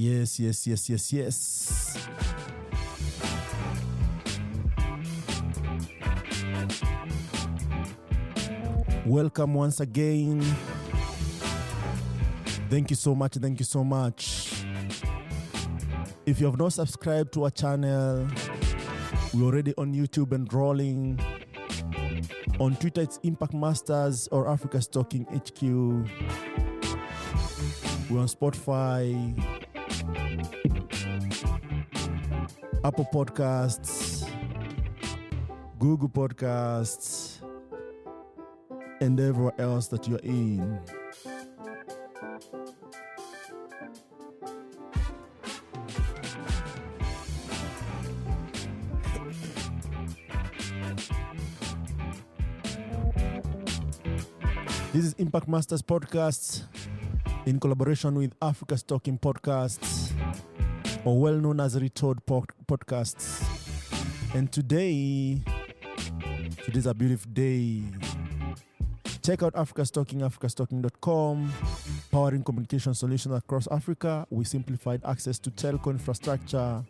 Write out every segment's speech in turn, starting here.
Yes, yes, yes, yes, yes. Welcome once again. Thank you so much. Thank you so much. If you have not subscribed to our channel, we're already on YouTube and rolling. On Twitter, it's Impact Masters or Africa's Talking HQ. We're on Spotify, Apple Podcasts, Google Podcasts, and everywhere else that you're in. This is Impact Masters Podcasts in collaboration with Africa's Talking Podcasts, or well known as Retold Podcasts. And today's a beautiful day. Check out Africa's Talking, africastalking.com, powering communication solutions across Africa. We simplified access to telco infrastructure.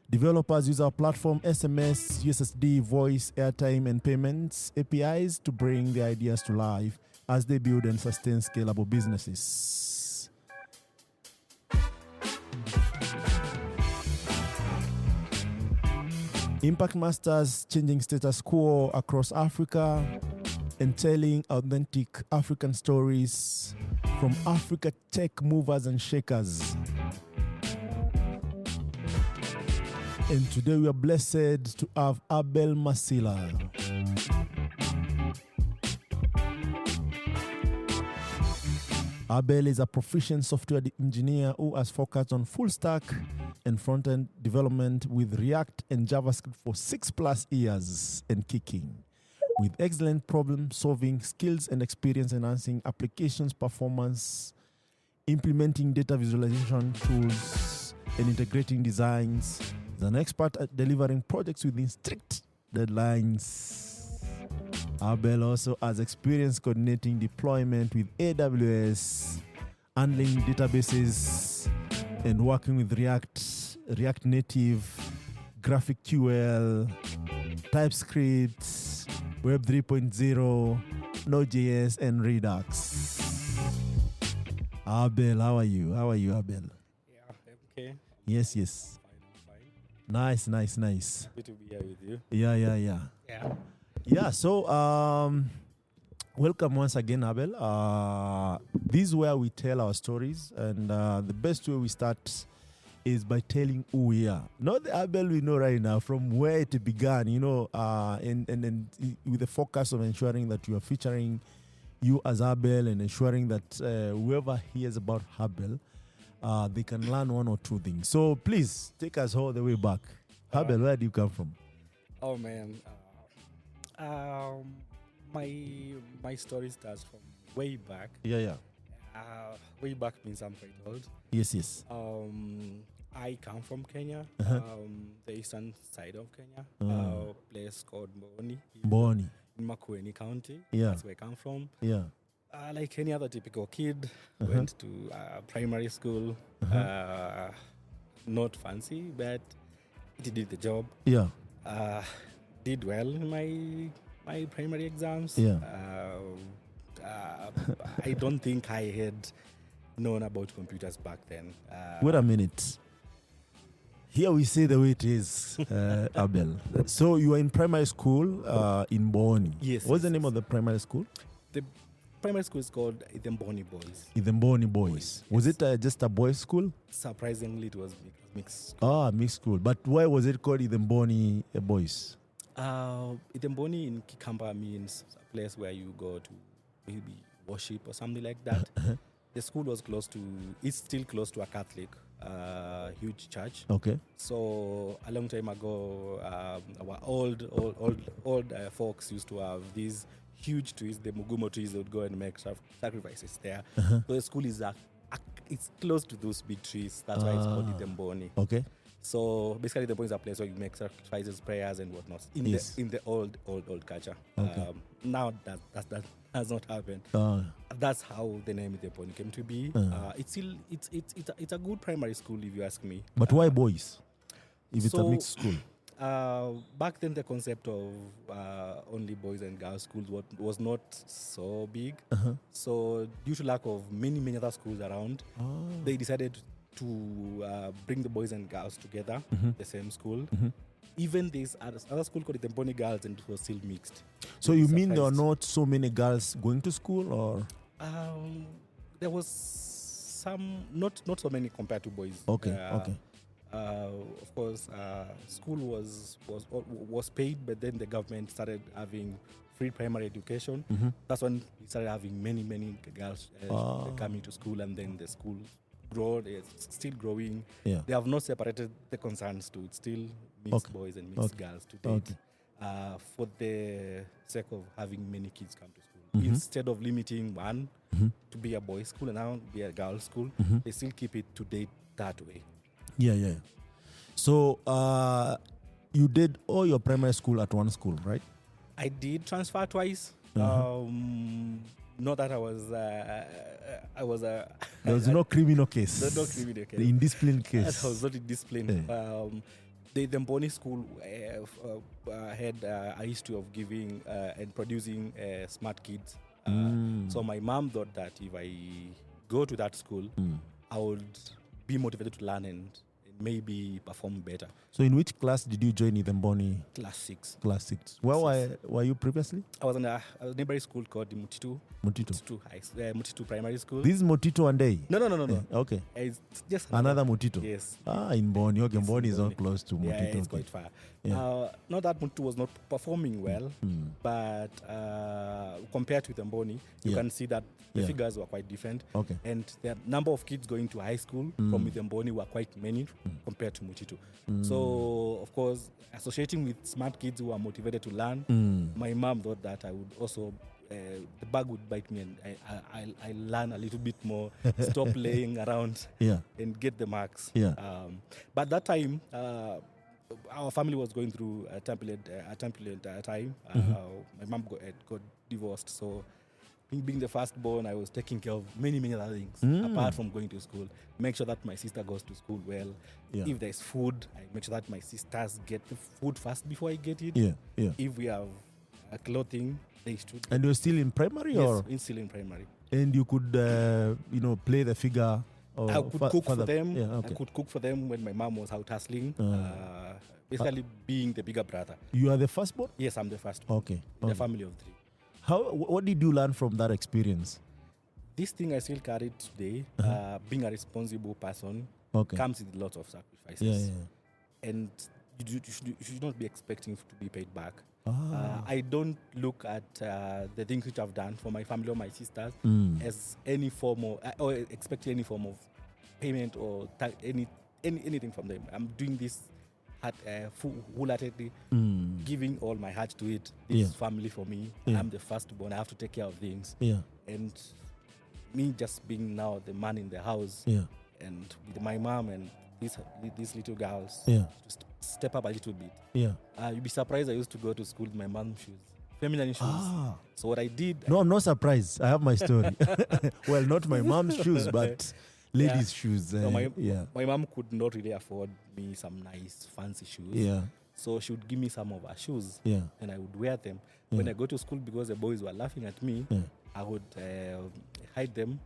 Developers use our platform, SMS, USSD, voice, airtime, and payments APIs to bring their ideas to life as they build and sustain scalable businesses. Impact Masters changing status quo across Africa and telling authentic African stories from Africa tech movers and shakers. And today we are blessed to have Abel Masila. Abel is a proficient software engineer who has focused on full stack and front-end development with React and JavaScript for 6+ years and kicking, with excellent problem-solving skills and experience enhancing applications performance, implementing data visualization tools, and integrating designs. He's an expert at delivering projects within strict deadlines. Abel also has experience coordinating deployment with AWS, handling databases, and working with React Native, GraphQL, TypeScript, Web 3.0, Node.js, and Redux. Abel, how are you? How are you, Abel? Yeah, okay. Yes, yes. Fine. Nice. Happy to be here with you. Yeah. Yeah, so welcome once again, Abel. This is where we tell our stories, and the best way we start is by telling who we are. Not the Abel we know right now, from where it began, and with the focus of ensuring that you are featuring you as Abel and ensuring that whoever hears about Abel, they can learn one or two things. So please, take us all the way back. Abel, where do you come from? Oh, man. My story starts from way back. Yeah. Way back means I'm quite old. Yes. I come from Kenya, the eastern side of Kenya, a place called Mboni. In Makueni County. Yeah. That's where I come from. Yeah. Like any other typical kid, went to primary school. Not fancy, but it did the job. Yeah. Did well in my primary exams. Yeah. I don't think I had known about computers back then. Wait a minute. Here we say the way it is, Abel. So you were in primary school in Mboni. Yes. What's the name of the primary school? The primary school is called Mboni Boys. The Mboni Boys. Was it just a boys' school? Surprisingly, it was mixed. Mixed school. But why was it called Mboni Boys? Mboni in Kikamba means a place where you go to maybe worship or something like that. The school was it's still close to a Catholic huge church. Okay. So a long time ago, our old folks used to have these huge trees, the Mugumo trees. They would go and make sacrifices there. So the school is it's close to those big trees. That's why it's called Mboni. Okay. So basically, the point is a place where you make sacrifices, prayers, and whatnot in the old culture. Okay. Now that has not happened. that's how the name Embodies came to be. It's still it's a good primary school if you ask me. But why boys? If it's a so, mixed school. Back then, the concept of only boys and girls schools was not so big. So, due to lack of many other schools around, they decided to bring the boys and girls together, the same school. Even this other school called the Embodies Girls, and it was still mixed. So you mean there are not so many girls going to school, or? There was some, not so many compared to boys. Okay. Of course, school was paid, but then the government started having free primary education. That's when we started having many girls coming to school, and then the school grew. It's still growing. Yeah. They have not separated the concerns to it. Still mixed boys and mixed girls to date. For the sake of having many kids come to school, instead of limiting one to be a boys' school and now be a girls' school, they still keep it to date that way. Yeah. So you did all your primary school at one school, right? I did transfer twice. Not that I was there was no criminal case. There's no criminal case. The indiscipline case. I was not in discipline. The Embodies school had a history of giving and producing smart kids. So my mom thought that if I go to that school, I would be motivated to learn and maybe perform better. So in which class did you join Embodies? Class 6. Class 6. Where were you previously? I was in a neighboring school called the Mutitu Primary School. This is Motito and Day? No. Yeah, okay. It's just another Motito? Yes. In Boni. Okay, Boni is not close to Motito. Yeah, it's quite far. Yeah. Not that Motito was not performing well, but compared with Embodies, you can see that the figures were quite different. Okay. And the number of kids going to high school from with Embodies were quite many compared to Motito. So, of course, associating with smart kids who are motivated to learn, my mom thought that I would also, the bug would bite me and I learn a little bit more, stop laying around and get the marks. But that time, our family was going through a turbulent time. My mom got divorced, so being the firstborn, I was taking care of many other things apart from going to school. Make sure that my sister goes to school well. If there's food, I make sure that my sisters get the food first before I get it. If we have clothing, they should. And you're still in primary, or? Yes, still in primary. And you could, play the figure. Or I could cook for them. Okay. I could cook for them when my mom was out hustling. Basically, being the bigger brother. You are the firstborn? Yes, I'm the firstborn. Okay. The family of 3. What did you learn from that experience? This thing I still carry today, being a responsible person, comes with lots of sacrifices. And you should not be expecting to be paid back. I don't look at the things which I've done for my family or my sisters as any form of, or expect any form of payment or anything from them. I'm doing this wholeheartedly, giving all my heart to it. This is family for me. I'm the firstborn. I have to take care of things. And me just being now the man in the house, and with my mom and these little girls, just step up a little bit. You'd be surprised. I used to go to school with my mom's shoes, feminine shoes. So what I did? No, I'm not surprised. I have my story. Well, not my mom's shoes, but ladies' shoes. So my mom could not really afford me some nice fancy shoes. So she would give me some of her shoes, and I would wear them. When I go to school, because the boys were laughing at me, I would hide them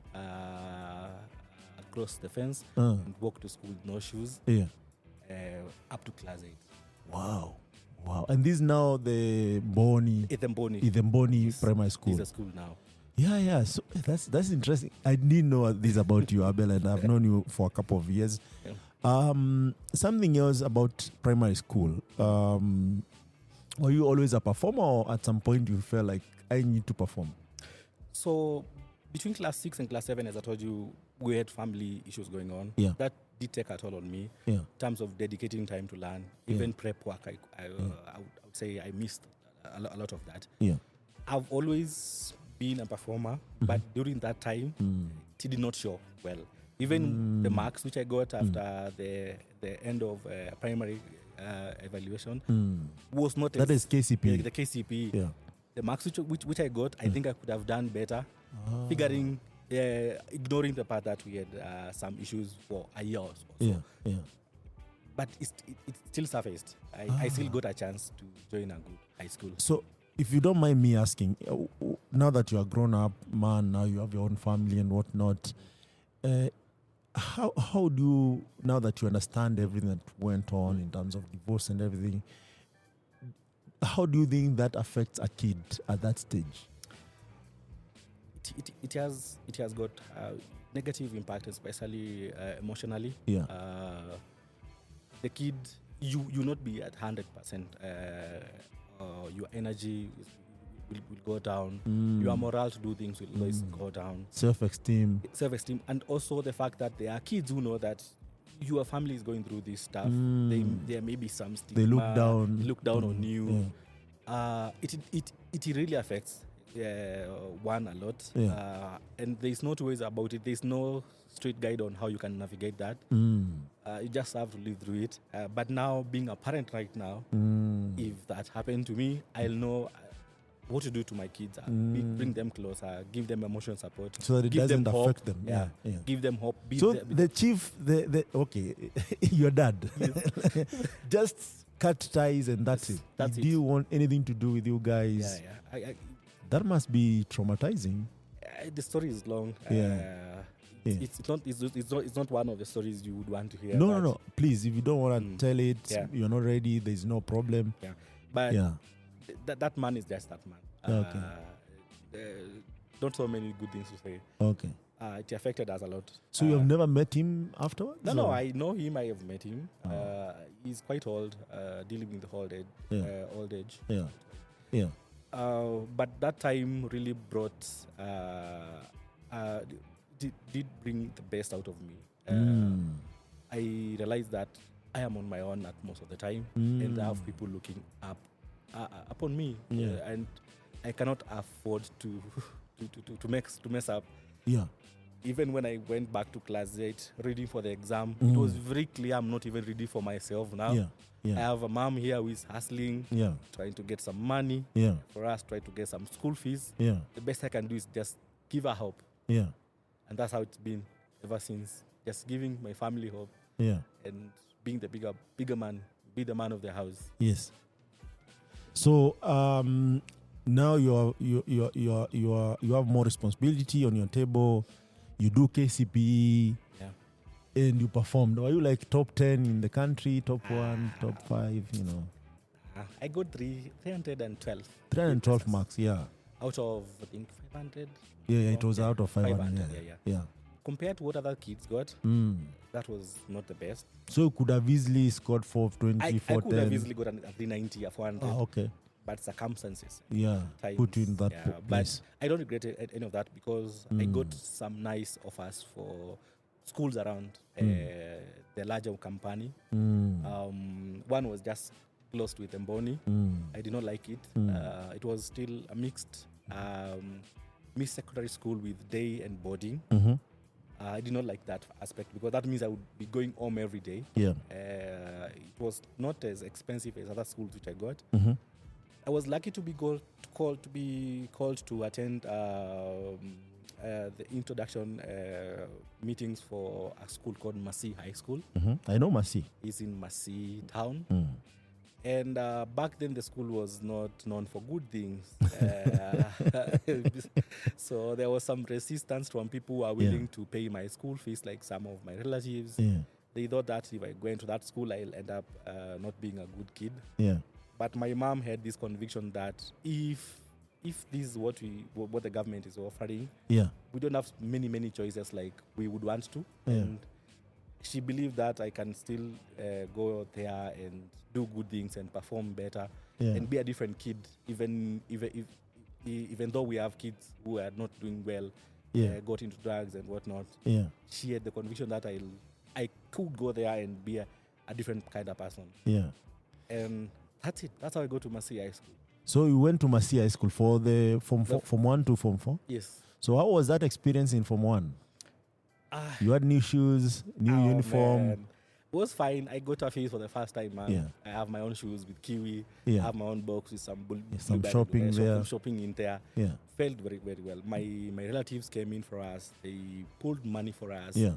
across the fence and walk to school with no shoes up to class 8. Wow. And this is now the Embodies Primary School. It's a school now. Yeah. So that's interesting. I didn't know this about you, Abel, and I've known you for a couple of years. Something else about primary school. Were you always a performer, or at some point you felt like I need to perform? So between class 6 and class 7, as I told you, we had family issues going on. That did take a toll on me in terms of dedicating time to learn. Even prep work, I would say I missed a lot of that. I've always been a performer, but during that time, it did not show well. Even the marks which I got after the end of primary evaluation was not. That is KCP. The KCP. the marks which I got, I think I could have done better. Ignoring the part that we had some issues for a year or so. But it still surfaced. I still got a chance to join a good high school. So, if you don't mind me asking, now that you are grown up man, now you have your own family and whatnot, how do you, now that you understand everything that went on in terms of divorce and everything, how do you think that affects a kid at that stage? It has got negative impact, especially emotionally. The kid, you not be at 100%. Your energy will go down. Your morale to do things will always go down. Self-esteem, and also the fact that there are kids who know that your family is going through this stuff. There may be some stigma. They look down on you. It really affects one a lot. And there's no two ways about it. There's no straight guide on how you can navigate that. You just have to live through it. But now, being a parent right now, if that happened to me, I'll know what to do to my kids. Bring them closer, give them emotional support. So that it doesn't affect them. Give them hope. The chief, okay, your dad, just cut ties and that's it. Do you want anything to do with you guys? That must be traumatizing. The story is long. It's not one of the stories you would want to hear. No. Please, if you don't want to tell it, you're not ready. There's no problem. But that man is just that man. Not so many good things to say. Okay. It affected us a lot. So you have never met him afterwards? No, I know him. I have met him. He's quite old, dealing with old age. But that time really brought, did bring the best out of me. I realized that I am on my own at most of the time, and I have people looking up upon me, and I cannot afford to mess up. Even when I went back to class 8, reading for the exam, it was very clear I'm not even ready for myself now. I have a mom here who is hustling, trying to get some money for us, trying to get some school fees. The best I can do is just give her hope. And that's how it's been ever since. Just giving my family hope. And being the bigger man, be the man of the house. Yes. So now you have more responsibility on your table. You do KCPE, and you performed. Were you like top 10 in the country, top 1, top 5, I got 312. 312 marks, Out of, I think, 500. It was out of 500. Compared to what other kids got, that was not the best. So you could have easily scored 420, 410. I could have easily got a 390 or 400. Okay. But circumstances put you in that place. But I don't regret any of that because I got some nice offers for schools around the larger company. One was just close with Emboni. I did not like it. It was still a mixed secondary school with day and boarding. I did not like that aspect because that means I would be going home every day. It was not as expensive as other schools which I got. I was lucky to be called to attend the introduction meetings for a school called Masi High School. I know Masi. It's in Masi town. And back then the school was not known for good things. So there was some resistance from people who are willing to pay my school fees, like some of my relatives. They thought that if I go into that school, I'll end up not being a good kid. But my mom had this conviction that if this is what the government is offering, we don't have many choices like we would want to. And she believed that I can still go there and do good things and perform better and be a different kid, even though we have kids who are not doing well, got into drugs and whatnot. She had the conviction that I could go there and be a different kind of person. And that's it. That's how I go to Masi High School. So you went to Masi High School for the Form 1 to Form 4? Yes. So how was that experience in Form 1? You had new shoes, new uniform. Man. was fine. I got to a phase for the first time, man. Yeah. I have my own shoes with kiwi. Yeah. I have my own box with some some blueberry, shopping there. Some shopping in there. Yeah. Felt very, very well. My relatives came in for us. They pulled money for us. Yeah.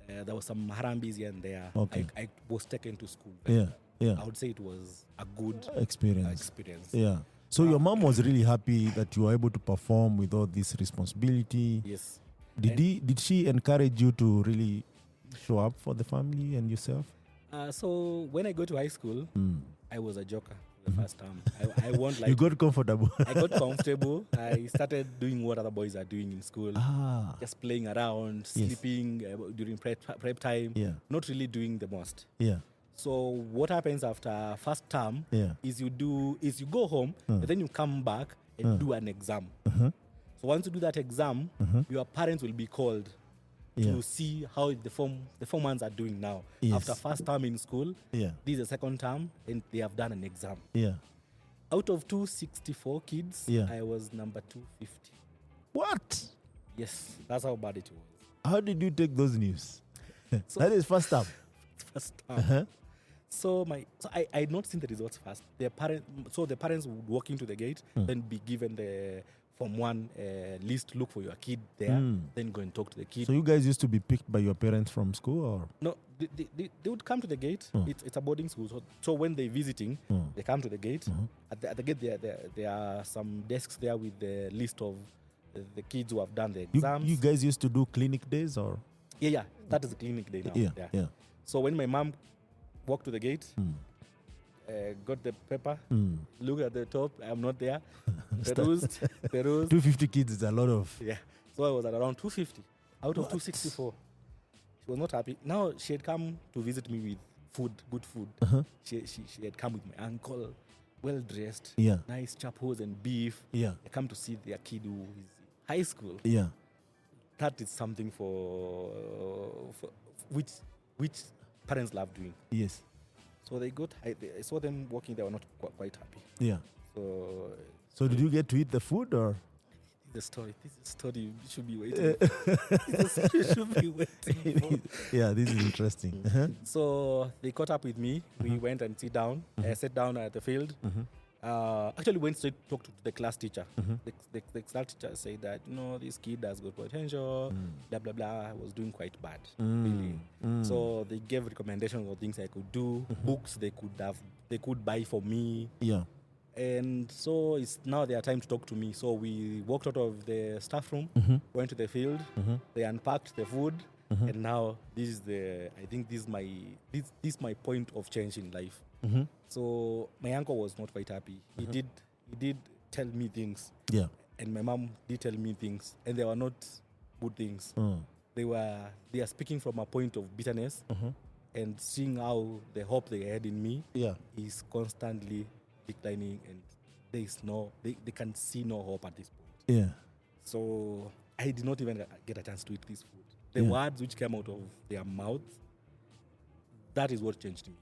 There was some harambis here and there. Okay. I was taken to school. Yeah. Yeah. I would say it was a good Experience. Yeah. So your mom was really happy that you were able to perform with all this responsibility. Yes. Did she encourage you to really show up for the family and yourself? So when I go to high school, I was a joker the first time. I won't like. You got comfortable. I got comfortable. I started doing what other boys are doing in school. Just playing around, sleeping during prep time. Yeah. Not really doing the most. Yeah. So what happens after first term is you go home, and then you come back and do an exam. So once you do that exam, your parents will be called to see how the form ones are doing now. Yes. After first term in school, Yeah. this is the second term, and they have done an exam. Yeah. Out of 264 kids, Yeah. I was number 250. What? Yes, that's how bad it was. How did you take those news? So- That is first time. First term. So I had not seen the results first. The parents would walk into the gate, then be given the Form 1 list, look for your kid there, then go and talk to the kid. So you guys used to be picked by your parents from school, or? No, they would come to the gate. It's a boarding school. So when they're visiting, they come to the gate. At the gate, there are some desks there with the list of the kids who have done the exams. You guys used to do clinic days, or? Yeah. That is a clinic day now. Yeah. So when my mom walked to the gate, got the paper, look at the top, I'm not there. Perused. 250 kids is a lot of. Yeah. So I was at around 250 out of 264. She was not happy. Now she had come to visit me with food, good food. She had come with my uncle, well dressed, nice chapos and beef. Yeah. They come to see their kid who is in high school. Yeah. That is something for which parents love doing. Yes. So I saw them walking. They were not quite happy. Yeah. So did you get to eat the food, or? This is a story you should be waiting for. Yeah, this is interesting. So they caught up with me. We went and sat down at the field. Actually went straight to talk to the class teacher. The class teacher said that, this kid has got potential, blah, blah, blah. I was doing quite bad, really. So they gave recommendations of things I could do, books they could buy for me. Yeah. And so it's now their time to talk to me. So we walked out of the staff room, went to the field, they unpacked the food, and now this is my point of change in life. So my uncle was not quite happy. He did tell me things. Yeah. And my mom did tell me things, and they were not good things. They are speaking from a point of bitterness, and seeing how the hope they had in me is constantly declining, and they can see no hope at this point. Yeah. So I did not even get a chance to eat this food. The words which came out of their mouth, that is what changed me.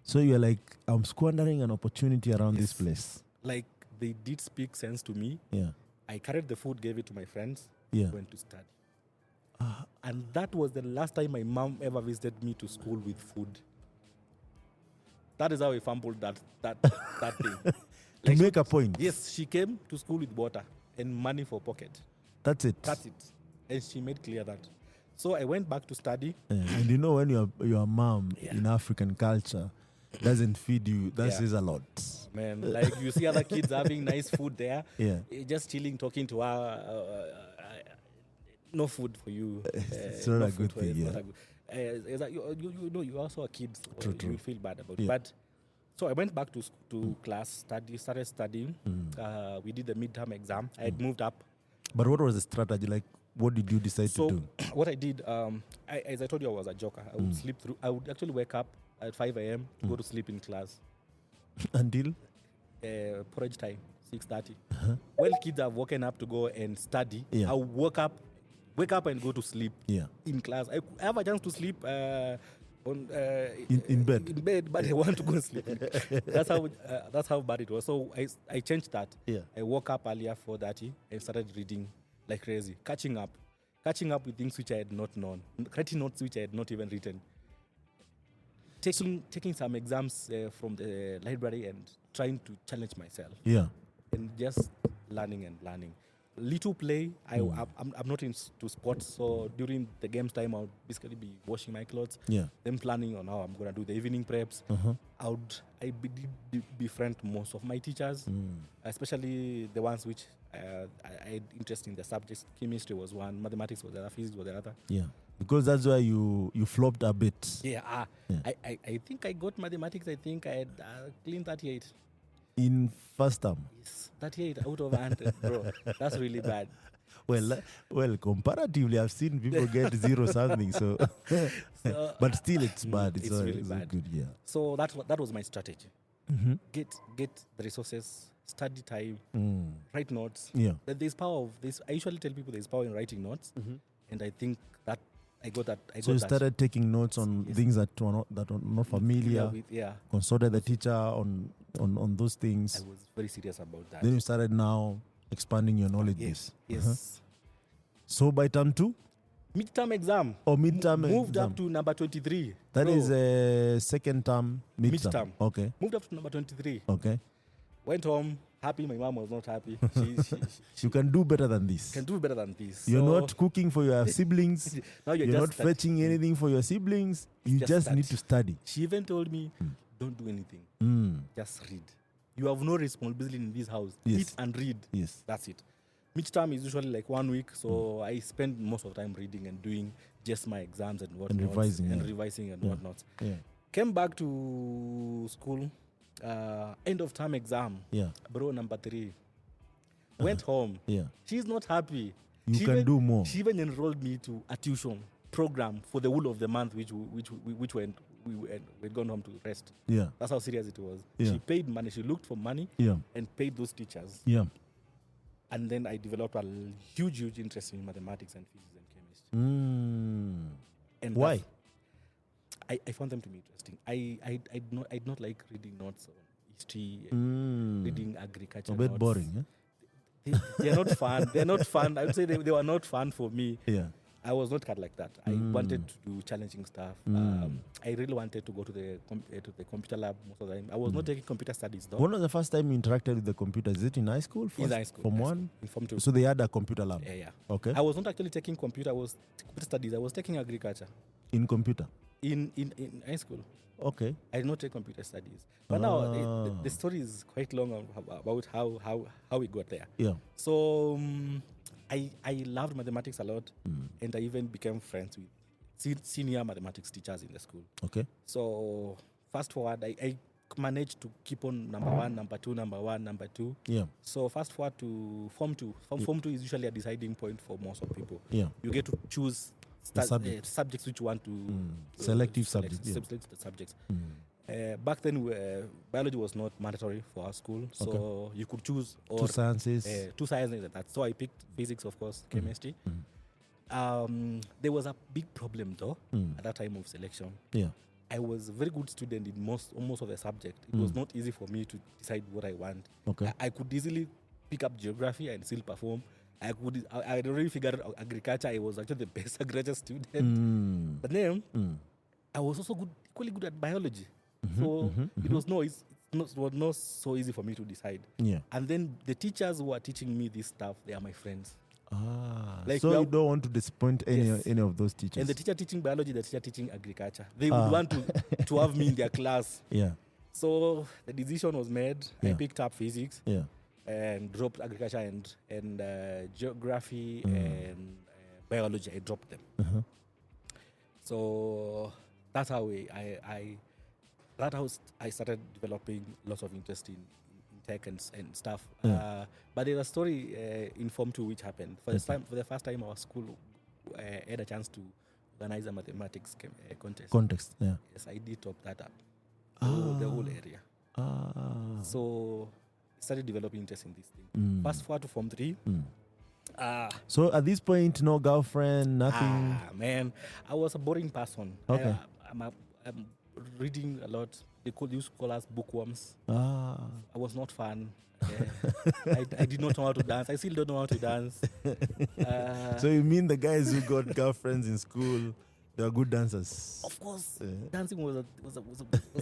So you're like, I'm squandering an opportunity around this place. Like, they did speak sense to me. Yeah. I carried the food, gave it to my friends, Yeah. went to study. And that was the last time my mom ever visited me to school with food. That is how I fumbled that thing. To make a point. Yes, she came to school with water and money for pocket. That's it. And she made clear that. So I went back to study. Yeah. And when your mom in African culture doesn't feed you, that says a lot. Man, like you see other kids having nice food there. Yeah. Just chilling, talking to her. No food for you. It's not a good thing, yeah. It's like, you're also a kid. So True. You feel bad about it. But so I went back to class, started studying. We did the midterm exam. I had moved up. But what was the strategy? Like, what did you decide to do? What I did, as I told you, I was a joker. I would sleep through. I would actually wake up at 5 a.m. to go to sleep in class. Until? Porridge time, 6:30. When kids have woken up to go and study, I would wake up and go to sleep in class. I have a chance to sleep in bed. In bed, but I want to go and sleep. That's how bad it was. So I changed that. Yeah. I woke up earlier 4:30 and started reading like crazy, catching up with things which I had not known, writing notes which I had not even written. taking some exams from the library and trying to challenge myself. Yeah. And just learning. Little play. I'm not into sports, so during the games time, I'll basically be washing my clothes. Yeah. Then planning on how I'm gonna do the evening preps. I befriend most of my teachers, especially the ones which I had interest in the subjects. Chemistry was one, mathematics was the other, physics was the other. Yeah. Because that's why you flopped a bit. Yeah. I think I got mathematics. I think I had clean 38. In first term. Yes, 38 out of 100, bro. That's really bad. Well, comparatively, I've seen people get 0 something. So, but still, it's bad. It's really bad. Good, yeah. So that was my strategy. Get the resources, study time, write notes. Yeah. There's power of this. I usually tell people there's power in writing notes, and I think that I got that. So you started taking notes on things that are not familiar. Consulted the teacher on those things. I was very serious about that. Then you started now expanding your knowledge base. Yes. So by term 2? Midterm exam. Moved up to number 23. That is a second term midterm. Okay. Moved up to number 23. Okay. Went home. Happy. My mom was not happy. You can do better than this. You're not cooking for your siblings. Now you're not fetching anything for your siblings. You just need to study. She even told me, don't do anything. Just read. You have no responsibility in this house. Yes. Eat and read. Yes. That's it. Midterm is usually like 1 week, so I spend most of the time reading and doing just my exams and whatnot. And revising. Whatnot. Yeah. Came back to school. End of term exam. Yeah. Bro, number 3. Went home. Yeah. She's not happy. She can do more. She even enrolled me to a tuition program for the whole of the month, which we'd gone home to rest. Yeah. That's how serious it was. Yeah. She paid money. She looked for money. Yeah. And paid those teachers. Yeah. And then I developed a huge interest in mathematics and physics and chemistry. And why? I found them to be interesting. I did not like reading notes on history, reading agriculture. A bit boring, eh? They're not fun. They're not fun. I would say they were not fun for me. Yeah. I was not cut like that. I wanted to do challenging stuff. I really wanted to go to the computer lab most of the time. I was not taking computer studies though. When was the first time you interacted with the computer? Is it in high school? In high school. Form 1? In Form 2. So they had a computer lab? Yeah. Okay. I was not actually taking computer studies. I was taking agriculture. In computer? In high school. Okay. I did not take computer studies. But now the story is quite long about how we got there. Yeah. So I loved mathematics a lot, and I even became friends with senior mathematics teachers in the school. Okay. So fast forward, I managed to keep on number 1, number 2, number 1, number 2. Yeah. So fast forward to Form 2. Form 2 is usually a deciding point for most of people. Yeah. You get to choose subjects which you want to selective subjects. Select the subjects. Back then, biology was not mandatory for our school, so you could choose 2 sciences. 2 sciences and that. So I picked physics, of course, chemistry. There was a big problem though at that time of selection. Yeah. I was a very good student in almost of the subject. It was not easy for me to decide what I want. Okay. I could easily pick up geography and still perform. I had already figured out agriculture. I was actually the best agriculture student. But then I was also equally good at biology. So it was not so easy for me to decide. Yeah. And then the teachers who are teaching me this stuff, they are my friends. Like so you don't want to disappoint any of those teachers. And the teacher teaching biology, the teacher teaching agriculture, they would want to have me in their class. Yeah. So the decision was made. Yeah. I picked up physics. Yeah. And dropped agriculture and geography and biology. I dropped them. So that's how I started developing lots of interest in tech and stuff. But there's a story in Form 2 which happened. For the first time, our school had a chance to organize a mathematics contest. Yeah. Yes, I did top that up. The whole area. So started developing interest in this thing. Fast forward to Form 3. So at this point, no girlfriend, nothing? Man, I was a boring person. Okay. I'm reading a lot. They used to call us bookworms. I was not fun. I did not know how to dance. I still don't know how to dance. So you mean the guys who got girlfriends in school, They are good dancers. Of course, dancing was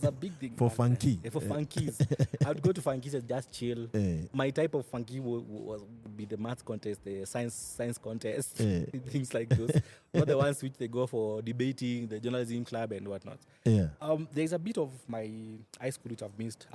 a big thing. For funky. For funkies. I would go to funkies and just chill. My type of funky would be the math contest, the science contest, things like those. Not the ones which they go for debating, the journalism club and whatnot. Yeah. There's a bit of my high school which I've missed.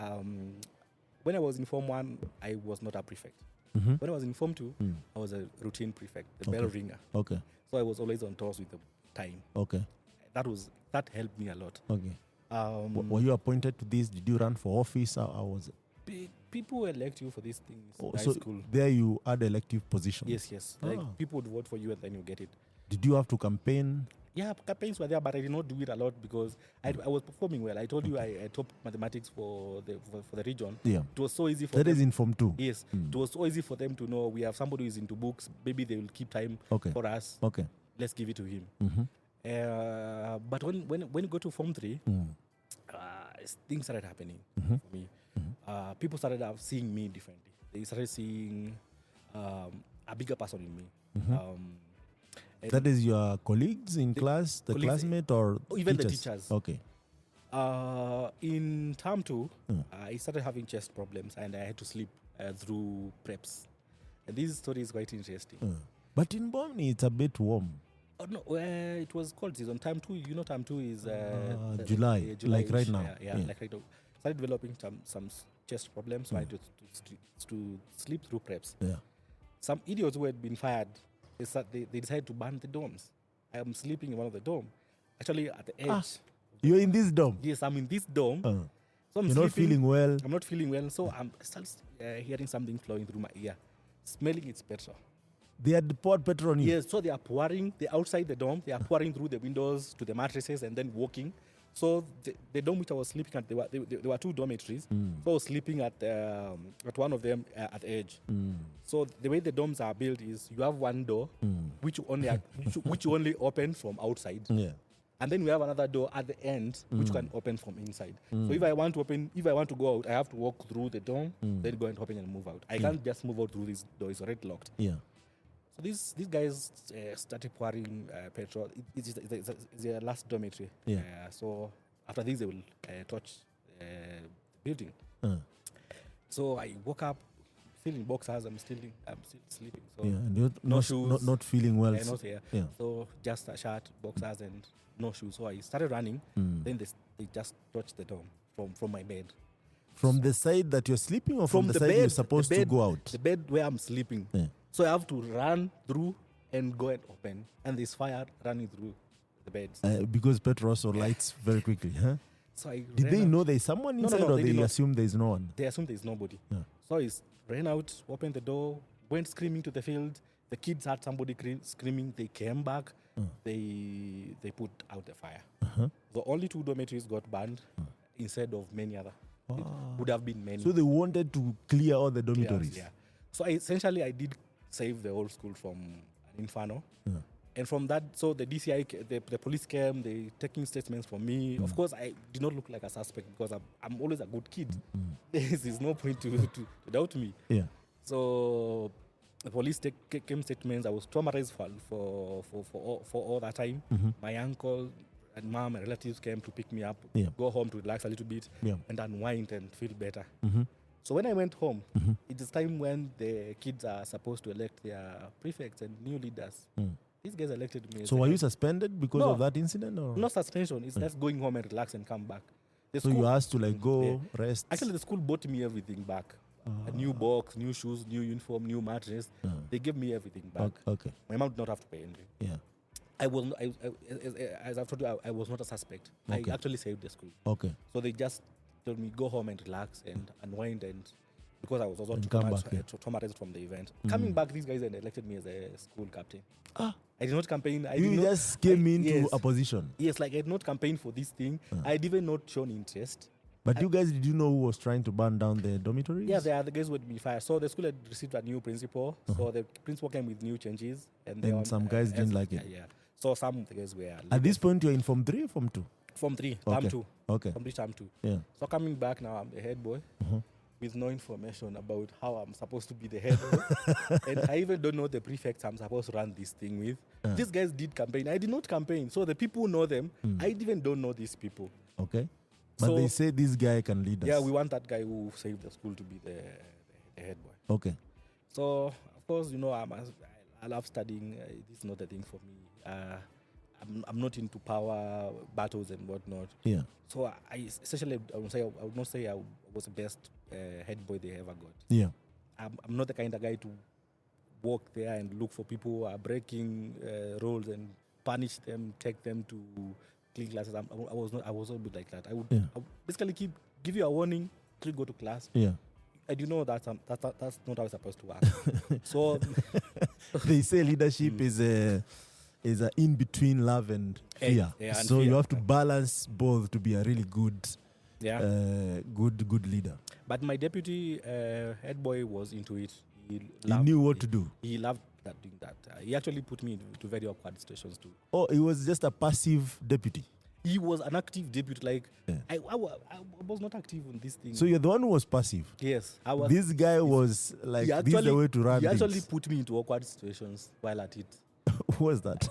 When I was in Form 1, I was not a prefect. Mm-hmm. When I was in Form 2, I was a routine prefect, the bell ringer. Okay. So I was always on toes with the time. Okay. That helped me a lot. Okay. Were you appointed to this? Did you run for office? How was it? People elect you for these things in high so school. There you had elective positions? Yes. Like people would vote for you and then you get it. Did you have to campaign? Yeah, campaigns were there, but I did not do it a lot because I was performing well. I told you I topped mathematics for the region. Yeah. It was so easy for them. That is in Form 2? Yes. It was so easy for them to know we have somebody who is into books. Maybe they will keep time for us. Okay. Let's give it to him. Mm-hmm. But when you go to Form 3, things started happening for me. Mm-hmm. People started seeing me differently. They started seeing a bigger person in me. Mm-hmm. That is your colleagues in class, the classmate, or even teachers? The teachers. Okay. In term 2, I started having chest problems and I had to sleep through preps. And this story is quite interesting. But in Bomni, it's a bit warm. Oh, no, it was cold season. Term 2, term 2 is July, like right now. Yeah, like right now. Started developing some chest problems, so I had to sleep through preps. Yeah. Some idiots who had been fired, they decided to ban the dorms. I am sleeping in one of the dorms. Actually, at the edge. You're in this dorm? Yes, I'm in this dorm. So You're not feeling well? I'm not feeling well. So I'm still hearing something flowing through my ear. Smelling it's petrol. They had poured petrol on you? Yes, so they are pouring. They're outside the dorm. They are pouring through the windows to the mattresses and then walking. So the dorm which I was sleeping at, there were 2 dormitories. So I was sleeping at one of them at the edge. So the way the dorms are built is you have one door which you only open from outside. Yeah. And then we have another door at the end which can open from inside. So if I want to go out, I have to walk through the dorm, then go and open and move out. I can't just move out through this door. It's already locked. Yeah. So these guys started pouring petrol. It's their last dormitory. Yeah. So after this, they will touch the building. So I woke up feeling boxers. I'm still sleeping. So and no shoes. Not feeling well. Not here. Yeah. So just a shirt, boxers, and no shoes. So I started running. Then they just touched the dorm from my bed. From the side that you're sleeping, or from the side bed, you're supposed to go out? The bed where I'm sleeping. Yeah. So I have to run through and go and open. And there's fire running through the beds. Because petrol also lights very quickly, huh? So I Did they know there's someone inside, or they assume there's no one? They assume there's nobody. Yeah. So I ran out, opened the door, went screaming to the field. The kids had somebody screaming. They came back. They put out the fire. The only 2 dormitories got burned instead of many other. It would have been many. So they wanted to clear all the dormitories. Yeah. So essentially I did save the whole school from an inferno. And from that, so the DCI, the police came, they taking statements from me. Of course, I did not look like a suspect because I'm always a good kid. There's no point to doubt me. Yeah. So the police came statements. I was traumatized for all that time. My uncle and mom and relatives came to pick me up, go home to relax a little bit, and unwind and feel better. So when I went home, it is time when the kids are supposed to elect their prefects and new leaders. These guys elected me. So were you suspended because of that incident? Or? No suspension. It's just going home and relax and come back. So you asked to go rest? Actually, the school bought me everything back. A new box, new shoes, new uniform, new mattress. They gave me everything back. Okay. My mom did not have to pay anything. Yeah. As I've told you, I was not a suspect. Okay. I actually saved the school. Okay. So they just told me go home and relax and unwind, and because I was also traumatized from the event. Coming back, these guys had elected me as a school captain. I did not campaign. You just came into opposition. Yes, like I did not campaign for this thing. I had even not shown interest. But you guys, did you know who was trying to burn down the dormitories? Yeah, the guys would be fired. So the school had received a new principal. So the principal came with new changes. And some guys didn't like it. Yeah. So some of the guys were... At this point, you're in Form 3 or Form 2? Form 3, Term 2. Okay. Complete Term 2. Yeah. So coming back now, I'm the head boy. with no information about how I'm supposed to be the head boy. And I even don't know the prefects I'm supposed to run this thing with. These guys did campaign. I did not campaign. So the people know them. I even don't know these people. Okay. But So- they say this guy can lead us. Yeah, we want that guy who saved the school to be the head boy. Okay. So, of course, I love studying. This is not a thing for me. I'm not into power battles and whatnot. Yeah. So essentially, I would not say I was the best head boy they ever got. Yeah. I'm not the kind of guy to walk there and look for people who are breaking rules and punish them, take them to clean classes. I was not a bit like that. I would basically give you a warning, please go to class. Yeah. And that's not how it's supposed to work. So They say leadership is a in between love and fear. Yeah, and so fear. you have to balance both to be a really good good leader. But my deputy head boy was into it. He Knew what to do. He loved doing that. He actually put me into very awkward situations too. Oh, he was just a passive deputy. He was an active deputy. Like I was not active on this thing. So you're the one who was passive. Yes, I was. This guy was like, this is the way to run He actually things. put me into awkward situations while at it. Who was that?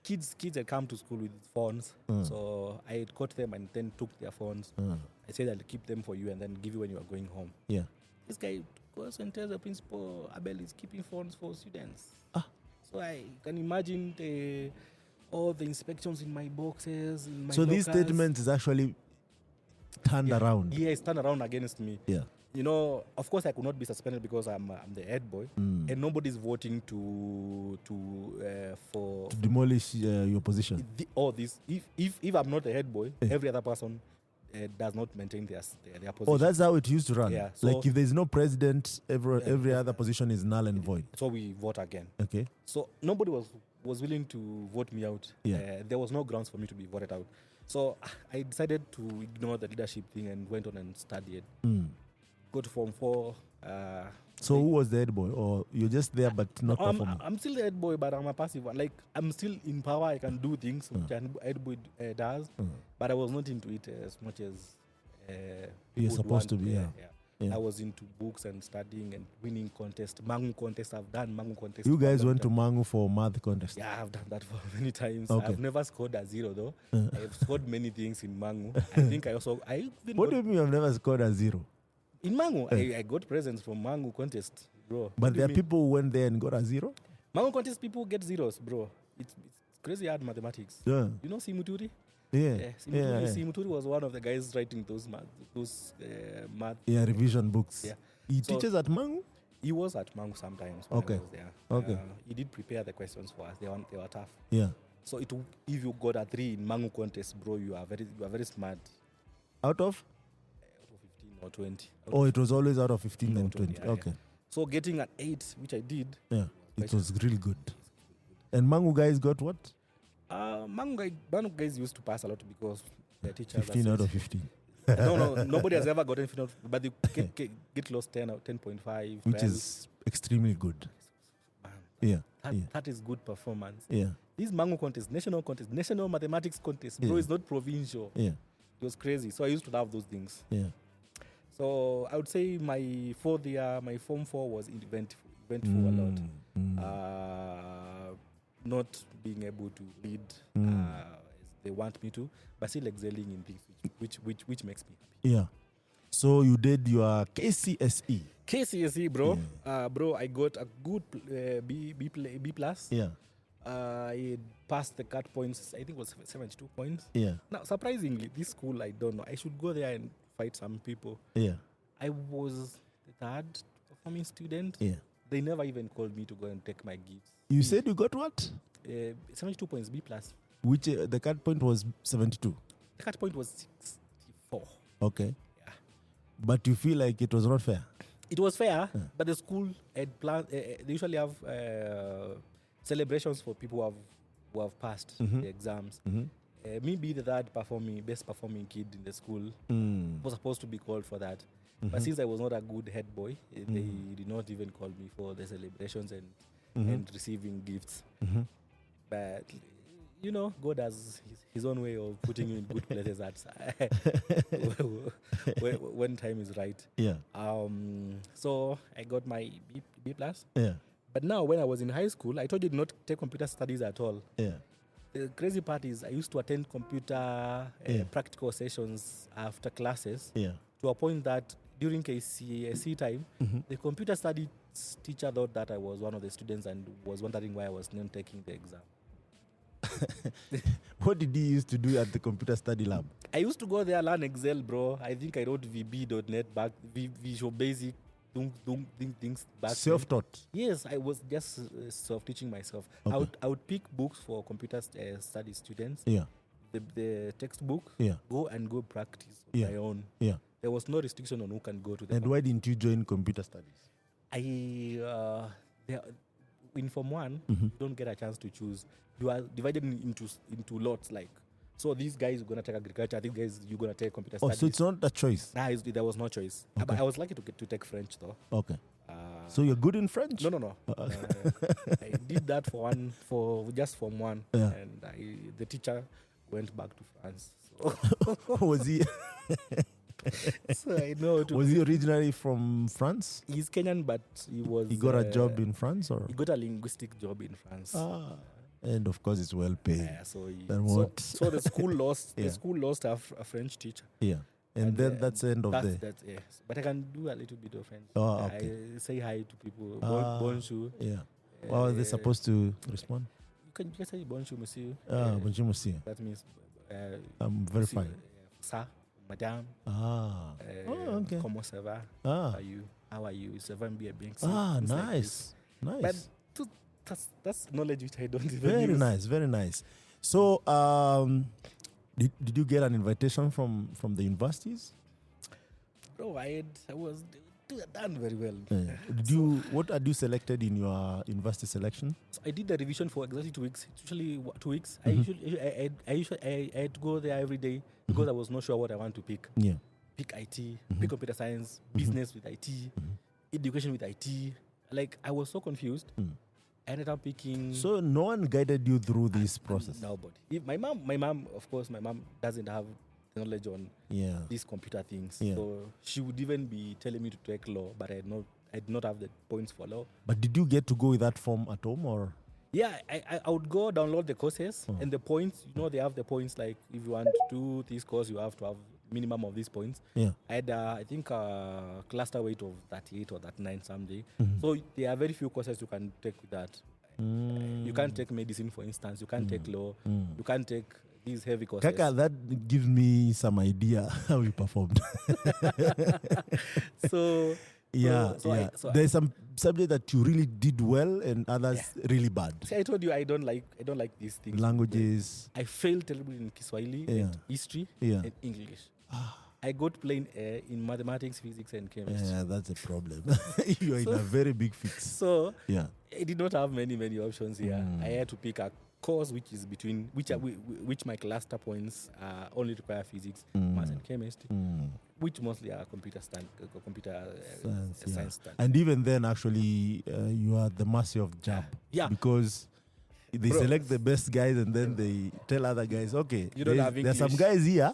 Kids had come to school with phones, so I had caught them and then took their phones. I said I'll keep them for you and then give you when you are going home. Yeah. This guy goes and tells the principal Abel is keeping phones for students. So I can imagine all the inspections in my boxes. In my So this lockers. statement is actually turned around. Yeah, it's turned around against me. Yeah. Of course, I could not be suspended because I'm the head boy, and nobody's voting to demolish your position. all this. If I'm not the head boy, every other person does not maintain their position. Oh, that's how it used to run. Yeah, Like if there's no president, every other position is null and void. So we vote again. Okay. So nobody was willing to vote me out. Yeah. There was no grounds for me to be voted out. So I decided to ignore the leadership thing and went on and studied. Go to Form 4. So who was the head boy? Or you're just there but not performing? I'm still the head boy, but I'm a passive one. Like, I'm still in power. I can do things which a head boy does. But I was not into it as much as You're supposed to be, yeah. I was into books and studying and winning contests. Mangu contests. I've done Mangu contests. You guys went to Mangu for math contest. Yeah, I've done that for many times. Okay. I've never scored a 0 though. I've scored many things in Mangu. I think I even What got, do you mean you've never scored a 0? in Mangu, I got presents from Mangu contest, bro. But there are people who went there and got a 0? Mangu contest people get zeros, bro. It's crazy hard mathematics. Yeah. You know Simuturi? Yeah. Simuturi was one of the guys writing those math. Yeah, revision books. Yeah. He So- teaches at Mangu? He was at Mangu sometimes when Okay. I was there. Okay. He did prepare the questions for us. They were tough. Yeah. So if you got a 3 in Mangu contest, bro, you are very smart. Out of? 15 or 20. Oh, it was always out of 15 and 20. Yeah, Okay. So getting an 8, which I did. Yeah. It was really good. And Mangu guys got what? Mangu guys used to pass a lot because the teachers. 15 out of 15. No, nobody has ever gotten 15 out, but they get close 10 or 10.5. Which 12. is extremely good. Man, Yeah. that is good performance. Yeah. This Mangu contest, national mathematics contest, bro, Yeah. is not provincial. Yeah. It was crazy. So I used to love those things. Yeah. So I would say my 4th year, my Form 4 was eventful a lot. Not being able to lead as they want me to, but still excelling in things which makes me happy. Yeah. So you did your KCSE. KCSE, bro. Bro, I got a good B plus. Yeah. I passed the cut points. I think it was 72 points. Yeah. Now, surprisingly, this school, I don't know. I should go there and fight some people. Yeah. I was the 3rd performing student. Yeah. They never even called me to go and take my gifts. You said you got what? 72 points, B plus. Which the cut point was 72. The cut point was 64. Okay. Yeah. But you feel like it was not fair? It was fair, but the school had planned. They usually have celebrations for people who have passed the exams. Me being the best performing kid in the school was supposed to be called for that. But since I was not a good head boy, they did not even call me for the celebrations and receiving gifts. But God has his own way of putting you in good places when time is right. Yeah. So I got my B plus. Yeah. But now, when I was in high school, I told you to not take computer studies at all. Yeah. The crazy part is I used to attend computer practical sessions after classes. Yeah. To a point that during KCSE time, the computer studies teacher thought that I was one of the students and was wondering why I was not taking the exam. What did you used to do at the computer study lab? I used to go there, learn Excel, bro. I think I wrote VB.NET back, Visual Basic, things back. Self-taught? Yes, I was just self-teaching myself. Okay. I would pick books for computer study students. Yeah. The textbook. Yeah. Go practice on my own. Yeah. There was no restriction on who can go to the. And why didn't you join computer studies? In Form 1, you don't get a chance to choose. You are divided into lots, like. So these guys are going to take agriculture, these guys you're going to take computer studies. So it's not a choice? Nah, there was no choice. Okay. But I was lucky to take French, though. Okay. So you're good in French? No. I did that for just Form 1. Yeah. And the teacher went back to France. So. Was he... So I know. Was he originally from France? He's Kenyan, but he got a job in France, or? He got a linguistic job in France. And of course, it's well paid. Yeah, so the school lost. Yeah. The school lost a French teacher. Yeah, and then that's the end of the. That's yes. But I can do a little bit of French. Oh, okay. I say hi to people. Bonjour. Yeah. How are they supposed to respond? You can just say bonjour, monsieur. Bonjour, monsieur. That means I'm very fine. Sir, madame. Okay. Comment ça va? How are you? Ça va bien, bien. Nice. Nice. But that's knowledge which I don't even Very use. nice, very nice. So, did you get an invitation from the universities? Bro, I was done very well. What had you selected in your university selection? So I did the revision for exactly 2 weeks. It's usually 2 weeks. I had to go there every day because I was not sure what I want to pick. Yeah. Pick IT, pick computer science, business with IT, education with IT. Like, I was so confused. I ended up picking. So no one guided you through this process? Nobody. My mom, of course, doesn't have knowledge on these computer things. Yeah. So she would even be telling me to take law, but I did not have the points for law. But did you get to go with that form at home, or? Yeah, I would go download the courses and the points. They have the points, like if you want to do this course, you have to have minimum of these points. Yeah. I had, I think, a cluster weight of 38 or 39 someday. So there are very few courses you can take with that. You can't take medicine, for instance. You can't take law. You can't take these heavy courses. Kaka, that gives me some idea how you performed. There's some subject that you really did well and others really bad. See, I told you I don't like these things. Languages. I failed terribly in Kiswahili and history and English. I got plain A in mathematics, physics, and chemistry. Yeah, that's a problem. You are in a very big fix. So I did not have many options here. I had to pick a course which is between which my cluster points only require physics, maths, and chemistry, which mostly are computer science. And even then, actually, you are the mercy of job. Because they select the best guys and then they tell other guys, okay, there's some guys here.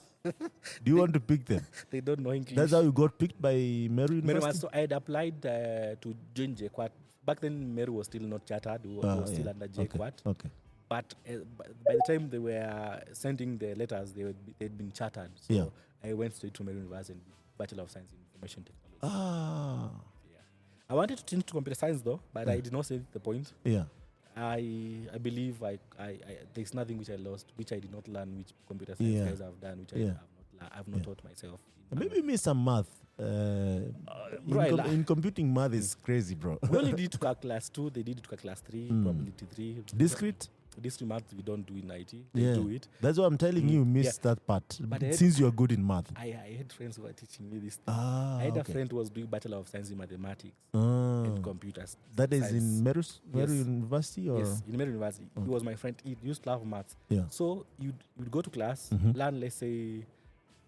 Do you want to pick them? They don't know English. That's how you got picked by Meru University? So I had applied to join JQuat. Back then, Meru was still not chartered. It was still under JQuat. Okay. But by the time they were sending the letters, they'd been chartered. So I went straight to Meru University and Bachelor of Science in Information Technology. I wanted to change to computer science, though, but I did not say the point. I believe there's nothing which I lost, which I did not learn, which computer science guys have done, which I have not taught myself. Maybe me some math. In computing, math is crazy, bro. We only did to class 2, they did it to class 3, probability 3. Discrete? Discrete math we don't do in IT. They do it. That's what I'm telling you, missed that part. But since you're good in math. I had friends who were teaching me this thing. I had a friend who was doing Bachelor of Science in Mathematics and computers. That is in Meru University? Or? Yes, in Meru University. He was my friend. He used to love maths. So you'd go to class, learn, let's say,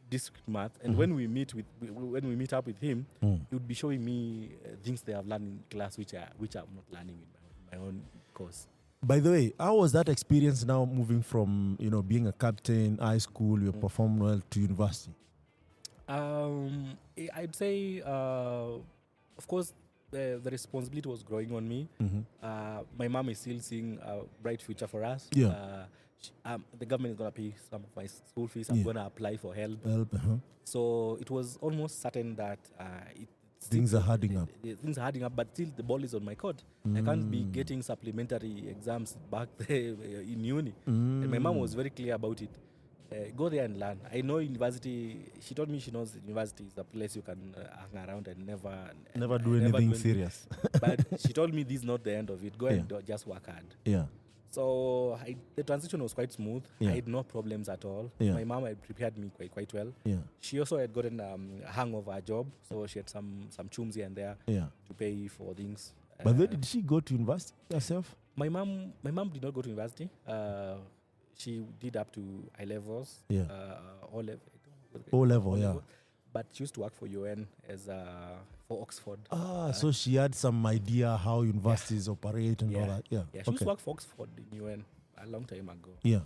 discrete math, and when we meet up with him, he would be showing me things they have learned in class which I'm not learning in my own course. By the way, how was that experience now moving from, being a captain, high school, you performed well, to university? I'd say, of course, the responsibility was growing on me. My mom is still seeing a bright future for us. Yeah. The government is going to pay some of my school fees. I'm Yeah. going to apply for help. Uh-huh. So it was almost certain that Things are adding up. Things are adding up, but still the ball is on my court. I can't be getting supplementary exams back there in uni. And my mom was very clear about it. Go there and learn. I know university. She told me she knows university is a place you can hang around and Never do anything serious. But she told me this is not the end of it. Go and just work hard. Yeah. So the transition was quite smooth. Yeah. I had no problems at all. Yeah. My mom had prepared me quite well. Yeah. She also had gotten a hang of her job, so she had some chums here and there Yeah. to pay for things. But where did she go to university herself? My mom did not go to university. She did up to I levels. Yeah. O level, yeah. But she used to work for UN as for Oxford. So she had some idea how universities operate and all that. Yeah. Yeah, she used to work for Oxford in UN a long time ago. Yeah.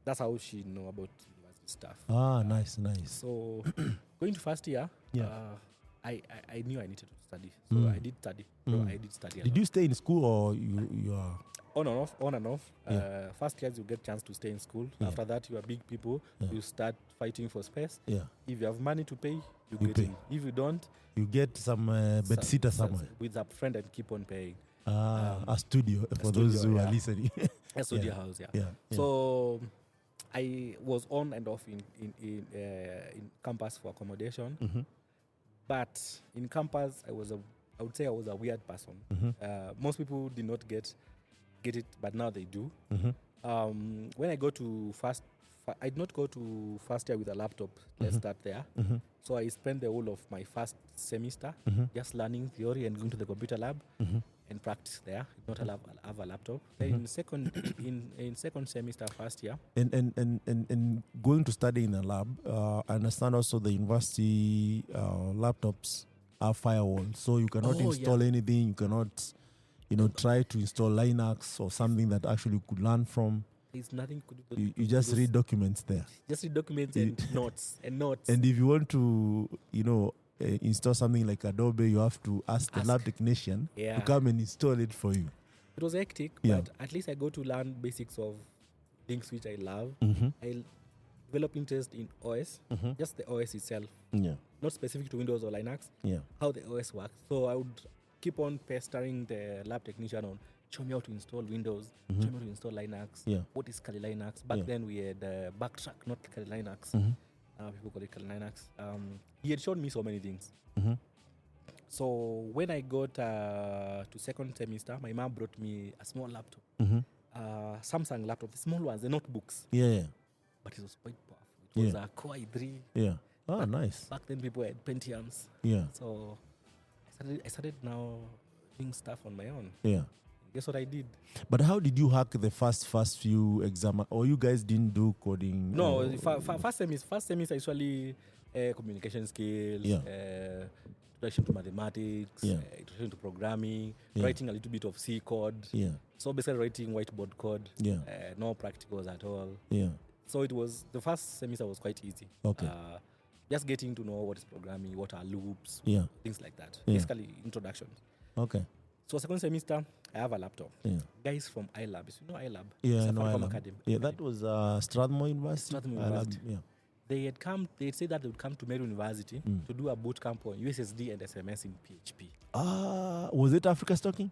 That's how she know about university stuff. Nice. So going to first year, I knew I needed to study. So I did study. I did study. Did you stay in school or you are? On and off. Yeah. First years you get chance to stay in school. Yeah. After that you are big people. Yeah. You start fighting for space. Yeah. If you have money to pay, you get pay. in. If you don't, You get some bedsitter somewhere. with a friend and keep on paying. A studio for those who are listening. A studio house, Yeah. So I was on and off in campus for accommodation. Mm-hmm. But in campus, I would say I was a weird person. Mm-hmm. Most people did not get it, but now they do. Mm-hmm. When I go to I did not go to first year with a laptop. Let's start there. Mm-hmm. So I spent the whole of my first semester just learning theory and going to the computer lab and practice there. Not have a laptop. Then in second semester first year. And going to study in a lab, I understand also the university laptops are firewall, so you cannot install anything. You cannot, try to install Linux or something that actually you could learn from. There's nothing could do. You just read documents there. Just read documents and notes. And if you want to, install something like Adobe, you have to ask the lab technician to come and install it for you. It was hectic, but at least I got to learn basics of things which I love. I developed interest in OS, just the OS itself. Yeah. Not specific to Windows or Linux. Yeah. How the OS works. So I would keep on pestering the lab technician on, show me how to install Windows, show me how to install Linux. Yeah. What is Kali Linux? Back then we had Backtrack, not Kali Linux. People call it Kali Linux. He had shown me so many things. So when I got to second semester, my mom brought me a small laptop. Samsung laptop, the small ones, the notebooks. Yeah. But it was quite powerful. It was a Core i3. Yeah. Nice. Back then people had Pentiums. Yeah. So I started now doing stuff on my own. Yeah. Guess what I did? But how did you hack the first few exam? Or you guys didn't do coding? No, first semester usually communication skills, introduction to mathematics, introduction to programming, writing a little bit of C code. Yeah. So basically writing whiteboard code. Yeah. No practicals at all. Yeah. So it was, the first semester was quite easy. Okay. Just getting to know what is programming, what are loops, things like that. Yeah. Basically introduction. Okay. So second semester, I have a laptop. Yeah. Guys from iLab, you know iLab? Yeah, It's I a know Faircom iLab. Academy. Yeah, that was Strathmore University. Strathmore iLab, University. yeah. They said that they would come to Mary University to do a boot camp on USSD and SMS in PHP. Was it Africa Stocking?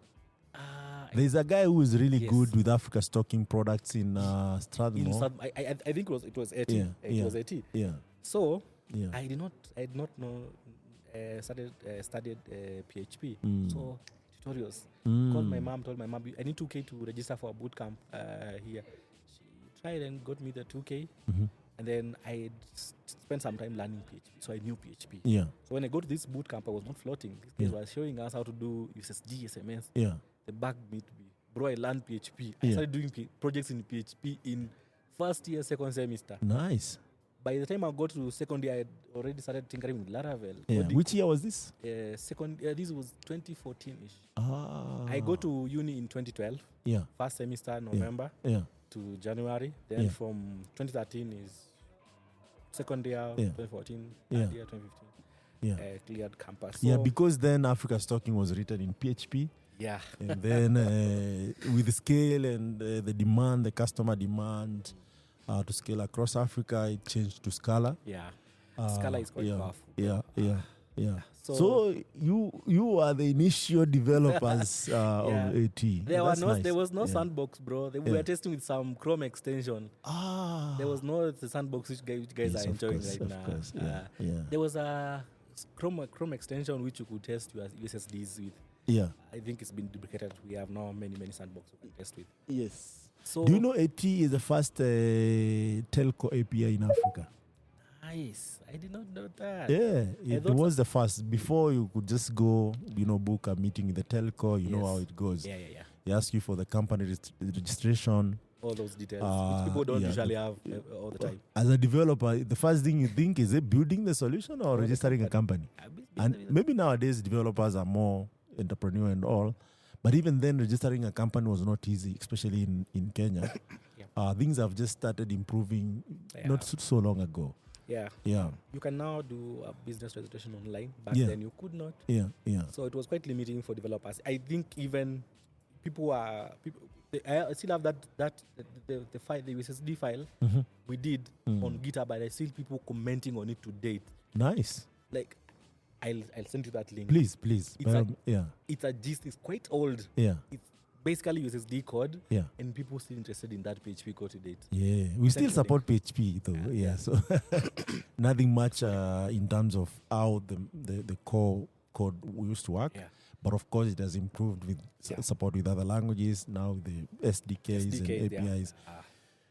There's a guy who is really good with Africa Stocking products in Strathmore. I think it was AT. Yeah. It was AT. Yeah. So I did not know. Studied PHP. So tutorials. Told my mom, I need 2K to register for a boot camp here. She tried and got me the 2K. And then I spent some time learning PHP. So I knew PHP. Yeah. So when I got to this boot camp, I was not floating. These guys were showing us how to do USSD, SMS. Yeah. They bugged me to be. Bro, I learned PHP. I started doing projects in PHP in first year, second semester. Nice. by the time I got to second year, I had already started tinkering with Laravel. Yeah. Which year was this? This was 2014-ish. Ah. I go to uni in 2012. Yeah. First semester, November Yeah. to January. Then Yeah. from 2013 is second year, Yeah. 2014, Yeah. third year, 2015. Yeah. Cleared campus. Yeah, So, because then Africa's Talking was written in PHP. yeah. And then with the scale and the demand, the customer demand to scale across Africa, it changed to Scala. Yeah. Scala is quite powerful. Yeah. So, So you are the initial developers of AT. There was no sandbox, bro. We were testing with some Chrome extension. There was no the sandbox which guys Yes, are enjoying course, right of now. course, There was a Chrome extension which you could test your USSDs with. Yeah. I think it's been duplicated. We have now many sandboxes we can test with. Yes. So Do you know AT is the first telco API in Africa? nice. I did not know that. Yeah, it was the first. Before you could just go, book a meeting in the telco. You know how it goes. Yeah. They ask you for the company registration. All those details, which people don't usually have all the time. As a developer, the first thing you think is it building the solution or registering a company? And maybe nowadays developers are more entrepreneur and all, but even then registering a company was not easy, especially in Kenya. Things have just started improving not so long ago. Yeah. You can now do a business registration online. Back then you could not. Yeah. So it was quite limiting for developers. I think even I still have the file, the USSD file we did on GitHub, but I see people commenting on it to date. Nice. Like, I'll send you that link. Please. It's a gist. It's quite old. Yeah. It's basically USSD code. Yeah. And people still interested in that PHP code to date. Yeah. We still support PHP though. Yeah. So nothing much in terms of how the core code used to work. Yeah. But of course, it has improved with support with other languages. Now the SDKs and APIs,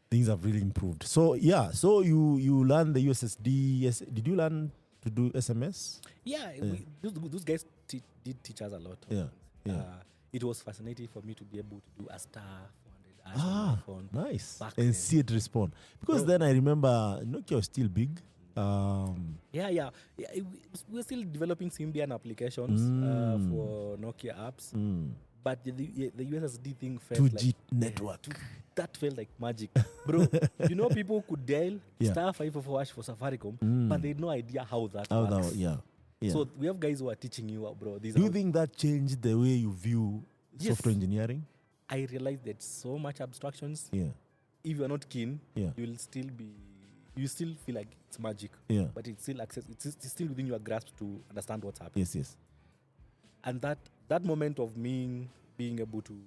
things have really improved. So so you learn the USSD. Yes, did you learn to do SMS? Yeah, those guys did teach us a lot. It was fascinating for me to be able to do a star 400 on my phone. Nice. And see it respond. Because then I remember Nokia was still big. We're still developing Symbian applications for Nokia apps, but the USSD thing felt 2G network. That felt like magic, bro. People could dial *544# for Safaricom, but they had no idea how that works. So we have guys who are teaching you, bro. Do you think that changed the way you view software engineering? I realized that so much abstractions. Yeah. If you're not keen, you'll still be. You still feel like it's magic, but it's still it's still within your grasp to understand what's happening. Yes. And that moment of me being able to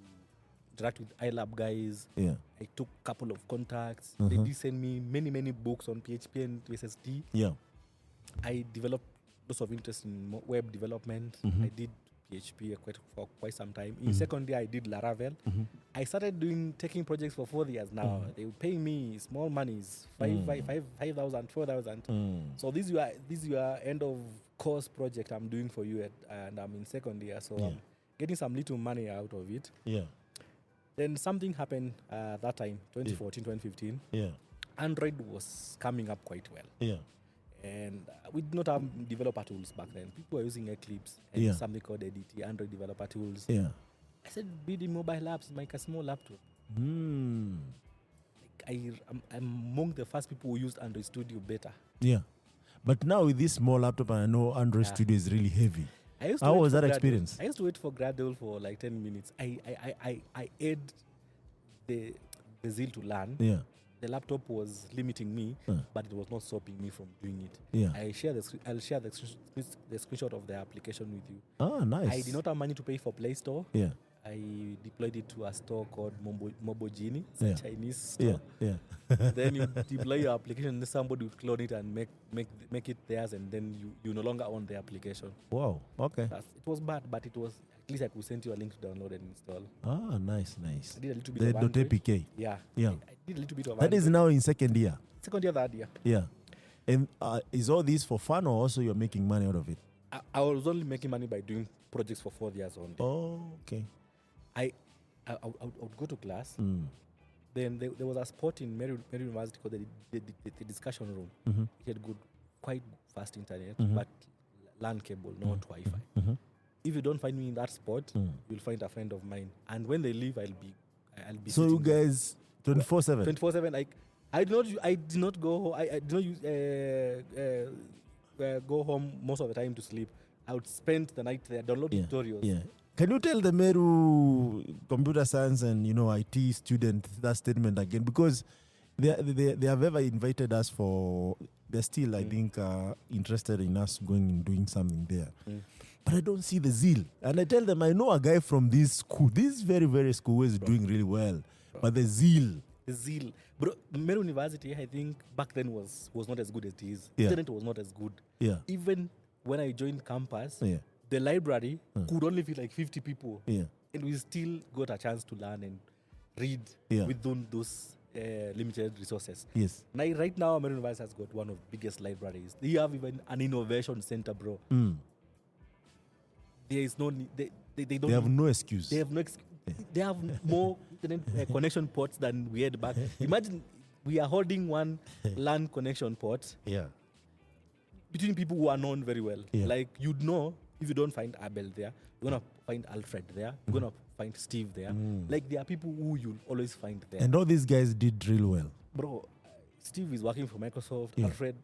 interact with iLab guys, I took a couple of contacts. They did send me many books on PHP and USSD. Yeah, I developed lots of interest in web development. I did PHP for quite some time. In second year, I did Laravel. I started taking projects for 4 years now. They were paying me small monies, 5,000, 4,000. So this is your end of course project I'm doing for you, and I'm in second year, so I'm getting some little money out of it. Yeah. Then something happened that time, 2014, 2015. Yeah. Android was coming up quite well. Yeah. And we did not have developer tools back then. People were using Eclipse and something called ADT, Android developer tools. Yeah. I said, building mobile apps, make a small laptop. I'm among the first people who used Android Studio beta. Yeah. But now with this small laptop, I know Android Studio is really heavy. How was that experience? I used to wait for Gradle for like 10 minutes. I had the zeal to learn. Yeah. The laptop was limiting me, but it was not stopping me from doing it. Yeah. I'll share the screenshot of the application with you. Oh, nice. I did not have money to pay for Play Store. Yeah. I deployed it to a store called Mobojini, a Chinese store. Yeah. Then you deploy your application, and somebody would clone it and make it theirs, and then you no longer own the application. Wow. Okay. It was bad, but it was. At least I could send you a link to download and install. Ah, nice. I did a little bit of .apk. Yeah. I did a little bit of that. Is now in second year. Second year that year. Yeah. And is all this for fun, or also you're making money out of it? I was only making money by doing projects for 4 years only. Oh, okay. I would go to class, Then there was a spot in Mary University called the discussion room. It had quite fast internet, but LAN cable, not Wi-Fi. If you don't find me in that spot, you'll find a friend of mine. And when they leave, I'll be. So you guys 24/7. 24/7. Like I did not go. I did not use, go home most of the time to sleep. I would spend the night there downloading tutorials. Yeah. Can you tell the Meru computer science and IT student that statement again? Because they have ever invited us for. They're still, I think, interested in us going and doing something there. But I don't see the zeal. And I tell them, I know a guy from this school, this very, very school, who is doing really well. But the zeal. Bro, Meru University, I think, back then was not as good as it is. Yeah. Internet was not as good. Yeah. Even when I joined campus, the library could only fit like 50 people. Yeah. And we still got a chance to learn and read within those limited resources. Yes. Right now, Meru University has got one of the biggest libraries. They have even an innovation center, bro. There is no need. They don't. They have no excuse. They have no excuse. They have more internet connection ports than we had back. Imagine we are holding one LAN connection port between people who are known very well. Yeah. Like, you'd know if you don't find Abel there, you're going to find Alfred there, you're going to find Steve there. Like, there are people who you'll always find there. And all these guys did real well. Bro, Steve is working for Microsoft. Yeah. Alfred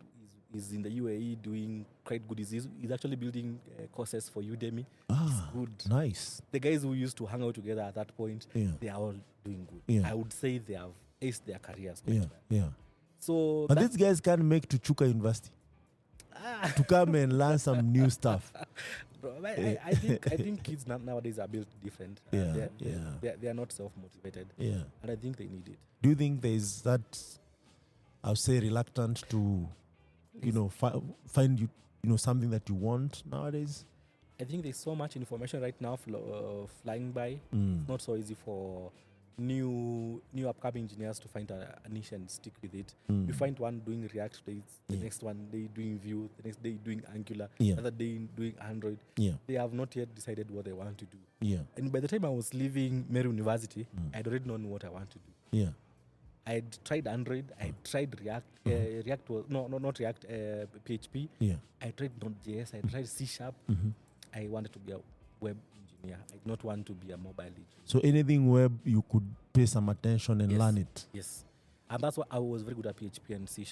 is in the UAE doing quite good. He's actually building courses for Udemy. He's good. Nice. The guys who used to hang out together at that point, they are all doing good. Yeah. I would say they have aced their careers quite well. Yeah. So But these guys can't make to Chuka University to come and learn some new stuff. Bro, I think kids nowadays are built different. They are not self-motivated. Yeah. And I think they need it. Do you think there is that, I would say, reluctant to, find something that you want nowadays? I think there's so much information right now flying by. It's not so easy for new upcoming engineers to find a niche and stick with it. You find one doing React, the next one they doing Vue, the next day doing Angular, the other day doing Android. They have not yet decided what they want to do. And by the time I was leaving Meru University, I'd already known what I want to do. I'd tried Android, I tried React. React was not React, PHP. I tried Node.js, I tried C#. I wanted to be a web engineer. I did not want to be a mobile engineer. So anything web, you could pay some attention and learn it. Yes. And that's why I was very good at PHP and C#.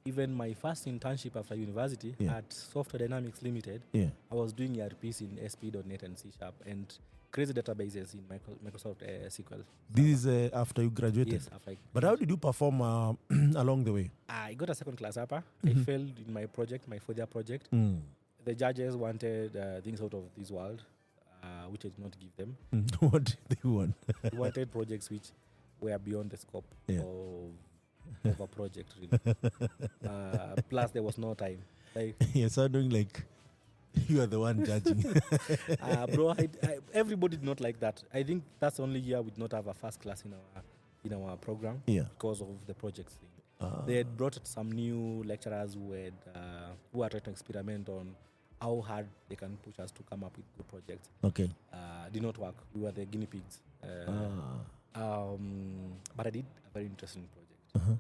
Even my first internship after university at Software Dynamics Limited, I was doing ERPs in SP.NET and C# and crazy databases in Microsoft SQL. This is after you graduated? Yes, after I graduated. But how did you perform along the way? I got a second class upper. I failed in my project, my 4-year project. The judges wanted things out of this world, which I did not give them. What did they want? They wanted projects which were beyond the scope of a project, really. Plus, there was no time. Like, you're sounding like you are the one judging. Bro, everybody did not like that. I think that's the only year we did not have a first class in our program because of the projects thing. They had brought some new lecturers who were trying to experiment on how hard they can push us to come up with good projects. Okay. Did not work. We were the guinea pigs. But I did a very interesting project.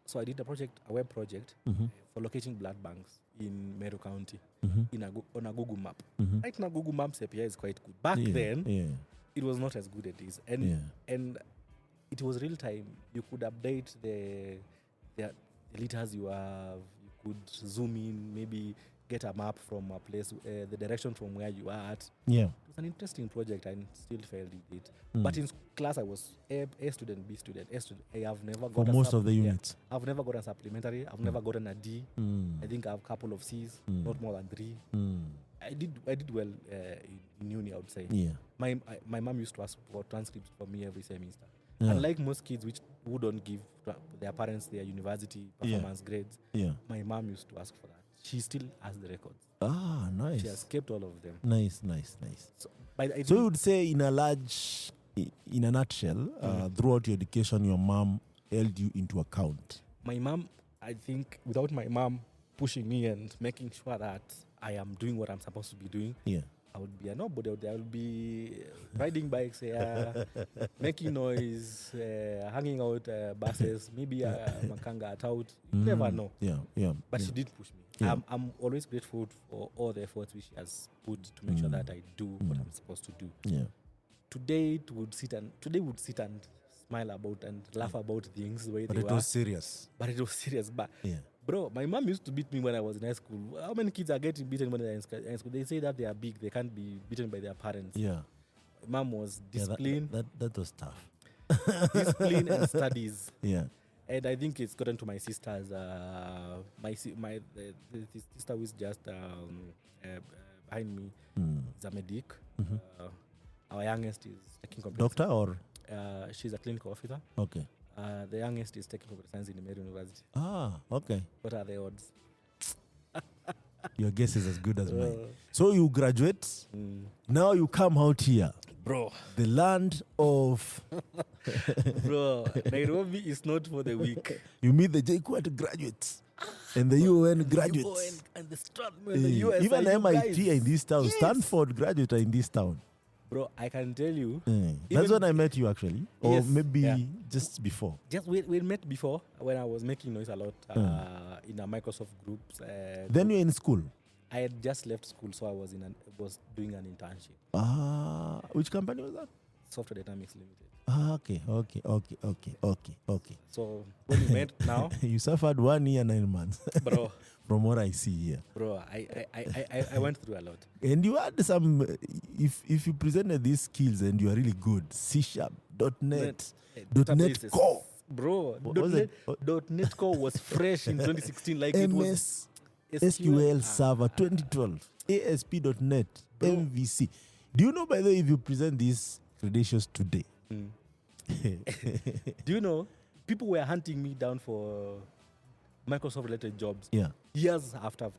So I did a web project for locating blood banks in Meru County on a Google map. Right now, Google Maps API is quite good. Back then, it was not as good as it is. And it was real time. You could update the liters you have. You could zoom in, maybe get a map from a place, the direction from where you are at. It was an interesting project and still failed it. But in class, I was A student, B student, A student. I have never got most of the units. I've never gotten a supplementary. I've never gotten a D. I think I have a couple of C's, not more than 3. I did well in uni, I would say. My mom used to ask for transcripts for me every semester. Unlike most kids who don't give their parents their university performance grades, my mom used to ask for that. She still has the records. Nice. She has kept all of them. Nice. So you would say in a nutshell, throughout your education, your mom held you into account. My mom, I think, without my mom pushing me and making sure that I am doing what I'm supposed to be doing, I would be a nobody out there. I would be riding bikes, making noise, hanging out buses, maybe Makanga at out. You never know. Yeah. But she did push me. Yeah. I'm always grateful for all the efforts which she has put to make sure that I do what I'm supposed to do. Yeah. Today would sit and smile about and laugh about things the way But they it were. was serious. But it was serious. But Yeah. bro, my mom used to beat me when I was in high school. How many kids are getting beaten when they're in high school? They say that they are big. They can't be beaten by their parents. Yeah. Mom was discipline, That was tough. discipline and studies. Yeah. And I think it's gotten to my sisters. The sister who is just behind me is a medic. Our youngest is taking computer. Doctor or? She's a clinical officer. Okay. The youngest is taking computer science in the Mary University. Okay. What are the odds? Your guess is as good as mine. So you graduate. Now you come out here. Bro. The land of... Bro, Nairobi is not for the weak. You meet the JKUAT graduates and the UN graduates. UN and the Stratman, the US. Even MIT are in this town. Yes. Stanford graduate are in this town. Bro, I can tell you. That's when I met you, actually. Or Yes, maybe just before. Just we met before when I was making noise a lot in a Microsoft groups. Then you're in school. I had just left school, so I was doing an internship. Which company was that? Software Dynamics Limited. Okay. So when we met now, You suffered 1 year, 9 months. bro, From what I see here. bro, I went through a lot. And you had some, if you presented these skills and you are really good, C#, .NET, .NET Databases. Core, Bro, What was it? .NET Core was fresh in 2016. Like it was MS SQL Server 2012, ASP.NET, MVC. Do you know, by the way, if you present these credentials today? Do you know, people were hunting me down for Microsoft-related jobs. Yeah. Years after I've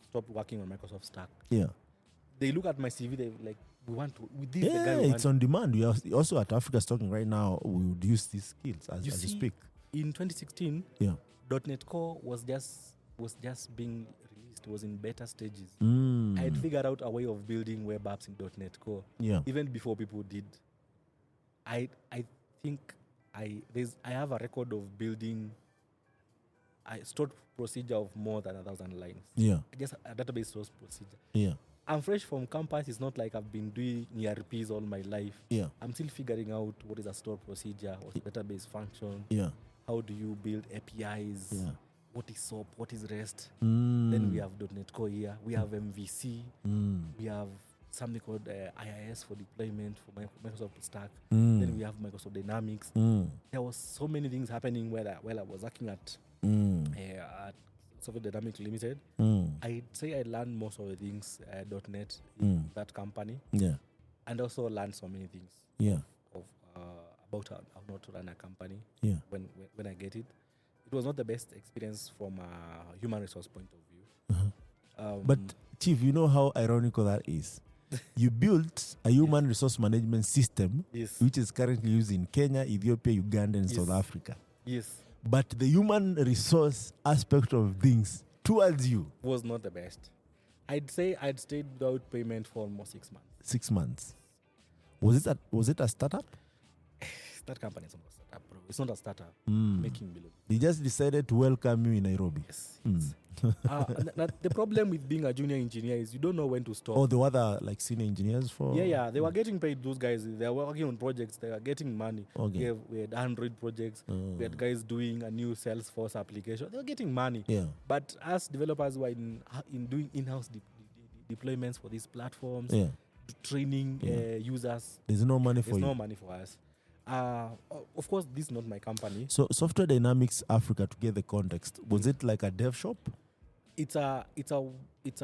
stopped working on Microsoft Stack. Yeah. They look at my CV, they like, with this the Yeah, guy we it's want. on demand. We are also at Africa's Talking right now. We would use these skills as you see, speak. In 2016, Yeah. .NET Core was just being released. It was in beta stages. Mm. I had figured out a way of building web apps in .NET Core. Yeah. Even before people did. I think I have a record of building a stored procedure of more than 1,000 lines. Yeah. Just a database source procedure. Yeah. I'm fresh from campus. It's not like I've been doing ERPs all my life. Yeah. I'm still figuring out what is a stored procedure, what's a database function, Yeah. how do you build APIs, Yeah. what is SOAP, what is REST. Mm. Then we have .NET Core here. We have MVC. Mm. We have something called IIS for deployment for Microsoft Stack. Mm. Then we have Microsoft Dynamics. Mm. There was so many things happening while I was working at Software Dynamics Limited. I'd say I learned most of the things .NET in that company, Yeah. and also learned so many things Yeah. of about how not to run a company. Yeah. When I get it, it was not the best experience from a human resource point of view. But Chief, you know how ironical that is. You built a human resource management system, Yes. which is currently used in Kenya, Ethiopia, Uganda, and Yes. South Africa. Yes, But the human resource aspect of things towards you, was not the best. I'd say I'd stayed without payment for almost 6 months. 6 months. Was it a startup? That company is not a startup, bro. It's not a startup. Mm. Making below. They just decided to welcome you in Nairobi. Yes. Mm. The problem with being a junior engineer is you don't know when to stop. Or the other like senior engineers for? Yeah. They were getting paid. Those guys, they were working on projects. They were getting money. Okay. We had Android projects. We had guys doing a new Salesforce application. They were getting money. Yeah. But us developers were in doing in-house deployments for these platforms, Yeah. training users. There's no money for There's you. no money for us. Of course, this is not my company. So Software Dynamics Africa, to get the context, was it like a dev shop? It's I would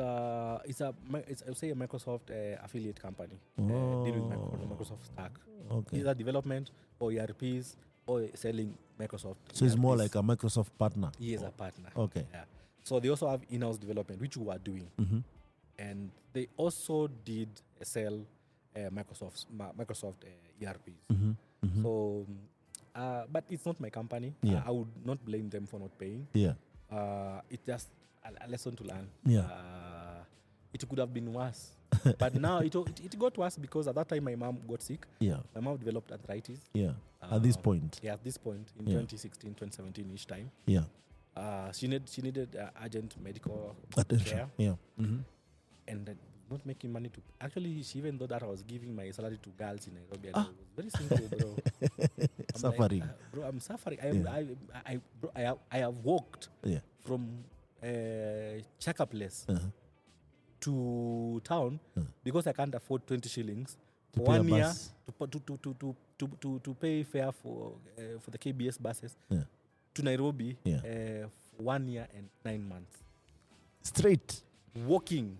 say a Microsoft affiliate company dealing with the Microsoft stack. Okay. Either development or ERPs or selling Microsoft. So it's more ERPs. like a Microsoft partner. He is a partner. Okay. Yeah. So they also have in-house development, which we are doing, and they also did sell Microsoft ERPs. So, but it's not my company. Yeah. I would not blame them for not paying. Yeah. It's just a lesson to learn. Yeah. It could have been worse. But now it got worse because at that time my mom got sick. Yeah. My mom developed arthritis. Yeah. At this point. Yeah, at this point in Yeah. 2016, 2017 each time. Yeah. She needed urgent medical Attention. care. Yeah. Mm-hmm. And not making money to. Actually, she even thought that I was giving my salary to girls in Nairobi. And I was very simple, bro. I'm Suffering. like, bro, I'm suffering. I have walked Yeah. from Chaka Place to town because I can't afford 20 shillings To for pay a 1 year bus. to pay fare for the KBS buses to Nairobi Yeah. for 1 year and 9 months. Straight. Walking.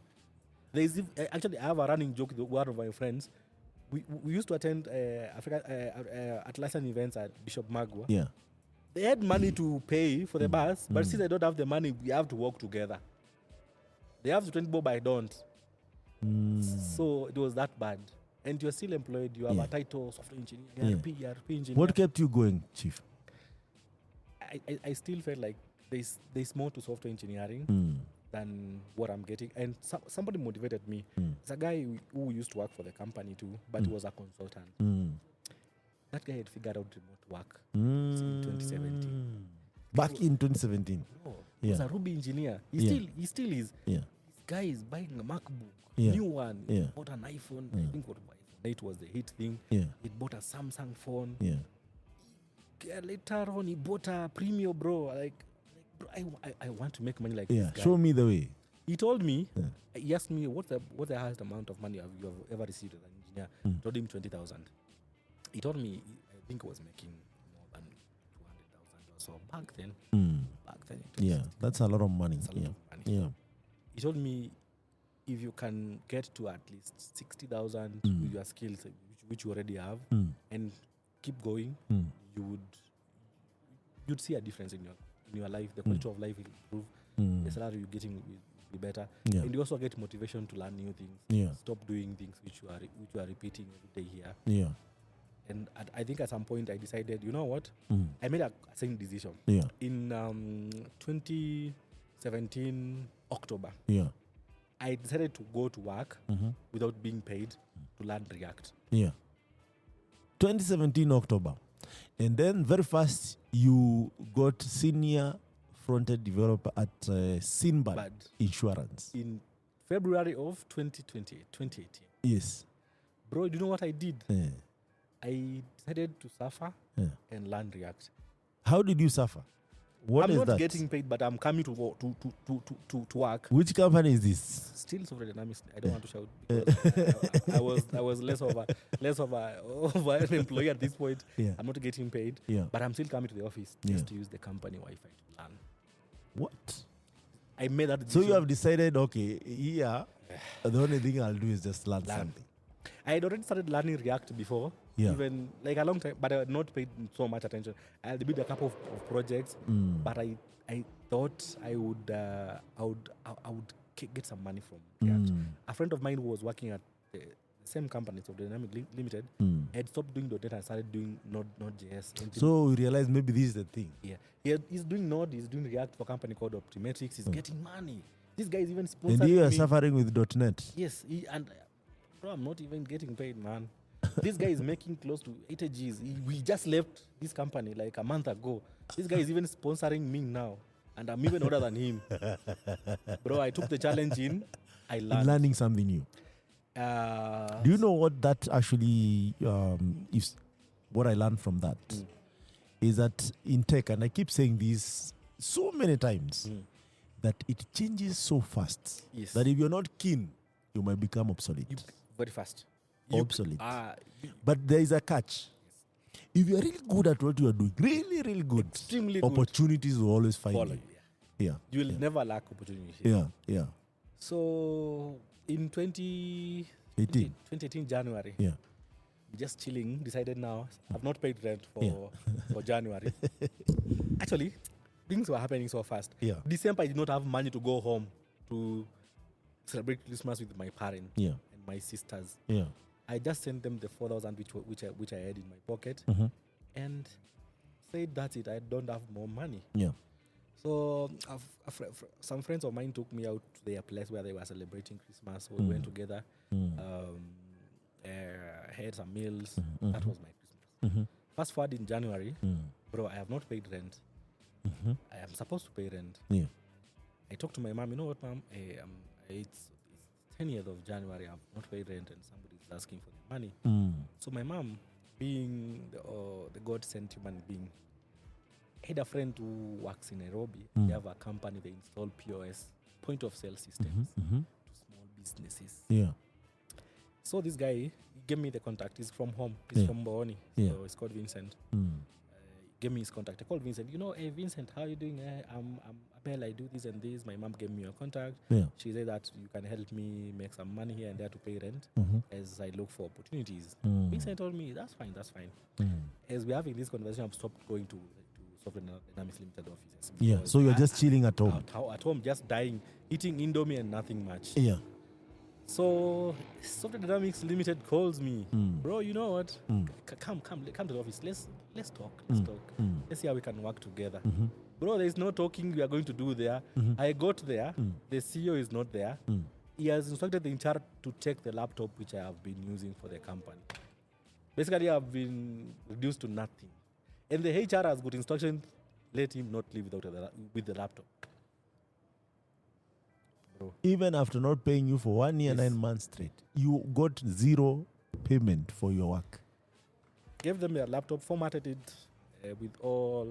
Actually, I have a running joke with one of my friends. We used to attend Atlassian events at Bishop Magwa. Yeah. They had money to pay for the bus, but since I don't have the money, we have to walk together. They have to 20 bob, I don't. So it was that bad. And you're still employed. You have a title, software engineer, ERP engineer. What kept you going, Chief? I still felt like there's more to software engineering than what I'm getting. And somebody motivated me. It's a guy who used to work for the company too, but he was a consultant. That guy had figured out remote work in 2017. Back in 2017. He was a Ruby engineer. He still is. Yeah. This guy is buying a MacBook, Yeah. new one. Yeah. He bought an iPhone. I think what iPhone 8 was the hit thing. Yeah. He bought a Samsung phone. Yeah. Later on, he bought a Premium, bro. Like bro, I want to make money like this guy. Show me the way. He told me, he asked me, what's the highest amount of money you have ever received as an engineer? I told him 20,000. He told me, I think he was making more than 200,000 or so back then. Back then. Yeah, that's a lot of money. That's a lot of money. Yeah. He told me, if you can get to at least 60,000 with your skills, which you already have, and keep going, you'd see a difference in your life. The quality of life will improve. The salary you're getting will be better. Yeah. And you also get motivation to learn new things. Yeah. Stop doing things which you are repeating every day here. Yeah. And I think at some point I decided, you know what? I made a same decision. Yeah. In 2017 October, I decided to go to work without being paid to learn React. Yeah. 2017 October. And then very fast you got senior front-end developer at Sinbad Insurance. In February of 2018. Yes. Bro, do you know what I did? Yeah. I decided to suffer and learn React. How did you suffer? What is I'm not that? getting paid, but I'm coming to work. Which company is this? Still software dynamics. I don't want to shout because I was less of an employee at this point. Yeah. I'm not getting paid, but I'm still coming to the office just to use the company Wi-Fi to learn. What? I made that So decision. you have decided, okay, here, the only thing I'll do is just learn something. I had already started learning React before, even like a long time, but I had not paid so much attention. I had did a couple of projects, but I thought I would get some money from React. A friend of mine who was working at the same company, so Dynamic Limited, had stopped doing .NET and started doing Node.js. So we realized maybe this is the thing. Yeah, he's doing Node, he's doing React for a company called Optimetrics. He's getting money. This guy is even sponsoring And you are me. suffering with .NET. Yes, bro, I'm not even getting paid, man. This guy is making close to 80 Gs. We just left this company like a month ago. This guy is even sponsoring me now. And I'm even older than him. Bro, I took the challenge in. I learned. Learning something new. Do you know what that actually is? What I learned from that is that in tech, and I keep saying this so many times, that it changes so fast that if you're not keen, you might become obsolete. Very fast. Obsolete. But there is a catch. If you're really good at what you are doing, really, really good, extremely opportunities will always find follow you. you. Yeah. You will never lack opportunities. Yeah. So in 2018 January, just chilling, decided now, I've not paid rent for January. Actually, things were happening so fast. December, I did not have money to go home to celebrate Christmas with my parents and my sisters. I just sent them the 4,000 which I had in my pocket and said that's it. I don't have more money. So some friends of mine took me out to their place where they were celebrating Christmas. So we went together, had some meals. That was my Christmas. Fast forward in January, bro, I have not paid rent. I am supposed to pay rent. Yeah. I talked to my mom. You know what, mom? It's 10th of January. I've not paid rent, and somebody is asking for the money. So my mom, being the God-sent human being, had a friend who works in Nairobi. They have a company. They install POS, point of sale systems, to small businesses. Yeah. So this guy, he gave me the contact. He's from home. He's from Booni. Yeah. So it's called Vincent. Gave me his contact. I called Vincent. Hey Vincent, how are you doing? I'm Abel. I do this and this. My mom gave me your contact. Yeah. She said that you can help me make some money here and there to pay rent as I look for opportunities. Vincent told me, that's fine. As we're having this conversation, I've stopped going to Software Dynamics Limited offices. Yeah. So you're just chilling at home. At home, just dying, eating Indomie and nothing much. Yeah. So Software Dynamics Limited calls me, bro. You know what? Come to the office. Let's talk. Let's see how we can work together. Bro, there's no talking we are going to do there. I got there. The CEO is not there. He has instructed the HR to take the laptop which I have been using for the company. Basically, I've been reduced to nothing. And the HR has got instruction, let him not leave with the laptop. Bro. Even after not paying you for 1 year, 9 months straight, you got zero payment for your work. Gave them their laptop, formatted it with all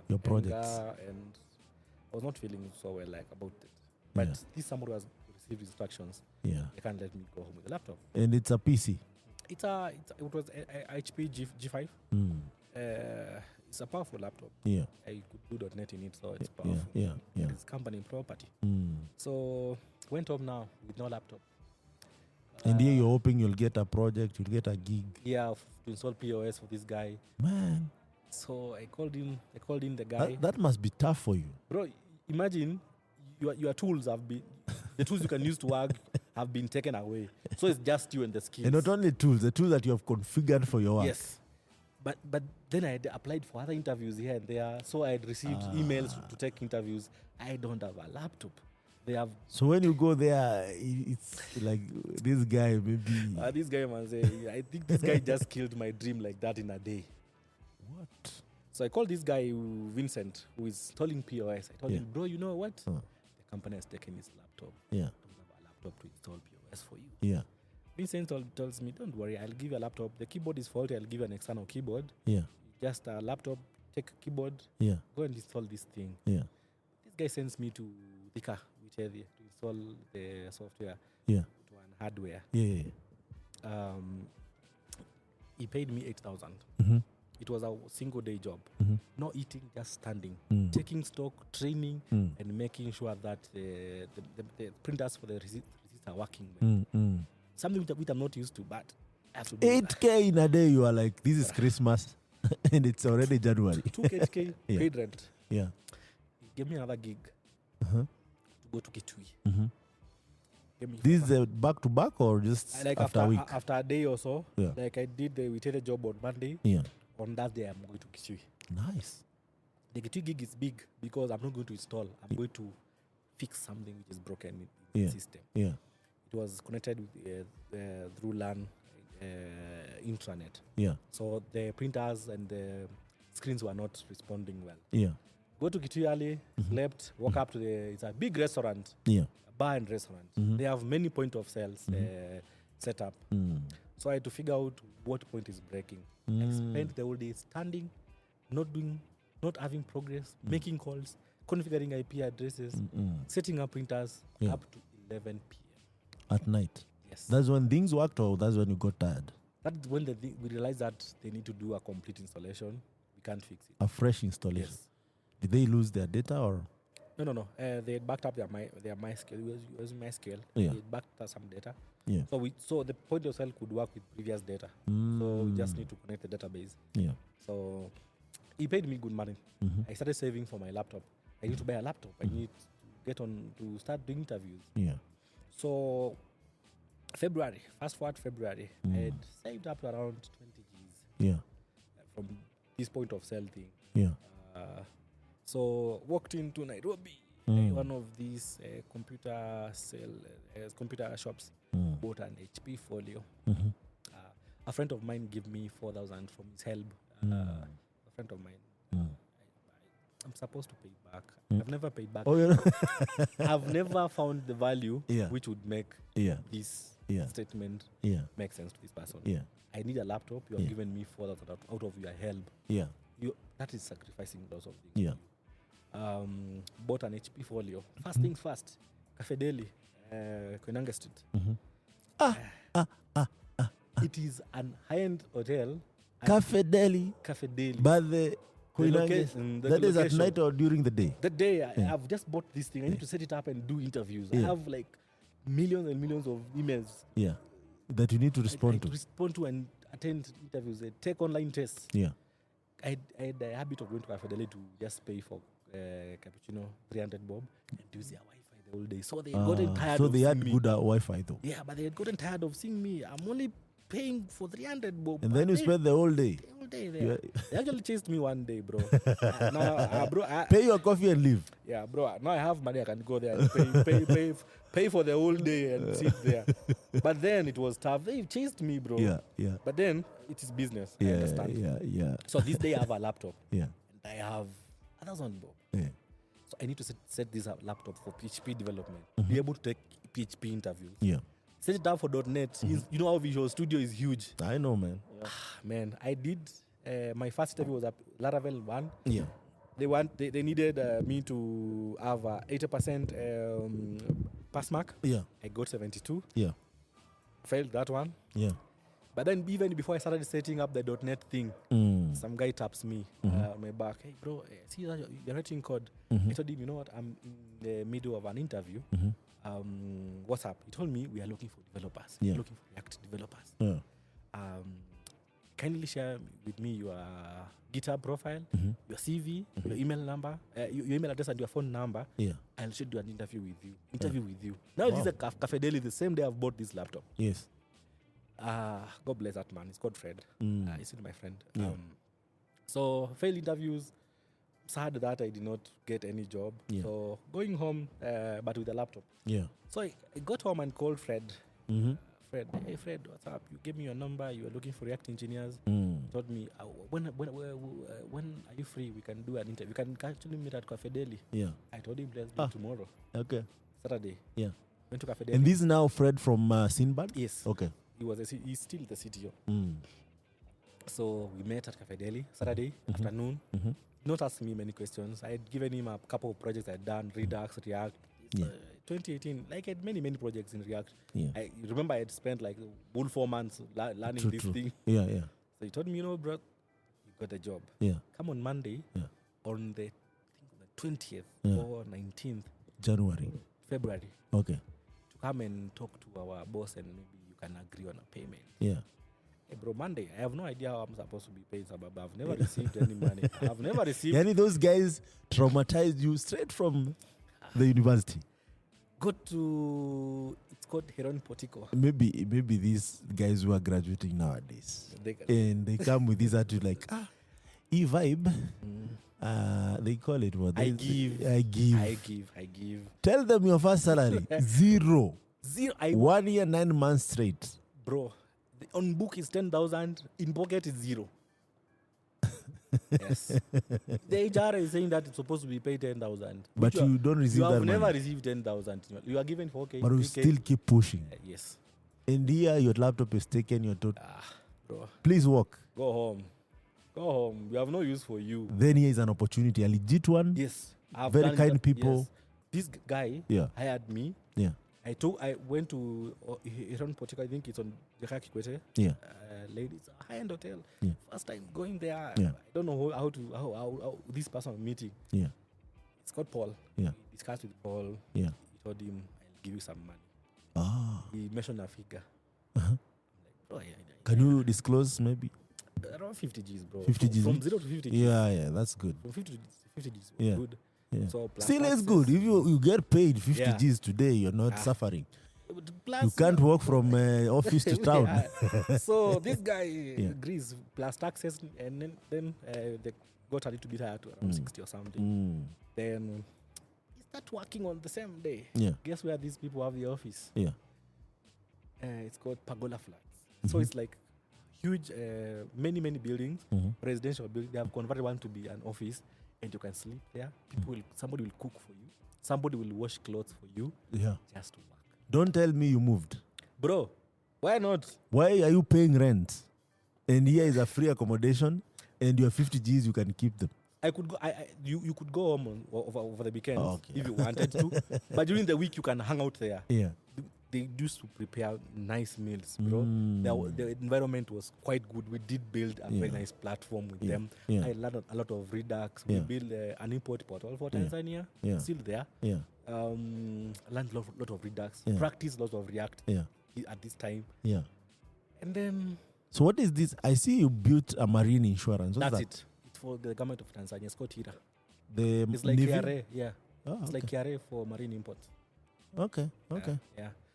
your projects. And I was not feeling so well about it. But this somebody has received instructions. Yeah. They can't let me go home with the laptop. And it's a PC. It was a HP G5. It's a powerful laptop. Yeah. I could do .NET in it, so it's powerful. Yeah. It's company property. So went home now with no laptop. And here you're hoping you'll get a project, you'll get a gig. Yeah, to install POS for this guy. Man. So I called in the guy. That must be tough for you. Bro, imagine your tools have been, the tools you can use to work have been taken away. So it's just you and the skills. And not only tools, the tools that you have configured for your work. Yes. But then I had applied for other interviews here and there. So I had received emails to take interviews. I don't have a laptop. They have. So when you go there, it's like this guy maybe. This guy man say, I think this guy just killed my dream like that in a day. What? So I called this guy Vincent, who is installing POS. I told him, bro, you know what? The company has taken his laptop. Yeah. I don't have a laptop to install POS for you. Yeah. Vincent tells me, don't worry, I'll give you a laptop. The keyboard is faulty. I'll give you an external keyboard. Yeah. Just a laptop, take a keyboard. Yeah. Go and install this thing. Yeah. This guy sends me to Thika, to install the software. Yeah. To an hardware. Yeah. He paid me 8,000. It was a single day job. No eating, just standing, taking stock, training, and making sure that the printers for the receipts are working. Something which I'm not used to, but I have to do 8K in a day, you are like, this is Christmas, and it's already January. 2K paid rent. Yeah. He gave me another gig to go to Kitui. This is back to back or just like after a week? After a day or so. Yeah. Like I did we did a job on Monday. Yeah. On that day, I'm going to Kitui. Nice. The Kitui gig is big because I'm not going to install. I'm going to fix something which is broken in the system. Yeah. It was connected with, through LAN intranet. Yeah. So the printers and the screens were not responding well. Yeah. Go to Kitui early, slept, woke up to it's a big restaurant. Yeah. A bar and restaurant. They have many point of sales set up. So I had to figure out what point is breaking. I spent the whole day standing, not having progress, making calls, configuring IP addresses, setting up printers up to 11 p.m. At night? Yes. That's when things worked or that's when you got tired? That's when we realized that they need to do a complete installation. We can't fix it. A fresh installation? Yes. Did they lose their data or? No. They had backed up their MySQL. We was MySQL. Yeah. They backed up some data. Yeah. So the point of sale could work with previous data. So we just need to connect the database. Yeah. So he paid me good money. I started saving for my laptop. I need to buy a laptop. I need to get on to start doing interviews. Yeah. So fast forward February, I had saved up to around 20 Gs. Yeah. From this point of sale thing. Yeah. So walked into Nairobi, one of these computer shops, bought an HP folio. A friend of mine gave me 4,000 from his help. A friend of mine. I'm supposed to pay back. I've never paid back. Oh, yeah. I've never found the value Yeah. which would make Yeah. this Yeah. statement Yeah. make sense to this person. Yeah. I need a laptop. You have Yeah. given me 4,000 out of your help. Yeah. That is sacrificing lots of things. Yeah. Bought an HP folio. First things first. Cafe Deli, Koinange Street. It is an high-end hotel. Cafe Deli. Cafe Deli. But the location, that is at location. night or during the day? The day I've just bought this thing. I need to set it up and do interviews. I have like millions and millions of emails. Yeah. That you need to respond to. Respond to and attend interviews. Take online tests. Yeah. I had the habit of going to Cafe Deli to just pay for cappuccino, 300 bob, and use their Wi-Fi the whole day. So they had gotten tired so of they seeing had me. good Wi-Fi though. Yeah, but they had gotten tired of seeing me. I'm only paying for 300 bob. And then you spend the whole day. The whole day there. They actually chased me one day, bro. Bro, Pay your coffee and leave. yeah, bro. Now I have money. I can go there and pay for the whole day and sit there. But then it was tough. They chased me, bro. Yeah. Yeah. But then it is business. I Yeah. understand. Yeah. Yeah. So this day I have a laptop. Yeah. And I have 1,000 bob. Yeah. So I need to set this up laptop for PHP development. Be able to take PHP interviews. Yeah. Set it up for .NET. You know how Visual Studio is huge. I know, man. Man, I did. My first interview was at Laravel 1. Yeah. They needed me to have a 80% pass mark. Yeah. I got 72. Yeah. Failed that one. Yeah. But then even before I started setting up the .NET thing, some guy taps me on my back. Hey, bro, see that you're writing code. I told him, you know what, I'm in the middle of an interview. What's up? He told me we are looking for developers. Yeah. We're looking for React developers. Yeah. Kindly share with me your GitHub profile, your CV, your email number, your email address and your phone number. Yeah. I'll schedule an interview with you. Now this is a Cafe Deli. The same day I've bought this laptop. Yes. God bless that man. He's called Fred. He's still my friend. Yeah. So failed interviews. Sad that I did not get any job. Yeah. So going home, but with a laptop. Yeah. So I got home and called Fred. Fred, hey Fred, what's up? You gave me your number. You are looking for React engineers. He told me, when are you free? We can do an interview. We can actually meet at Cafe Deli. Yeah. I told him, let's do tomorrow. Okay. Saturday. Yeah. Went to Cafe Deli. And this is now Fred from Sinbad? Yes. Okay. He's still the CTO. So we met at Cafe Deli Saturday afternoon. Not asking me many questions. I had given him a couple of projects I had done, Redux, React. 2018, like I had many projects in React. Yeah. I remember I had spent like whole 4 months learning this thing. Yeah, yeah. So he told me, you know, bro, you got a job. Yeah. Come on Monday, on the 20th or 19th February. Okay. To come and talk to our boss and maybe you can agree on a payment. Yeah. Hey bro, Monday, I have no idea how I'm supposed to be paid. I've never received any money. I've never received. Any those guys traumatized you straight from the university? It's called Heron Portico. Maybe these guys who are graduating nowadays, and they come with this attitude like, e-vibe. They call it what? I give. Tell them your first salary. Zero. 1 year, 9 months straight. Bro, on book is 10,000. In pocket is 0. Yes. The HR is saying that it's supposed to be paid 10,000. But you don't receive that money. You have never received 10,000. You are given 4K. But you still keep pushing. Yes. And here your laptop is taken, you're told, bro, please walk. Go home. We have no use for you. Then here is an opportunity, a legit one. Yes. Very kind people. Yes. This guy hired me. Yeah. I went to Heron Portico. I think it's on Jaka Kikwete. Yeah. Ladies, a high-end hotel. Yeah. First time going there. Yeah. I don't know how this person I'm meeting. Yeah. It's called Paul. Yeah. He discussed with Paul. Yeah. He told him, I'll give you some money. He mentioned a figure. Uh-huh. I'm like, bro, can you disclose maybe? Around 50 Gs, bro. 50 Gs? From 0 to 50 Gs. Yeah, that's good. From 50 Gs, Yeah. good. Yeah. So still, it's good. If you get paid 50 Gs today, you're not suffering. Plus, You can't walk from office to town. Yeah. So this guy agrees, plus taxes, and then they got a little bit higher to around 60 or something. Then he start working on the same day. Yeah. Guess where these people have the office? Yeah. It's called Pagoda Flats. So it's like huge, many buildings, residential buildings. They have converted one to be an office, and you can sleep there. Somebody will cook for you. Somebody will wash clothes for you. Yeah. Just to work. Don't tell me you moved. Bro, why not? Why are you paying rent? And here is a free accommodation, and your 50 Gs, you can keep them. I could go. You could go home over the weekends Okay. if you wanted to, but during the week you can hang out there. Yeah. They used to prepare nice meals, bro. The environment was quite good. We did build a very nice platform with them. Yeah. I learned a lot of Redux. We built an import portal for Tanzania. Yeah. Still there. Yeah. Learned a lot of Redux. Yeah. Practiced lots of React at this time. Yeah. And then So what is this? I see you built a marine insurance. What's that's that? it. It's for the government of Tanzania. It's called HIRA. It's like Navy? KRA. Yeah. Oh, It's like KRA for marine imports. Okay. Okay.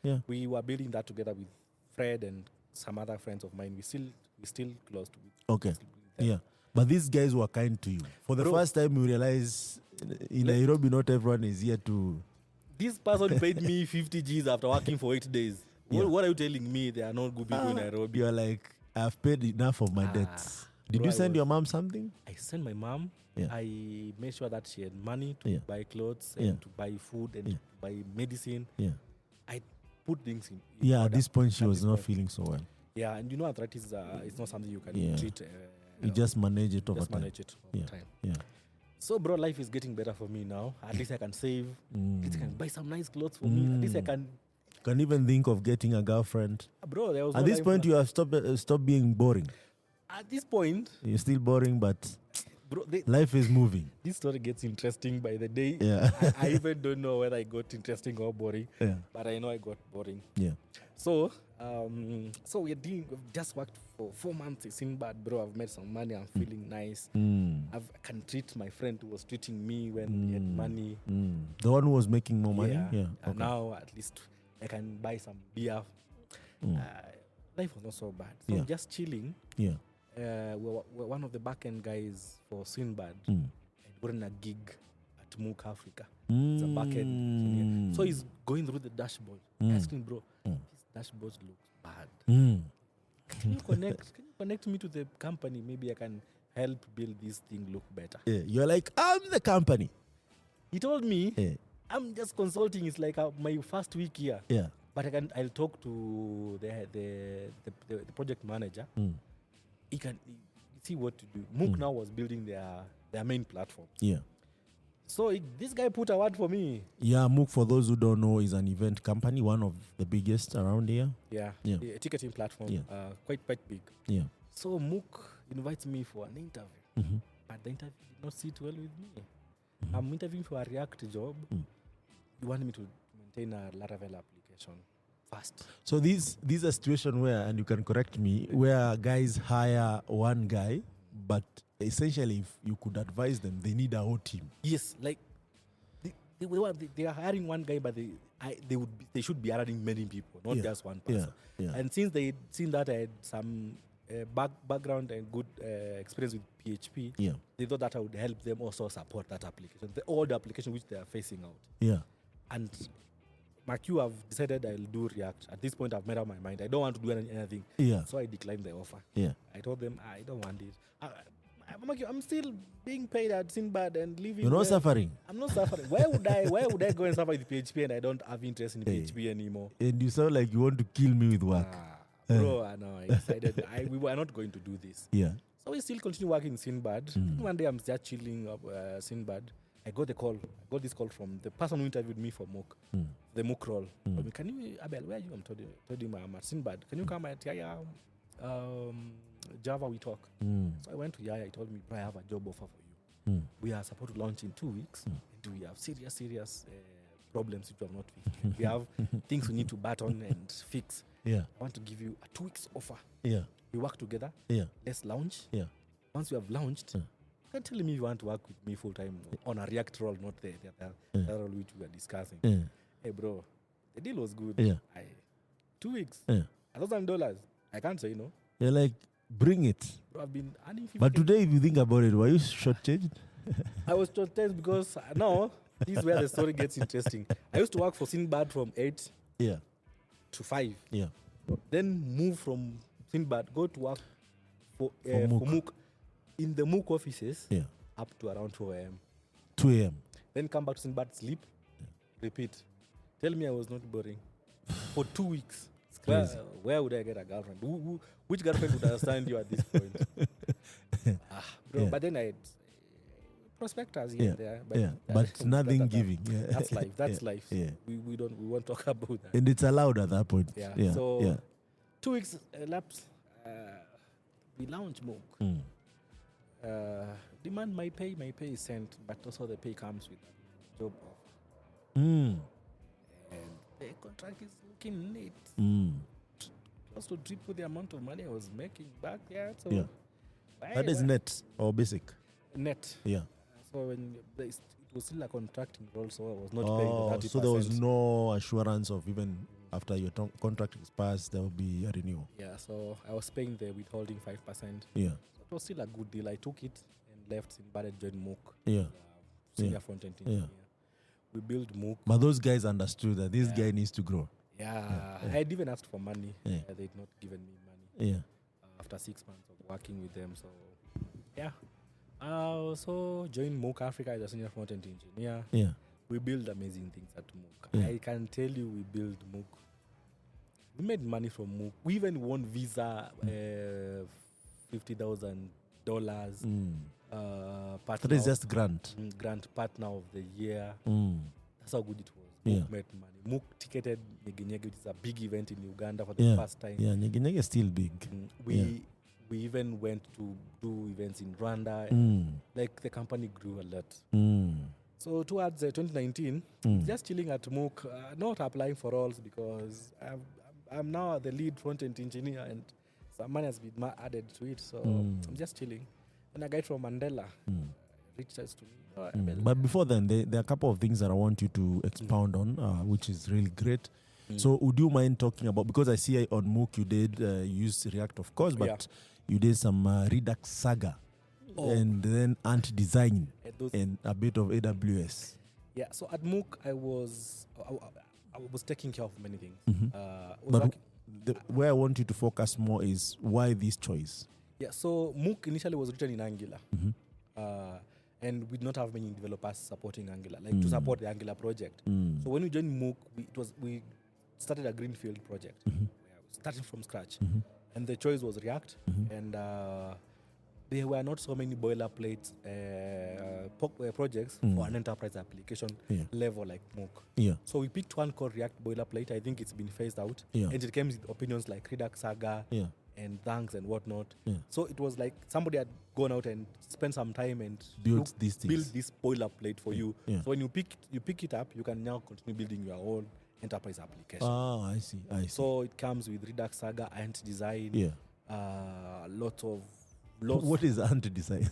Yeah. We were building that together with Fred and some other friends of mine. We still close to it. Okay. Yeah. But these guys were kind to you. For the first time, you realize in Nairobi, not everyone is here to. This person paid me 50 Gs after working for 8 days. Yeah. What are you telling me? They are not good people in Nairobi. You're like, I've paid enough of my debts. Did you send your mom something? I sent my mom. Yeah. I made sure that she had money to buy clothes and to buy food and to buy medicine. Yeah. I put things in. Yeah, at order this point, she at was this not point. feeling so well. Yeah, and you know, arthritis it's not something you can treat. You just manage it over just time. manage it over time. Yeah. So, bro, life is getting better for me now. At least I can save. At least I can buy some nice clothes for me. At least I can. Can even think of getting a girlfriend. Bro, there was At no this time point, for you have stopped being boring. that. At this point, You're still boring, but bro, life is moving. this story gets interesting by the day. Yeah. I even don't know whether I got interesting or boring. Yeah. But I know I got boring. Yeah. So, we've just worked for 4 months in Sinbad, bro. I've made some money. I'm feeling nice. I can treat my friend who was treating me when he had money. The one who was making more money? Yeah. And now at least I can buy some beer. Life was not so bad. So I'm just chilling. Yeah. We're one of the back-end guys for Sinbad. And we're in a gig at MOOC Africa. It's a back-end engineer. So he's going through the dashboard, asking, bro, this dashboard looks bad. Can you connect me to the company? Maybe I can help build this thing look better. Yeah. You're like, I'm the company. He told me, Yeah. I'm just consulting. It's like my first week here. Yeah. But I'll talk to the project manager. He can see what to do. MOOC now was building their main platform. Yeah. So this guy put a word for me. Yeah, MOOC, for those who don't know, is an event company, one of the biggest around here. Yeah. A ticketing platform. Yeah. Quite big. Yeah. So MOOC invites me for an interview. But the interview did not sit well with me. I'm interviewing for a React job. You want me to maintain a Laravel application fast. So these are a situation where, and you can correct me, where guys hire one guy, but essentially, if you could advise them, they need a whole team. Yes, like they are hiring one guy, but they should be hiring many people, not just one person. Yeah. And since they seen that I had some background and good experience with PHP, they thought that I would help them also support that application, the old application which they are facing out. Yeah. And Mark, I've decided I'll do React. At this point, I've made up my mind. I don't want to do anything. Yeah. So I declined the offer. Yeah. I told them I don't want it. I'm still being paid at Sinbad and living. You're not suffering. I'm not suffering. Why would I go and suffer with PHP and I don't have interest in PHP anymore? And you sound like you want to kill me with work. Bro, I know. I decided we were not going to do this. Yeah. So we still continue working in Sinbad. One day I'm just chilling up Sinbad. I got this call from the person who interviewed me for MOOC, the MOOC role. Can you, Abel, where are you? Told him I'm at Sinbad. Can you come at Yaya Java we talk? So I went to Yaya. He told me, bro, I have a job offer for you. We are supposed to launch in 2 weeks. And we have serious problems which we have not fixed. We have things we need to baton and fix. Yeah. I want to give you a 2 weeks offer. Yeah. We work together. Yeah. Let's launch. Yeah. Once we have launched, you can tell me you want to work with me full time on a React role, not the role which we are discussing. Hey, bro, The deal was good. Yeah. 2 weeks. Yeah. $1,000. I can't say no. You're like, bring it. Bro, I've been earning 50K. But today, if you think about it, were you shortchanged? I was shortchanged because now this is where the story gets interesting. I used to work for Sinbad from 8 Yeah. to 5. Yeah. Then move from Sinbad, go to work for MOOC. MOOC in the MOOC offices Yeah. up to around 2 a.m. 2 a.m. Then come back to Sinbad, sleep, repeat. Tell me I was not boring for 2 weeks. It's crazy. Where would I get a girlfriend? Which girlfriend would understand you at this point? Bro, Yeah. but then I had prospectors here and there. But nothing giving. Yeah. That's life. That's Yeah. life. Yeah. We won't talk about that. And it's allowed at that point. Yeah. Yeah. So yeah. 2 weeks elapsed. We launched MOOC. Mm. Demand my pay is sent, but also the pay comes with a job offer. Mm. And the contract is looking neat. Mm. Just to triple the amount of money I was making back there. So Yeah. That is net or basic. net. Yeah. So when it was still a contracting role, so I was not paying the 30%. So there was no assurance of even after your contract expires, there will be a renewal. Yeah, so I was paying the withholding 5%. Yeah. So it was still a good deal. I took it and left Sinbad, joined MOOC. Yeah. Senior Yeah. front-end engineer. We built MOOC. But those guys understood that this guy needs to grow. Yeah. I had even asked for money. Yeah. They'd not given me money. Yeah. After 6 months of working with them. So, yeah. So joined MOOC Africa as a senior front-end engineer. Yeah. We build amazing things at MOOC. Yeah. I can tell you we build MOOC. We made money from MOOC. We even won Visa, $50,000. That is just grant. Grant Partner of the Year. That's how good it was. Yeah. MOOC made money. MOOC ticketed Nyege Nyege, which is a big event in Uganda for the Yeah. first time. Yeah, Nyege Nyege is still big. We even went to do events in Rwanda. Like the company grew a lot. So towards 2019, just chilling at MOOC, not applying for roles because I'm now the lead front-end engineer and some money has been added to it. So I'm just chilling. And a guy from Mandela reached out to me. But before then, there are a couple of things that I want you to expound on, which is really great. So would you mind talking about, because I see on MOOC you did use React, of course, but you did some Redux Saga and then Ant Design and a bit of AWS. Yeah, so at MOOC I was taking care of many things. But where I want you to focus more is why this choice? Yeah, so MOOC initially was written in Angular. And we did not have many developers supporting Angular, like to support the Angular project. So when we joined MOOC, we started a greenfield project. Starting from scratch. And the choice was React. And there were not so many boilerplate projects for an enterprise application level like MOOC. Yeah. So we picked one called React Boilerplate. I think it's been phased out. Yeah. And it came with opinions like Redux Saga and Thanks and whatnot. Yeah. So it was like somebody had gone out and spent some time and build these things. Build this boilerplate for you. Yeah. So when you pick it up, you can now continue building your own enterprise application. Ah, I see. So it comes with Redux Saga, Ant Design. Yeah. Lots. What is Ant Design?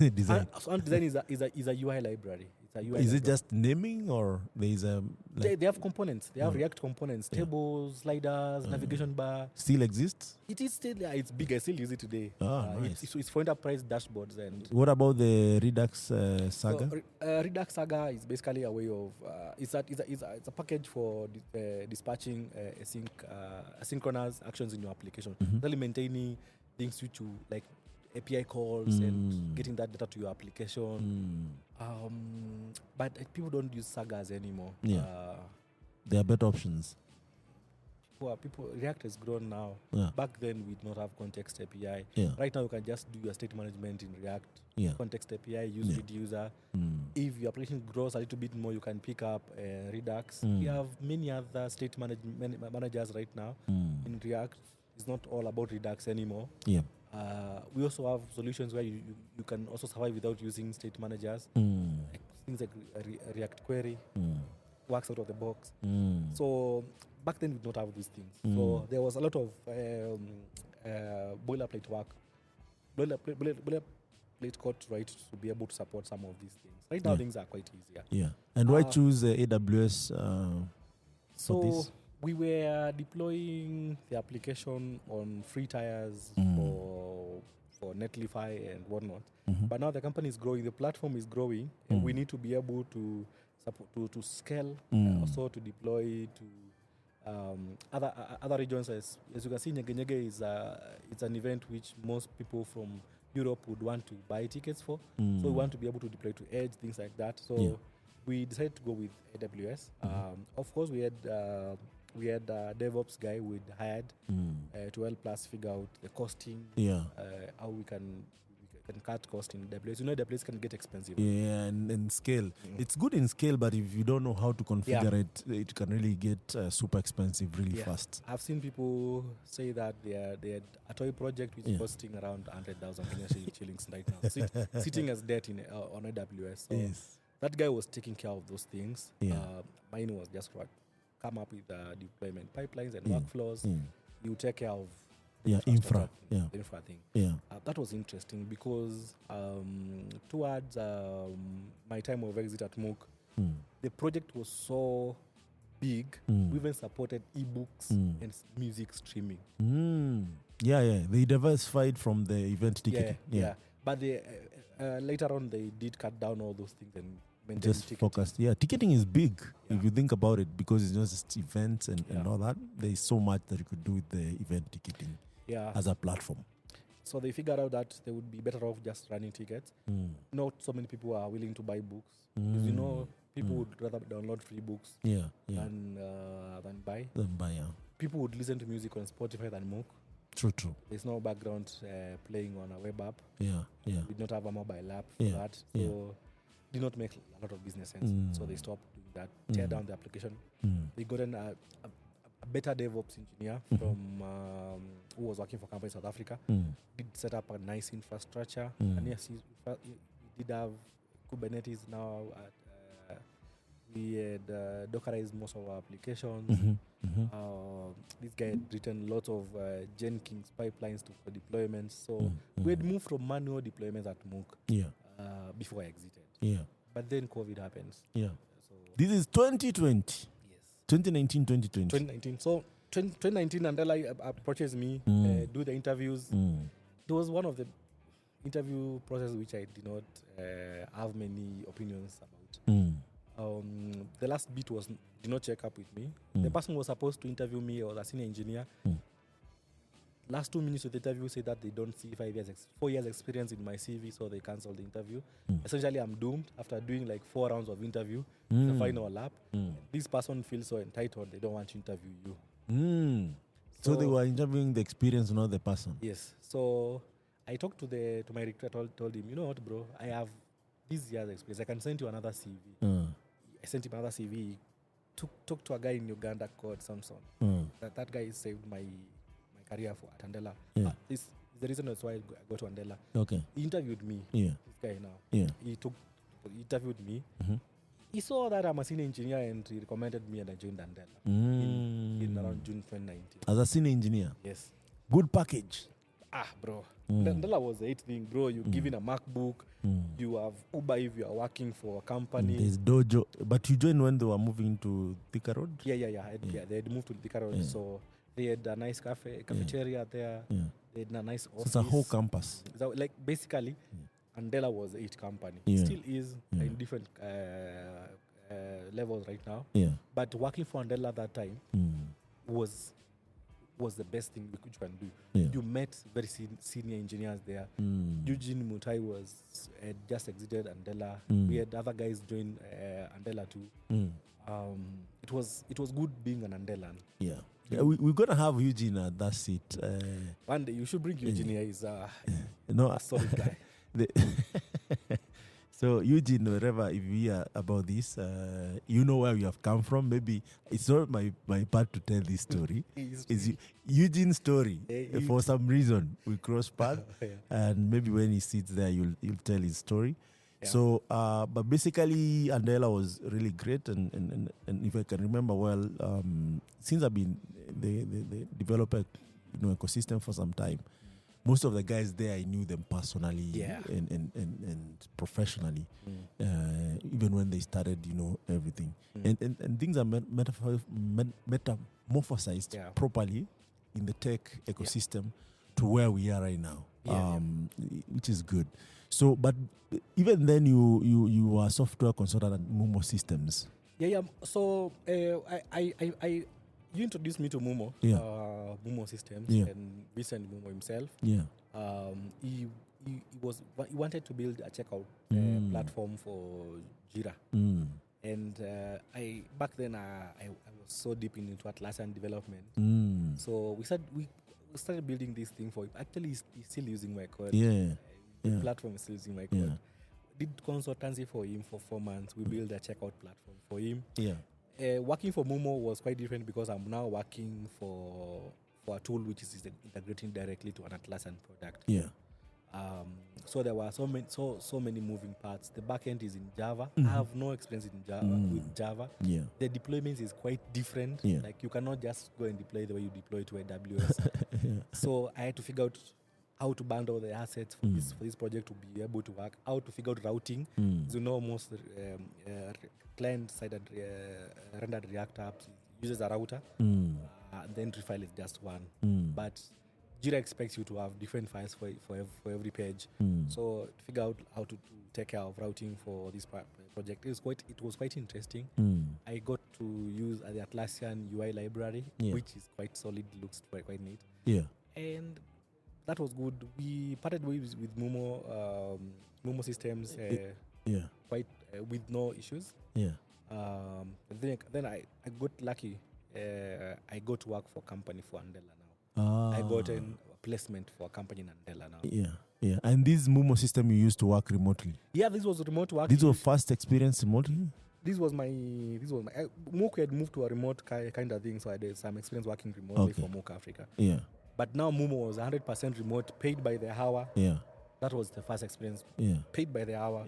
So Ant Design is a UI library. It's a UI is library. it just naming or there is a... They have components. They have React components, tables, sliders, navigation bar. Still exists? It is still there. It's big. I still use it today. Nice. It's for enterprise dashboards. And what about the Redux Saga? So, Redux Saga is basically a way of it's a package for dispatching asynchronous actions in your application. Really maintaining things which you like API calls and getting that data to your application. But people don't use Sagas anymore. Yeah. There are better options. React has grown now. Yeah. Back then, we did not have context API. Yeah. Right now, you can just do your state management in React. Yeah. Context API, use Reducer. If your application grows a little bit more, you can pick up Redux. We have many other state managers right now in React. It's not all about Redux anymore. Yeah. We also have solutions where you can also survive without using state managers. Like things like React Query works out of the box. So back then we did not have these things. So there was a lot of boilerplate work. Boilerplate code to write to be able to support some of these things. Right now things are quite easier. Yeah. And why choose AWS for this? We were deploying the application on free tires for Netlify and whatnot. But now the company is growing, the platform is growing, and we need to be able to to scale, also to deploy to other regions. As you can see, Nyege Nyege is it's an event which most people from Europe would want to buy tickets for. So we want to be able to deploy to Edge, things like that. So we decided to go with AWS. Of course, we had a DevOps guy we'd hired to help us figure out the costing, how we can cut cost in AWS. You know, AWS can get expensive. Yeah, and scale. It's good in scale, but if you don't know how to configure it, it can really get super expensive really fast. I've seen people say that they had a toy project which is costing around 100,000 Kenyan shillings right now, sitting as debt on AWS. So that guy was taking care of those things. Mine was just come up with deployment pipelines and workflows. You take care of infra thing. That was interesting because towards my time of exit at MOOC, the project was so big. We even supported ebooks and music streaming. They diversified from the event ticketing. But they later on they did cut down all those things and just focused. Ticketing is big if you think about it, because it's not just events and all that. There's so much that you could do with the event ticketing as a platform. So they figured out that they would be better off just running tickets. Not so many people are willing to buy books. Because you know, people would rather download free books than buy. People would listen to music on Spotify than MOOC. True. There's no background playing on a web app. We did not have a mobile app for that. So did not make a lot of business sense. So they stopped doing that, tear down the application. They got a better DevOps engineer from who was working for a company in South Africa. Did set up a nice infrastructure. And yes, he did have Kubernetes now. We had Dockerized most of our applications. This guy had written lots of Jenkins pipelines for deployments. So we had moved from manual deployments at MOOC before I exited. But then COVID happens. So this is 2020. Yes. 2019, 2020. 2019. So 2019, Andela approaches me, do the interviews. It was one of the interview processes which I did not have many opinions about. The last bit did not check up with me. The person was supposed to interview me was a senior engineer. Last 2 minutes of the interview said that they don't see 4 years experience in my CV, so they cancelled the interview. Essentially, I'm doomed after doing like 4 rounds of interview. The final lap. This person feels so entitled; they don't want to interview you. So they were interviewing the experience, not the person. Yes. So I talked to my recruiter. Told him, you know what, bro? I have this year's experience. I can send you another CV. I sent him another CV. Talked to a guy in Uganda called Samson. That guy saved my career at Andela. This is the reason that's why I go to Andela. Okay. He interviewed me. This guy now. He interviewed me. He saw that I'm a senior engineer and he recommended me, and I joined Andela in around June 2019. As a senior engineer? Yes. Good package. Bro. Andela was the 8th thing, bro. You're given a MacBook. You have Uber if you are working for a company. There's Dojo. But you joined when they were moving to Thika Road? Yeah. They had moved to Thika Road. So they had a nice cafeteria there. They had a nice office. So it's a whole campus. So, like, basically, Andela was the 8th company. Still is in different levels right now. But working for Andela at that time was the best thing you can do. You met very senior engineers there. Eugene Mutai had just exited Andela. We had other guys join Andela too. It was good being an Andelan. We're going to have Eugene at that seat. One day you should bring Eugene here. He's a solid guy. So Eugene, wherever if we hear about this, you know where we have come from. Maybe it's not my part to tell this story. It's Eugene's story. For some reason, we cross paths, and maybe when he sits there, you'll tell his story. So, but basically, Andela was really great, and if I can remember well, since I've been the developer ecosystem for some time, most of the guys there, I knew them personally Yeah. and professionally. Even when they started, everything. And things are metamorphosized properly in the tech ecosystem to where we are right now, which is good. So, but even then, you are software consultant at Mumo Systems. Yeah. So you introduced me to Mumo, Mumo Systems, and Vincent Mumo himself. Yeah. He wanted to build a checkout platform for Jira. And I back then I was so deep into Atlassian development. So we started building this thing for him. Actually, he's still using my code. The platform is still using my code. Did consultancy for him for 4 months. We built a checkout platform for him. Working for Mumo was quite different because I'm now working for a tool which is integrating directly to an Atlassian product. So there were so many moving parts. The backend is in Java. I have no experience in Java with Java. The deployment is quite different. Like you cannot just go and deploy the way you deploy to AWS. So I had to figure out how to bundle the assets for this project to be able to work. How to figure out routing. Most client-sided rendered React apps uses a router. The entry file is just one. But Jira expects you to have different files for every page. So to figure out how to take care of routing for this project, it was quite interesting. I got to use the Atlassian UI library, which is quite solid, looks quite neat. And that was good. We parted ways with Mumo Systems quite with no issues. Then I got lucky. I got to work for a company for Andela now. I got a placement for a company in Andela now. And this Mumo system you used to work remotely? This was remote work. This was first experience remotely? This was my Mook had moved to a remote kind of thing, so I did some experience working remotely for Mook Africa. But now Mumo was 100% remote, paid by the hour. That was the first experience. Paid by the hour.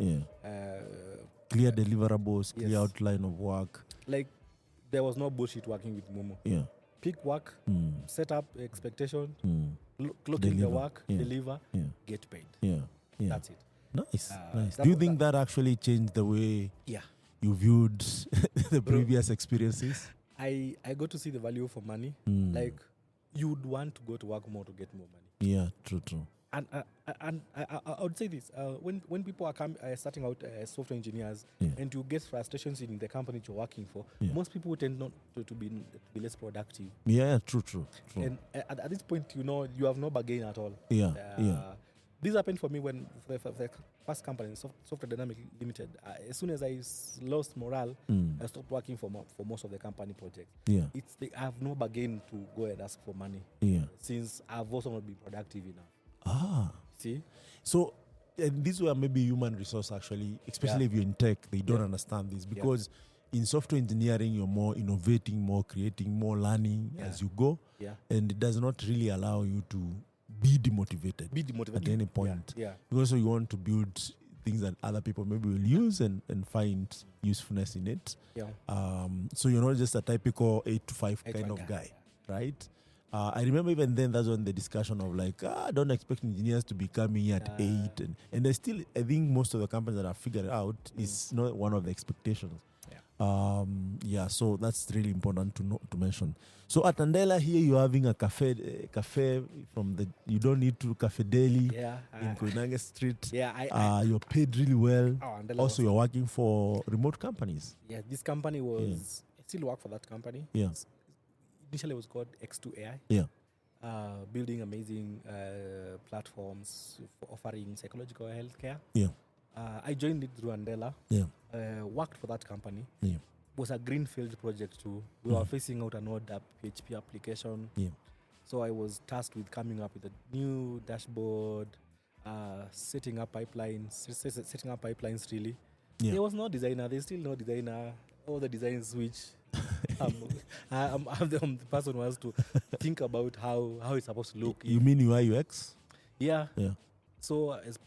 Clear deliverables, clear outline of work. Like, there was no bullshit working with Mumo. Pick work, set up expectation, clock in the work, deliver, get paid. That's it. Nice. Do you think that actually changed the way you viewed the previous experiences? I got to see the value for money. Like, you would want to go to work more to get more money. True. And I would say this: when people are starting out as software engineers, and you get frustrations in the company you're working for, most people tend not to be less productive. True. And at this point, you have no bargain at all. This happened for me when the first company, Software Dynamic Limited. As soon as I lost morale, I stopped working for most of the company projects. I have no bargain to go and ask for money. Since I've also not been productive enough. See? So, and this were maybe human resource actually, especially if you're in tech, they don't understand this because in software engineering, you're more innovating, more creating, more learning as you go. And it does not really allow you to be demotivated at any point. Because you want to build things that other people maybe will use and find usefulness in it. So you're not just a typical 8 to 5 kind of guy, right? I remember even then that's when the discussion of like, don't expect engineers to be coming at 8. And there's still, I think most of the companies that have figured it out is not one of the expectations. So that's really important to mention. So at Andela here, you're having a cafe from you don't need to Cafe Daily in Koinange Street. You're paid really well. Also, you're working for remote companies. This company was, I still work for that company. Initially, it was called X2 AI. Building amazing platforms for offering psychological healthcare. I joined it through Andela. Worked for that company. It was a greenfield project too. We were facing out an old PHP application. So I was tasked with coming up with a new dashboard, setting up pipelines really. There was no designer. There's still no designer. All the design switch. I'm the person who has to think about how it's supposed to look. You mean UI UX? So as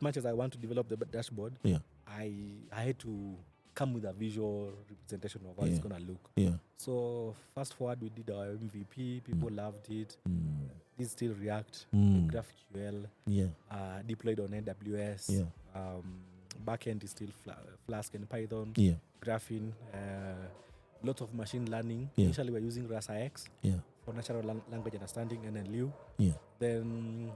much as I want to develop the dashboard, I had to come with a visual representation of how it's gonna look. Yeah. So fast forward, we did our MVP. People loved it. This is still React, GraphQL. Yeah. Deployed on AWS. Yeah. Backend is still Flask and Python. Yeah. Graphene. Lots of machine learning. Yeah. Initially, we're using RASA-X Yeah. for natural language understanding, NLU. Yeah. Then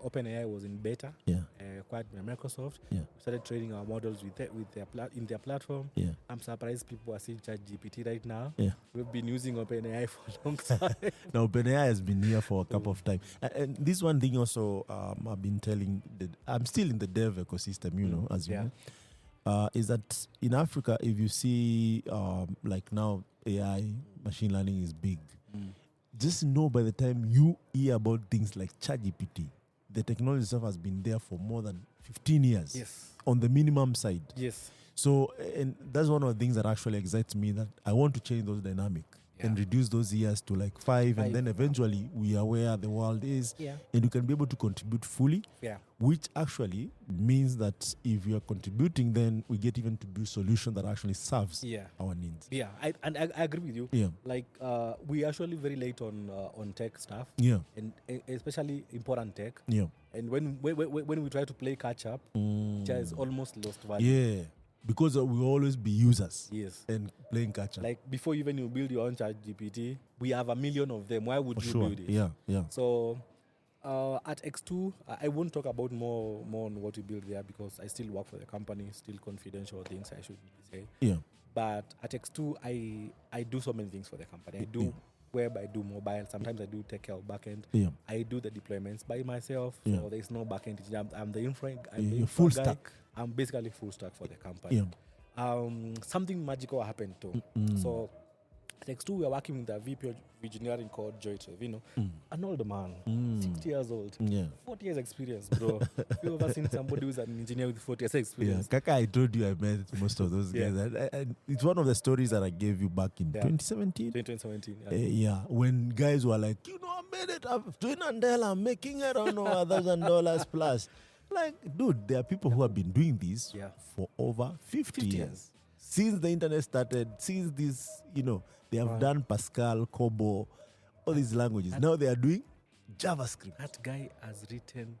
OpenAI was in beta, Yeah. acquired by Microsoft. Yeah. We started training our models in their platform. Yeah. I'm surprised people are seeing ChatGPT right now. Yeah. We've been using OpenAI for a long time. Now, OpenAI has been here for a couple of times. And this one thing also I've been telling, I'm still in the dev ecosystem, you know, as you know, is that in Africa, if you see like now AI, machine learning is big, just know by the time you hear about things like ChatGPT, the technology itself has been there for more than 15 years. Yes. On the minimum side. Yes. So, and that's one of the things that actually excites me, that I want to change those dynamic and reduce those years to like five, and then eventually we are where the world is, and you can be able to contribute fully, which actually means that if you are contributing, then we get even to build solution that actually serves our needs. Yeah, I agree with you. Yeah. Like we actually very late on tech stuff. Yeah. And especially important tech. Yeah. And when we try to play catch up, it has almost lost value. Yeah. Because we will always be users. Yes. And playing catch up. Like before even you build your own ChatGPT, we have 1 million of them. Why would you build it? Yeah, yeah. So at X2, I won't talk about more on what we build there, because I still work for the company, still confidential things I should say. Yeah. But at X2, I do so many things for the company. I do web, I do mobile. Sometimes I do take care of backend. Yeah. I do the deployments by myself. So there is no backend. I'm the infra. I'm the full guy. stack. I'm basically full stack for the company. Yeah. Something magical happened too. So at X2, we are working with a VP of engineering called Joy Trevino, an old man, 60 years old, 40 years experience, bro. You ever seen somebody who's an engineer with 40 years experience? Yeah, Kaka, I told you I met most of those guys. And it's one of the stories that I gave you back in 2017. 2017, when guys were like, you know, I made it. I'm doing Andela, I'm making it, I don't know, $1,000 plus. Like, dude, there are people who have been doing this for over 50 years. Since the internet started, since this, you know, they have done Pascal, Kobo, all these languages. Now they are doing JavaScript. That guy has written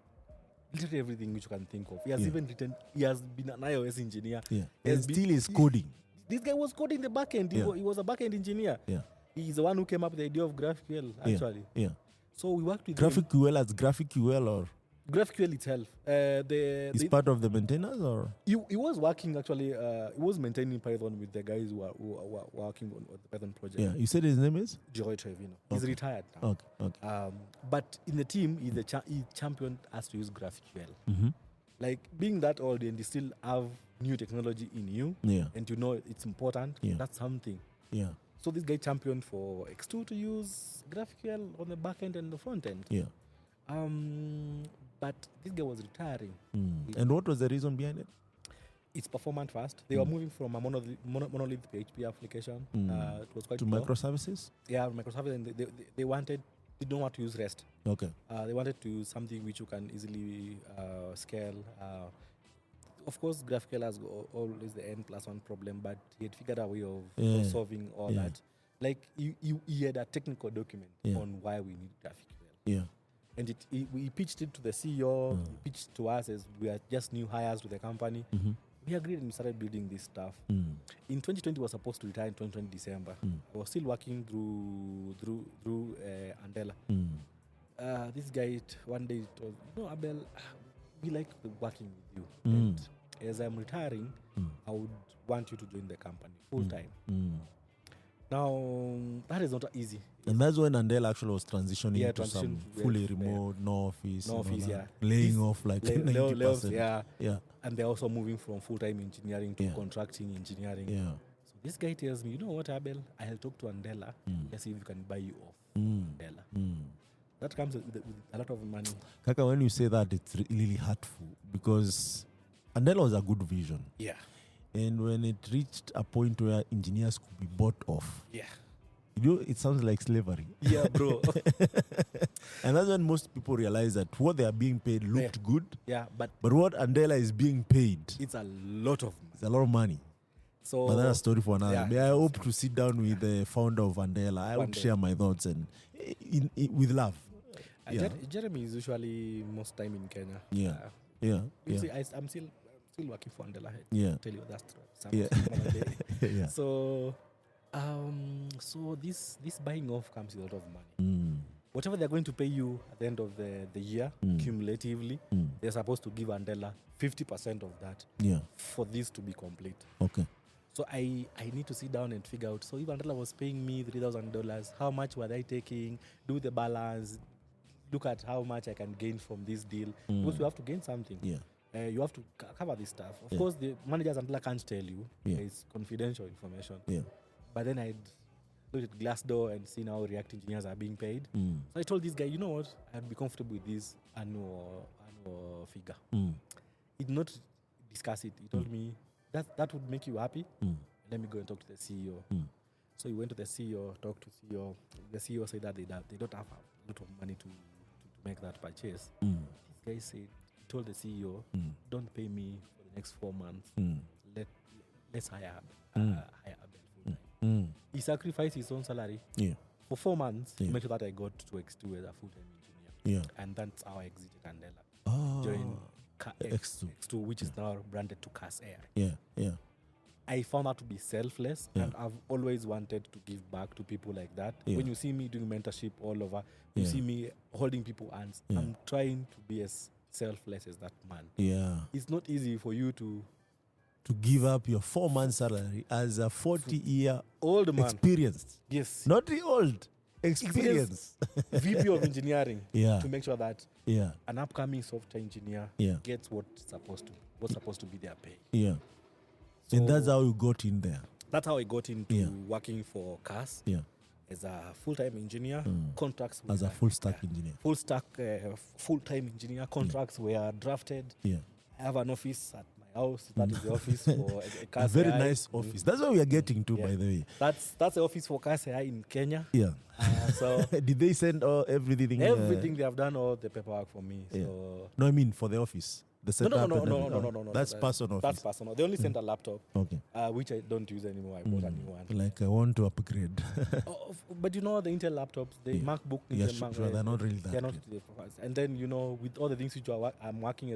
literally everything which you can think of. He has even written, he has been an iOS engineer. Yeah. And still is coding. This guy was coding the backend. He was a backend engineer. Yeah. He's the one who came up with the idea of GraphQL, actually. Yeah. So we worked with GraphQL as GraphQL or? GraphQL itself. Is part of the maintainers or? He was working actually, he was maintaining Python with the guys who are working on the Python project. Yeah, you said his name is? Joy Trevino. He's retired now. Okay. But in the team, he championed us to use GraphQL. Like being that old and you still have new technology in you, and you know it's important, that's something. Yeah. So this guy championed for X2 to use GraphQL on the back end and the front end. Yeah. But this guy was retiring. And what was the reason behind it? It's performance first. They were moving from a monolith PHP application. It was quite to microservices? Yeah, microservices. And they didn't want to use REST. Okay. They wanted to use something which you can easily scale. Of course, GraphQL has always the N+1 problem, but he had figured out a way of solving all that. Like, he had a technical document on why we need GraphQL. Yeah. And we pitched it to the CEO, pitched to us as we are just new hires to the company. We agreed and we started building this stuff. In 2020, we were supposed to retire in 2020 December. I was still working through Andela. This guy one day told me, Abel, we like working with you. And as I'm retiring, I would want you to join the company full time. Now, that is not easy. And that's when Andela actually was transitioning to some fully remote, no office, laying off like 90%. Yeah. And they're also moving from full-time engineering to contracting engineering. Yeah. So this guy tells me, you know what, Abel? I'll talk to Andela. Let's see if we can buy you off Andela. That comes with a lot of money. Kaka, when you say that, it's really hurtful because Andela was a good vision. Yeah. And when it reached a point where engineers could be bought off, you know, it sounds like slavery. Yeah, bro. And that's when most people realize that what they are being paid looked good. Yeah, but what Andela is being paid, it's a lot of money. It's a lot of money. So But that's a story for another. yeah, I hope to sit down with the founder of Vandela. I One would day. share my thoughts and with love. Yeah. Jeremy is usually most time in Kenya. Yeah. Yeah. You Yeah. see, I'm still working for Andela. Yeah. Tell you that Yeah. Yeah. So, so this buying off comes with a lot of money. Whatever they're going to pay you at the end of the year, cumulatively, they're supposed to give Andela 50% of that. Yeah. For this to be complete. Okay. So I need to sit down and figure out. So if Andela was paying me $3,000, how much were they taking? Do the balance. Look at how much I can gain from this deal. Because you have to gain something. Yeah. You have to cover this stuff. Of course, the managers Andela can't tell you. Yeah. It's confidential information. Yeah. But then I'd look at Glassdoor and see how React engineers are being paid. So I told this guy, you know what? I'd be comfortable with this annual figure. He did not discuss it. He told me that would make you happy. Let me go and talk to the CEO. So he went to the CEO, talked to CEO. The CEO said that they don't have a lot of money to make that purchase. This guy said, he told the CEO, don't pay me for the next 4 months. Let's hire Abel full time. He sacrificed his own salary for 4 months to make sure that I got to X2 as a full-time engineer. And that's how I exited Andela. Joined X2, which is now branded to Cas Air. I found that to be selfless, and I've always wanted to give back to people like that. When you see me doing mentorship all over, you see me holding people hands. I'm trying to be as selfless as that man. It's not easy for you to give up your 4 months salary as a 40-year old man. Experienced. Yes. Not the old. Experience. VP of engineering. Yeah. To make sure that Yeah. an upcoming software engineer Yeah. gets what's supposed to be their pay. Yeah. So And that's how you got in there. that's how I got into Yeah. working for CAS Yeah. as a full-time engineer. Contracts As were- a full stack engineer. full-time engineer. Contracts were drafted. Yeah. I have an office at my house. That is the office for A CAS very AI. nice office. That's what we are getting to, Yeah. by the way. That's the office for CAS AI in Kenya. Yeah. So Did they send everything? everything they have done, all the paperwork for me. Yeah. So No, I mean for the office. The no, setup. no, and everything. no. That's personal. That's office. personal. They only sent a laptop, Okay. which I don't use anymore. I bought a new one. Like I want to upgrade. But you know the Intel laptops, the Yeah. MacBook, Yeah, Intel sure, they're not really that They're not. great. And then with all the things which I'm working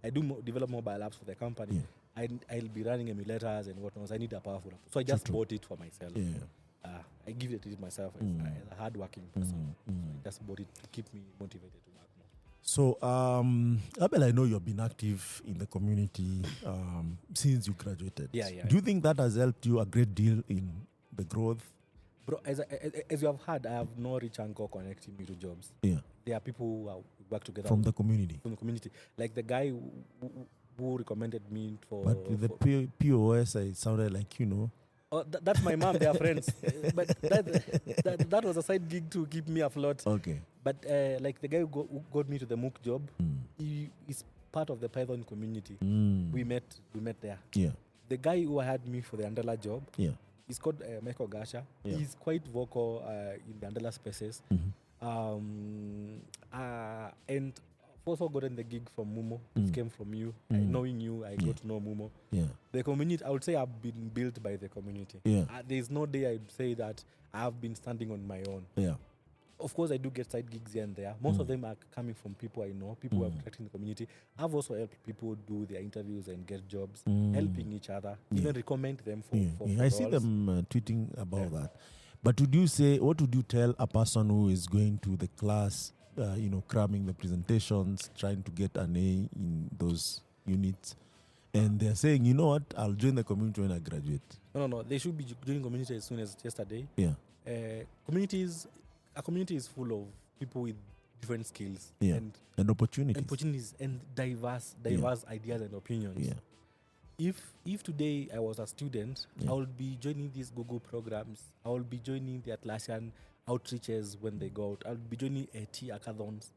I do develop mobile apps for the company. Yeah. I'll be running emulators and whatnot. So I need a powerful laptop. So I just True. bought it for myself. Yeah. I give it to myself as a hardworking person. So I just bought it to keep me motivated to work more. So, Abel, I know you've been active in the community since you graduated. Yeah. Do you think that has helped you a great deal in the growth? Bro, as you have heard, I have no rich uncle connecting me to jobs. Yeah. There are people who work together From the community. from the community. Like the guy who recommended me for... But with the for- POS, it sounded like, Oh, that's my mom. They are friends. But that was a side gig to keep me afloat. Okay. But like the guy who got me to the MOOC job, he is part of the Python community. We met there. Yeah. The guy who had me for the Andela job, Yeah. he's called Michael Gasha. Yeah. He's quite vocal in the Andela spaces. And I've also gotten the gig from Mumo, which came from you. Knowing you, I got to know Mumo. Yeah. The community, I would say I've been built by the community. Yeah. There's no day I'd say that I have been standing on my own. Yeah. Of course, I do get side gigs here and there. Most of them are coming from people I know, people who have interacted in the community. I've also helped people do their interviews and get jobs, helping each other, even recommend them for I see roles. them tweeting about that. But what would you tell a person who is going to the class, cramming the presentations, trying to get an A in those units, and they're saying, you know what, I'll join the community when I graduate? No. They should be doing community as soon as yesterday. Yeah. A community is full of people with different skills and opportunities. And diverse ideas and opinions. Yeah. If today I was a student, I will be joining these Google programs. I will be joining the Atlassian outreaches when they go out. I'll be joining AT hackathons.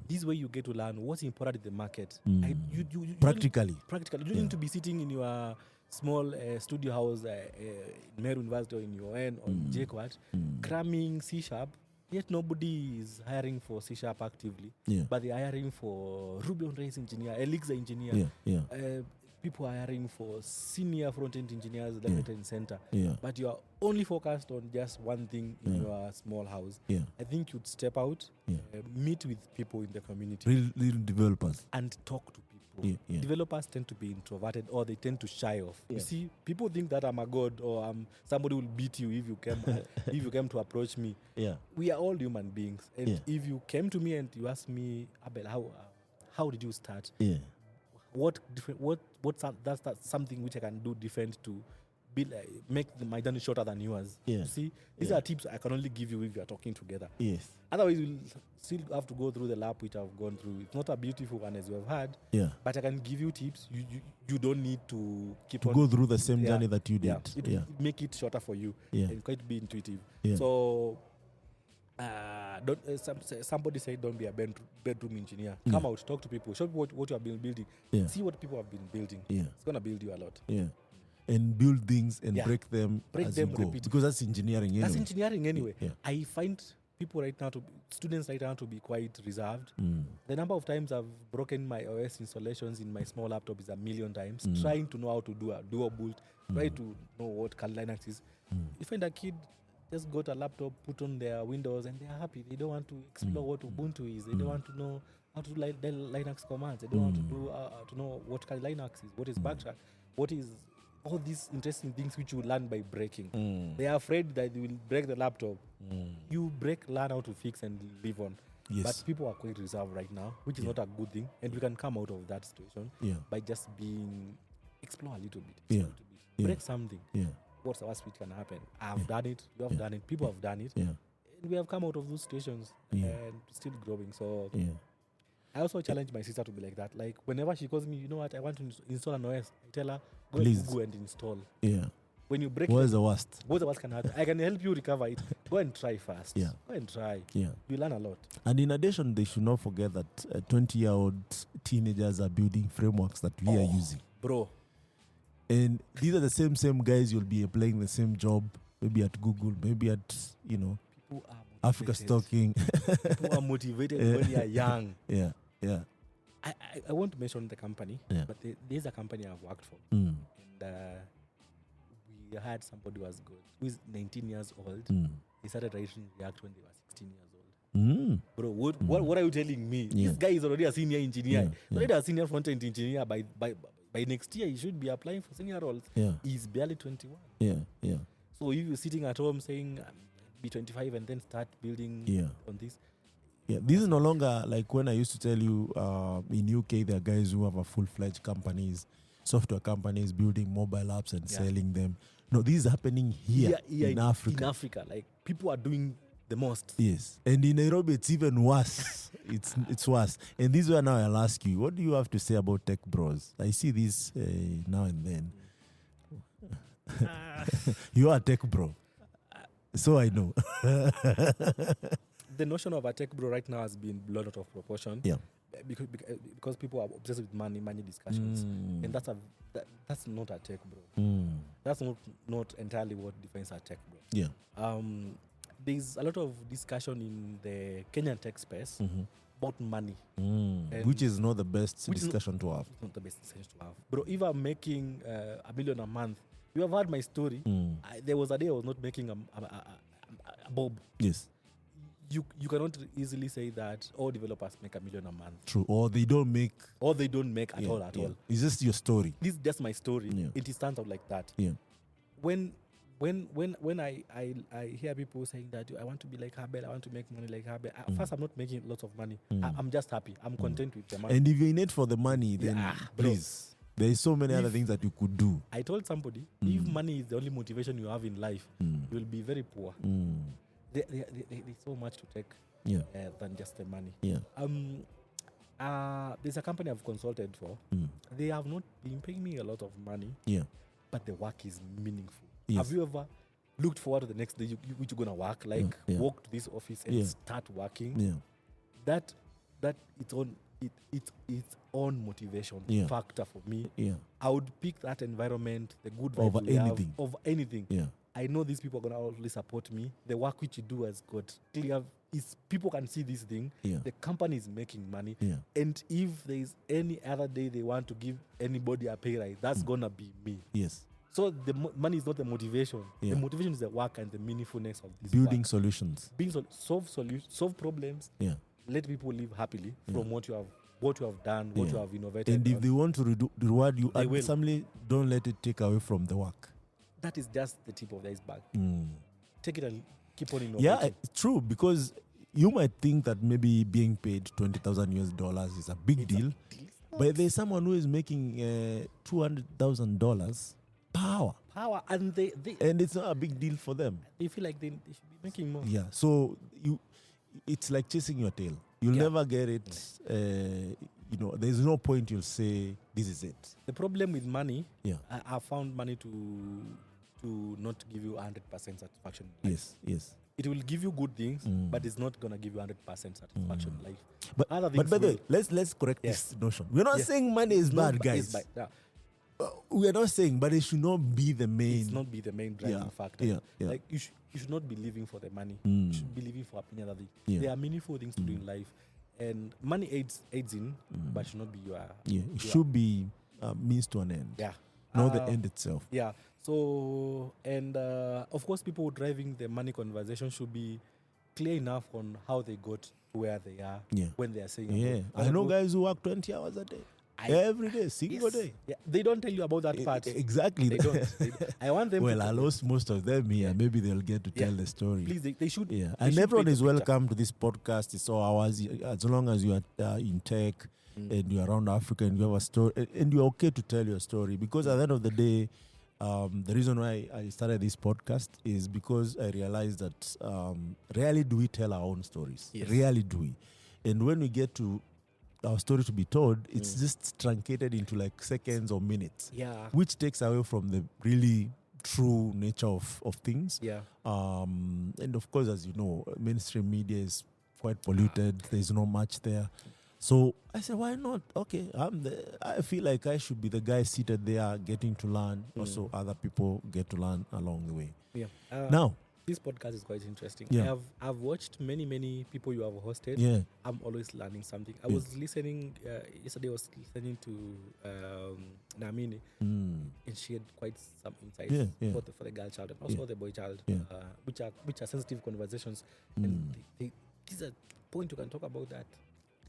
This way you get to learn what's important in the market. You Practically. You don't need to be sitting in your small studio house in Meru University or in UN or in JQuat, cramming C#. Yet nobody is hiring for C# actively, but they're hiring for Ruby on Rails engineer, Elixir engineer, people are hiring for senior front-end engineers left, right, and center, Yeah. but you are only focused on just one thing in your small house, Yeah. I think you'd step out, Yeah. meet with people in the community, Real developers. and talk to people. Yeah. Yeah. Developers tend to be introverted, or they tend to shy off. Yeah. You see, people think that I'm a god, or somebody will beat you if you came if you came to approach me. Yeah. We are all human beings, and Yeah. if you came to me and you asked me, Abel, how did you start? Yeah. That's something which I can do different to make my journey shorter than yours. Yeah. You see, these are tips I can only give you if we are talking together. Yes. Otherwise, you'll still have to go through the lap which I've gone through. It's not a beautiful one as you have had, Yeah. but I can give you tips. You don't need to keep To on go through the same journey that you did. It make it shorter for you, Yeah. and quite be intuitive. Yeah. So, somebody said, don't be a bedroom engineer. Come out, talk to people, show people what you have been building. Yeah. See what people have been building. Yeah. It's gonna build you a lot. Yeah. And build things and Yeah. break them as you go. repeat. Because that's engineering anyway. That's engineering anyway. Yeah. I find people right now, students right now, to be quite reserved. The number of times I've broken my OS installations in my small laptop is 1,000,000 times, trying to know how to do a dual boot, try to know what Linux is. You find a kid just got a laptop, put on their Windows, and they are happy. They don't want to explore what Ubuntu is. They don't want to know how to do Linux commands. They don't want to do to know what Linux is, what is backtrack, what is all these interesting things which you learn by breaking. They are afraid that you will break the laptop. You learn how to fix and live on. Yes. But people are quite reserved right now, which is not a good thing. And we can come out of that situation by just explore a little bit. Break something. Yeah. What's the worst which can happen? I've done it. You have done it. People have done it. Yeah. And we have come out of those situations and still growing. So Yeah. I also challenge my sister to be like that. Like whenever she calls me, you know what, I want to install an OS, I tell her, go Please. to Google and install. Yeah. When you break What it, is the worst? what's the worst can happen? I can help you recover it. Go and try first. Yeah. Go and try. Yeah. You learn a lot. And in addition, they should not forget that 20-year-old teenagers are building frameworks that we are using. Bro. And these are the same guys you'll be applying the same job, maybe at Google, maybe at, People are Africa motivated. Stocking. People are motivated when they are young. Yeah. Yeah. I won't mention the company, but there's a company I've worked for. And we had somebody who is 19 years old. He started writing React when they were 16 years old. Bro, what are you telling me? This guy is already a senior engineer. Already a senior front-end engineer. By next year, he should be applying for senior roles. He's barely 21. Yeah. So if you're sitting at home saying, be 25 and then start building on this. Yeah, this is no longer like when I used to tell you in UK there are guys who have a full-fledged companies, software companies building mobile apps and selling them. No, this is happening here in Africa. In Africa, like people are doing the most. Yes, and in Nairobi it's even worse. it's worse. And this is where now I'll ask you, what do you have to say about tech bros? I see this now and then. You are a tech bro, so I know. The notion of a tech bro right now has been blown out of proportion. Yeah. Because people are obsessed with money discussions, and that's not a tech bro. That's not entirely what defines a tech bro. Yeah. There's a lot of discussion in the Kenyan tech space about money, which is not the best discussion to have. Not the best discussion to have, bro. If I'm making $1 million a month, you have heard my story. There was a day I was not making a bob. Yes. You cannot easily say that all developers make $1 million a month. True. Or they don't make at all. It's just your story. This is just my story. Yeah. It stands out like that. Yeah. When I hear people saying that I want to be like Abel, I want to make money like Abel. First, I'm not making lots of money. I'm just happy. I'm content with the money. And if you're in it for the money, then please, there is so many other things that you could do. I told somebody, if money is the only motivation you have in life, you will be very poor. There's so much to take than just the money. Yeah. There's a company I've consulted for. They have not been paying me a lot of money. Yeah. But the work is meaningful. Yes. Have you ever looked forward to the next day which you're gonna work? Like walk to this office and start working. Yeah. That its own motivation factor for me. Yeah. I would pick that environment, the good vibes over anything. Yeah. I know these people are gonna always support me. The work which you do has got clear is people can see this thing. Yeah. The company is making money. Yeah. And if there is any other day they want to give anybody a pay rise, that's gonna be me. Yes. So the money is not the motivation. Yeah. The motivation is the work and the meaningfulness of this Building work. solutions. Solve problems. Yeah. Let people live happily from what you have done, what Yeah. you have innovated. And if on. they want to reward you They will. handsomely, don't let it take away from the work. That is just the tip of the iceberg. Mm. Take it and keep on innovating. Yeah, it's true, because you might think that maybe being paid $20,000 is a big deal, but there's someone who is making $200,000 per hour, and and it's not a big deal for them. they feel like they should be making more. Yeah, so it's like chasing your tail. You'll Yeah. never get it. There's no point you'll say this is it. The problem with money, Yeah. I found money to not give you 100% satisfaction. in life. Yes. It will give you good things, but it's not gonna give you 100% satisfaction in life. But Other by things the way, will. let's correct Yes. this notion. We're not Yes. saying money is It's bad, not- guys. it's bad. Yeah. We are not saying, but it should not be the main. It's not be the main driving Yeah, factor. yeah. Like you should not be living for the money. You should be living for any other thing. Yeah. There are meaningful things to do in life, and money aids in, but should not be your. Yeah, it should be means to an end, Yeah. not the end itself. Yeah. So, and of course, people driving the money conversation should be clear enough on how they got to where they are Yeah. when they are saying. Yeah, I know guys who work 20 hours a day, every day, single day. Yeah. They don't tell you about that part. Exactly. They don't. I want them. Well, to I lost most of them here. Maybe they'll get to tell Yeah. the story. Please, they should. Yeah, they and should everyone paint is a picture. welcome to this podcast. It's all ours, as long as you are in tech and you're around Africa and you have a story, and you're okay to tell your story. Because at the end of the day, the reason why I started this podcast is because I realized that rarely do we tell our own stories. Yes. Rarely do we. And when we get to our story to be told, it's just truncated into like seconds or minutes, Yeah. which takes away from the really true nature of things. Yeah. And of course, as you know, mainstream media is quite polluted. There's not much there. So I said, why not? Okay, I feel like I should be the guy seated there getting to learn. Also, other people get to learn along the way. Yeah. Now, this podcast is quite interesting. Yeah. I've watched many people you have hosted. yeah, I'm always learning something. I Yeah. was listening yesterday. I was listening to Namini, and she had quite some insights Yeah. for the girl child and also the boy child, Yeah. which are sensitive conversations. And these are point you can talk about that.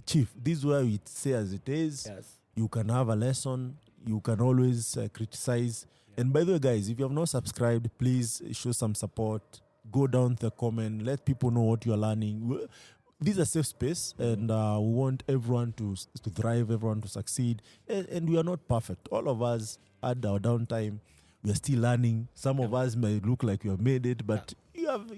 Chief, this is where we say as it is. Yes. You can have a lesson. You can always criticize. And by the way, guys, if you have not subscribed, please show some support. Go down to the comment. Let people know what you are learning. This is a safe space, and we want everyone to thrive, everyone to succeed. And we are not perfect. All of us at our downtime, we are still learning. Some of us may look like you have made it, but you have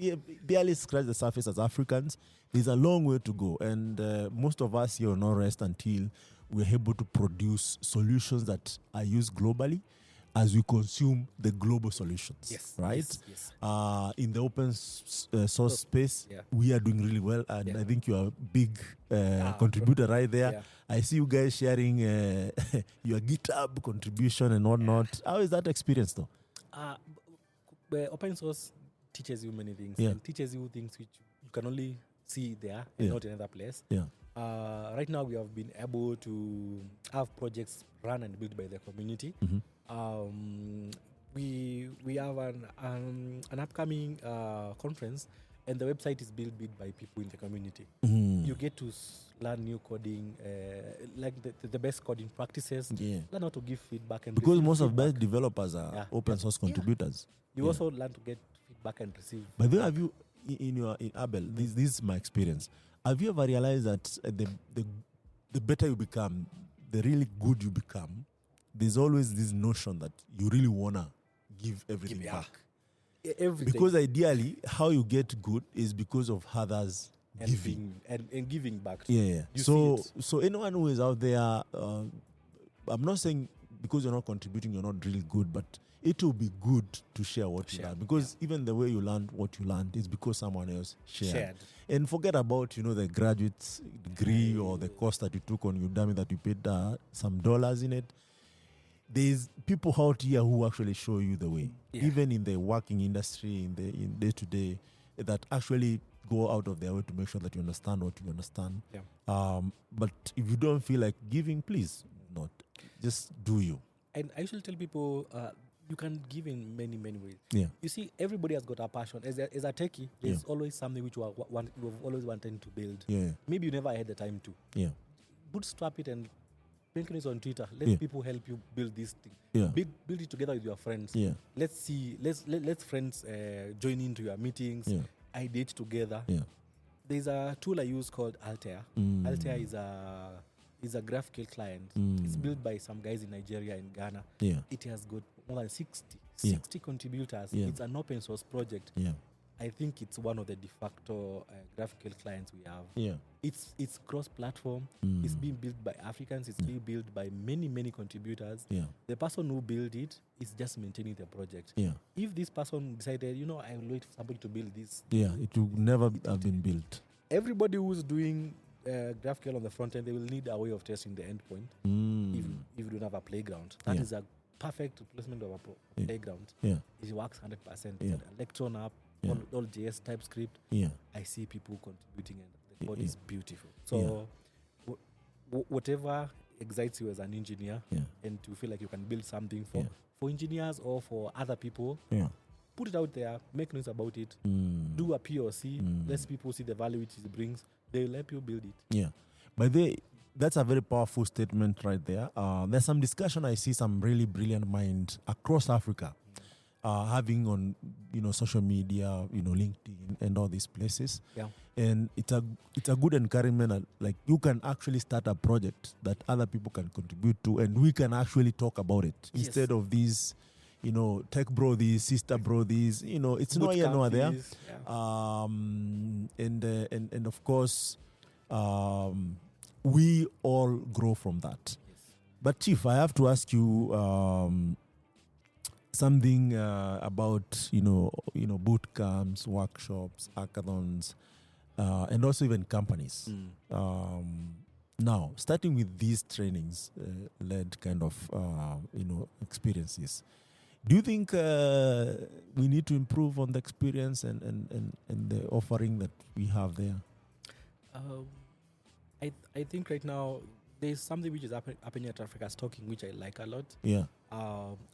barely scratched the surface as Africans. There's a long way to go, and most of us here will not rest until we're able to produce solutions that are used globally as we consume the global solutions. Yes. Right? Yes. In the open source space, we are doing really well, and I think you are a big contributor right there. Yeah. I see you guys sharing your GitHub contribution and whatnot. How is that experience, though? Open source teaches you many things, Yeah. and teaches you things which you can only see there and not in another place. Yeah. Right now, we have been able to have projects run and built by the community. We have an upcoming conference, and the website is built by people in the community. You get to learn new coding, like the best coding practices. Yeah. Learn how to give feedback and Because receive most of feedback. best developers are open source contributors. You also learn to get feedback and receive. But then have you, in Abel, this is my experience. Have you ever realized that the better you become, the really good you become, there's always this notion that you really want to give everything back. Everything. Because ideally, how you get good is because of others and giving. And giving back. Yeah. You So, see it. so anyone who is out there, I'm not saying because you're not contributing, you're not really good, but it will be good to share what you learn. Because even the way you learned what you learned is because someone else shared. And forget about, the graduate degree or the course that you took on Udemy that you paid some dollars in it. There's people out here who actually show you the way, even in the working industry, in day-to-day, that actually go out of their way to make sure that you understand what you understand. Yeah. But if you don't feel like giving, please not. Just do you. And I usually tell people you can give in many, many ways. Yeah. You see, everybody has got a passion. As a techie, there's always something which you've always wanted to build. Yeah. Maybe you never had the time to. Yeah. Bootstrap it and mention it on Twitter. Let people help you build this thing. Yeah. Build it together with your friends. Yeah. Let's see. Let friends join into your meetings. Yeah. Ideate together. Yeah. There's a tool I use called Altair. Altair is a graphical client. It's built by some guys in Nigeria and Ghana. Yeah. It has got more than 60 contributors. Yeah. It's an open source project. Yeah. I think it's one of the de facto graphical clients we have. Yeah. It's cross-platform. It's being built by Africans. It's being built by many, many contributors. Yeah. The person who built it is just maintaining the project. Yeah. If this person decided, I will wait for somebody to build this. Yeah. It will never have been built. Everybody who's doing GraphQL on the front end, they will need a way of testing the endpoint if you don't have a playground. That is a perfect replacement of a playground. Yeah. It works 100%. Yeah. It's an Electron app, all JS, TypeScript. Yeah. I see people contributing and the code is beautiful. So whatever excites you as an engineer and to feel like you can build something for engineers or for other people, put it out there, make noise about it, do a POC, let people see the value it brings. They will help you build it. Yeah. But that's a very powerful statement right there. There's some discussion I see some really brilliant minds across Africa having on social media, LinkedIn and all these places. Yeah. And it's a good encouragement. Like you can actually start a project that other people can contribute to, and we can actually talk about it instead of these. Tech bro this, sister bro this. It's no here, no there. Yeah. And of course, we all grow from that. Yes. But Chief, I have to ask you something about boot camps, workshops, hackathons, and also even companies. Now, starting with these trainings led kind of experiences. Do you think we need to improve on the experience and the offering that we have there? I think right now there's something which is happening at Africa's Talking, which I like a lot. Yeah.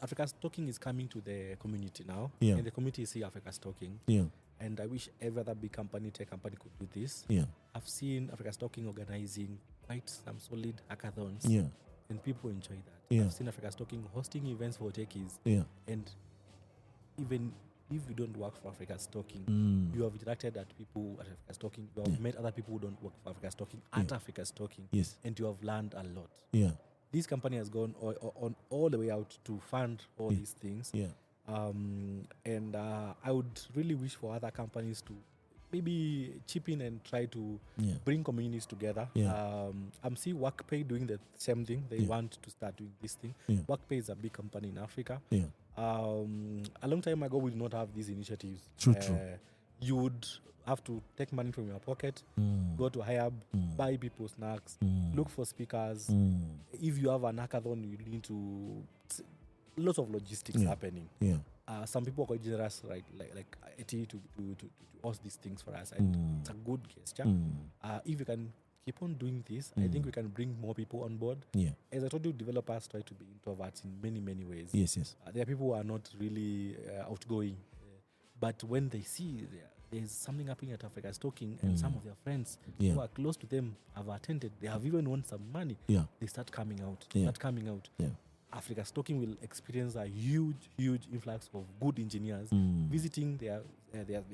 Africa's Talking is coming to the community now. Yeah. And the community is see Africa's Talking. Yeah. And I wish every other big company, tech company could do this. Yeah. I've seen Africa's Talking organizing quite some solid hackathons. Yeah. And people enjoy that. Yeah. I've seen Africa's Talking hosting events for techies. Yeah. And even if you don't work for Africa's Talking, you have interacted at people at Africa's Talking. You have met other people who don't work for Africa's Talking at Africa's Talking. Yes. And you have learned a lot. Yeah. This company has gone on all the way out to fund all these things. Yeah. And I would really wish for other companies to maybe chip in and try to bring communities together. Yeah. I'm seeing WorkPay doing the same thing. They want to start doing this thing. Yeah. WorkPay is a big company in Africa. Yeah. A long time ago, we did not have these initiatives. True. You would have to take money from your pocket, go to Hiab, buy people snacks, look for speakers. If you have an hackathon, you need to... Lots of logistics happening. Yeah. Some people are quite generous, right? Like IT to host these things for us. And it's a good gesture. If you can keep on doing this, I think we can bring more people on board. Yeah. As I told you, developers try to be introverts in many, many ways. Yes. There are people who are not really outgoing. But when they see there's something happening at Africa's Talking and some of their friends who are close to them have attended, they have even won some money, they start coming out. Yeah. Africa's Talking will experience a huge influx of good engineers visiting their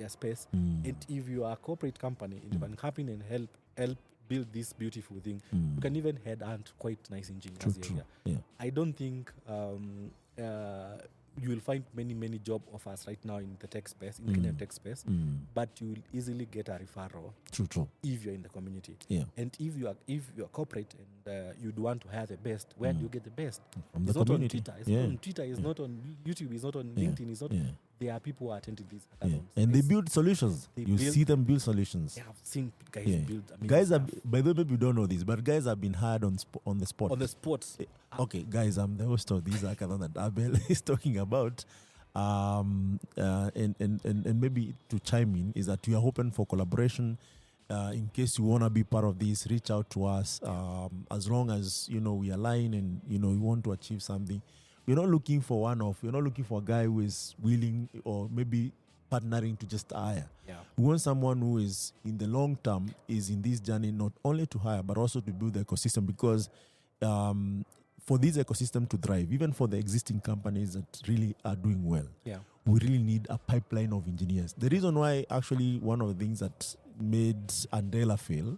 space. And if you are a corporate company, and you can come in and help build this beautiful thing, you can even headhunt quite nice engineers here. Yeah. I don't think you will find many job offers right now in the tech space, in the Kenyan tech space, but you will easily get a referral. True. If you're in the community. Yeah. And if you are corporate and you'd want to hire the best, where do you get the best? From It's the not community. on Twitter. It's not on Twitter. It's not on YouTube. It's not on LinkedIn. It's not. There are people who are attending these hackathons. And they build solutions. You see them build solutions. I have seen guys build amazing Guys stuff. by the way, maybe you don't know this, but guys have been hired on the spot. On the sports. Okay, guys, I'm the host of this hackathon that Abel is talking about. And maybe to chime in is that we are open for collaboration. In case you want to be part of this, reach out to us. As long as we align and you want to achieve something, we're not looking for one-off. We're not looking for a guy who is willing or maybe partnering to just hire. Yeah. We want someone who is in the long term is in this journey not only to hire but also to build the ecosystem, because for this ecosystem to thrive, even for the existing companies that really are doing well, we really need a pipeline of engineers. The reason why, actually, one of the things that made Andela fail,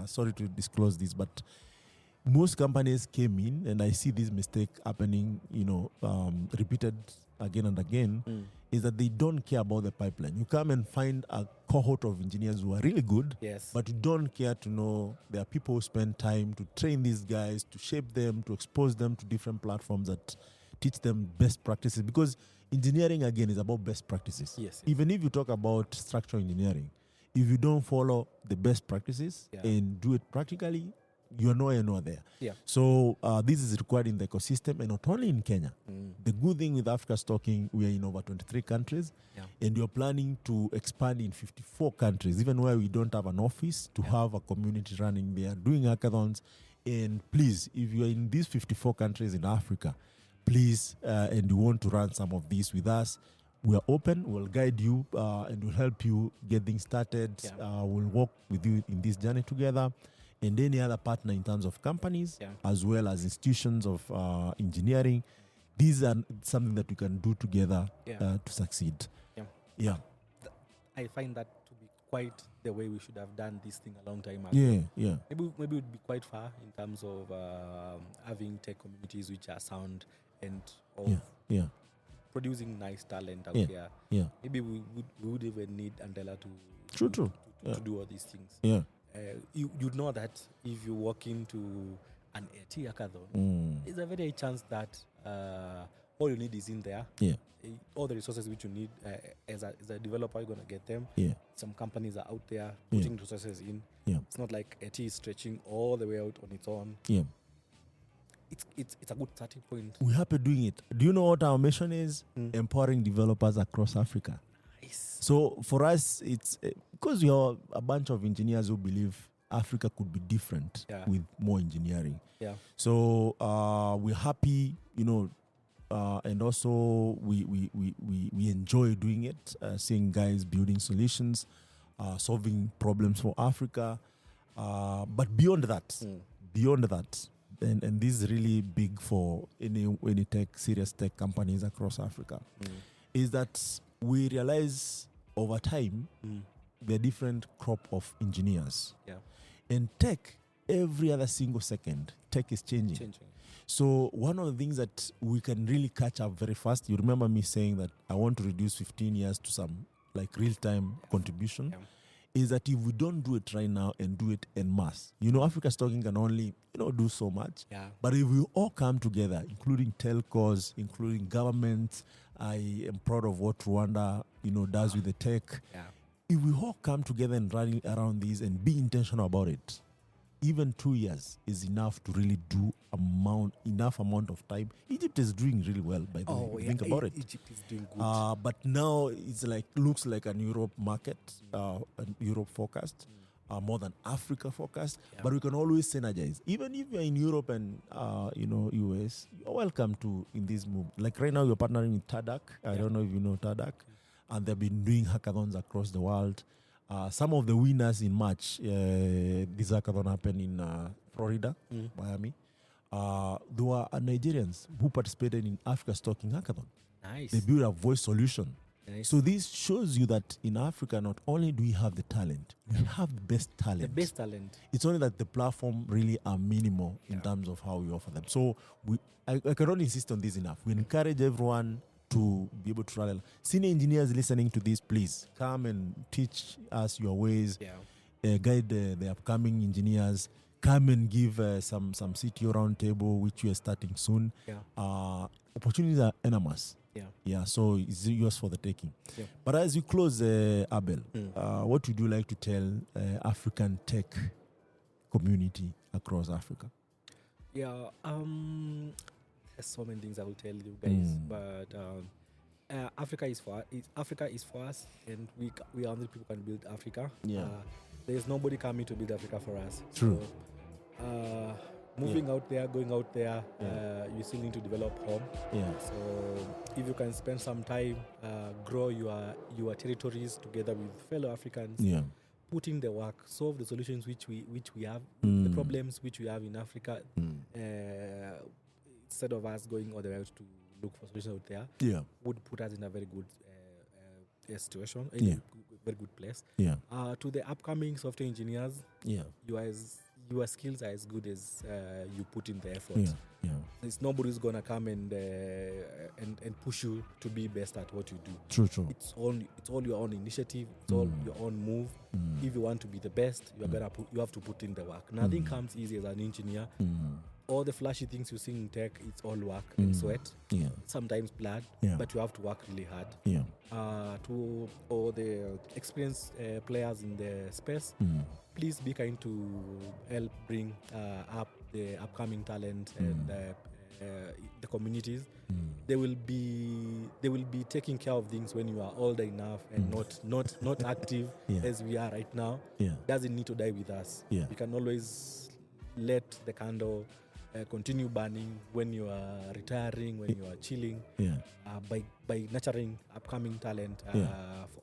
sorry to disclose this, but most companies came in, and I see this mistake happening, repeated again and again, is that they don't care about the pipeline. You come and find a cohort of engineers who are really good, but you don't care to know there are people who spend time to train these guys, to shape them, to expose them to different platforms that teach them best practices. Because engineering, again, is about best practices. Yes. Even if you talk about structural engineering, if you don't follow the best practices and do it practically, you're nowhere near there. Yeah. So this is required in the ecosystem, and not only in Kenya. The good thing with Africa's Talking, we are in over 23 countries, and you're planning to expand in 54 countries, even where we don't have an office, to have a community running there, doing hackathons. And please, if you're in these 54 countries in Africa, please, and you want to run some of these with us, we are open, we'll guide you, and we'll help you get things started. We'll walk with you in this journey together. And any other partner in terms of companies, as well as institutions of engineering. These are something that we can do together to succeed. I find that to be quite the way we should have done this thing a long time ago. Maybe it would be quite far in terms of having tech communities which are sound and producing nice talent out here. Maybe we would even need Andela to do all these things. You'd know that if you walk into an AT hackathon, there's a very high chance that all you need is in there. All the resources which you need as a developer, you're going to get them. Some companies are out there putting resources in. It's not like AT is stretching all the way out on its own. It's a good starting point. We're happy doing it. Do you know what our mission is? Empowering developers across Africa. So for us, it's because we are a bunch of engineers who believe Africa could be different with more engineering. So we're happy, and also we enjoy doing it, seeing guys building solutions, solving problems for Africa. But beyond that, and this is really big for any serious tech companies across Africa, is that we realize over time the different crop of engineers. And tech, every other single second, tech is changing. So one of the things that we can really catch up very fast, you remember me saying that I want to reduce 15 years to some like real-time contribution, is that if we don't do it right now and do it en masse, Africa's Talking can only, do so much. But if we all come together, including telcos, including governments, I am proud of what Rwanda, does with the tech. If we all come together and rally around this and be intentional about it, even 2 years is enough to really do enough amount of time. Egypt is doing really well, by the way. Think about it. Egypt is doing good. But now it's looks like an Europe market, an Europe focused, more than Africa focused. But we can always synergize. Even if you're in Europe and US, you're welcome to in this move. Like right now, you're partnering with TADAC. I don't know if you know TADAC, and they've been doing hackathons across the world. Some of the winners in March, this hackathon happened in Florida, Miami. There were Nigerians who participated in Africa's Talking Hackathon. Nice. They built a voice solution. Nice. So this shows you that in Africa, not only do we have the talent, we have the best talent. The best talent. It's only that the platform really are minimal in terms of how we offer them. So I cannot insist on this enough. We encourage everyone to be able to rally. Senior engineers listening to this, please come and teach us your ways. Guide the upcoming engineers. Come and give some CTO roundtable, which we are starting soon. Opportunities are enormous. So it's yours for the taking. But as you close, Abel, what would you like to tell African tech community across Africa? There's so many things I will tell you guys, but Africa is for us, and we are only people who can build Africa. Yeah. There's nobody coming to build Africa for us. True. So, moving out there, going out there, you still need to develop home. Yeah. So if you can spend some time, grow your territories together with fellow Africans, Yeah. put in the work, solve the solutions which we have, the problems which we have in Africa, instead of us going all the way out to look for solutions out there, Yeah. would put us in a very good situation, Yeah. very good place. Yeah. To the upcoming software engineers, Yeah. your skills are as good as you put in the effort. Yeah. Yeah. There's nobody who's gonna come and push you to be best at what you do. True. It's all your own initiative. It's all your own move. If you want to be the best, you have to put in the work. Nothing comes easy as an engineer. All the flashy things you see in tech, it's all work and sweat. Yeah. Sometimes blood, Yeah. but you have to work really hard. Yeah. To all the experienced players in the space, please be kind to help bring up the upcoming talent and the communities. They will be taking care of things when you are older enough and not active as we are right now. Yeah. Doesn't need to die with us. Yeah. You can always let the candle continue burning when you are retiring, when you are chilling. Yeah. By nurturing upcoming talent for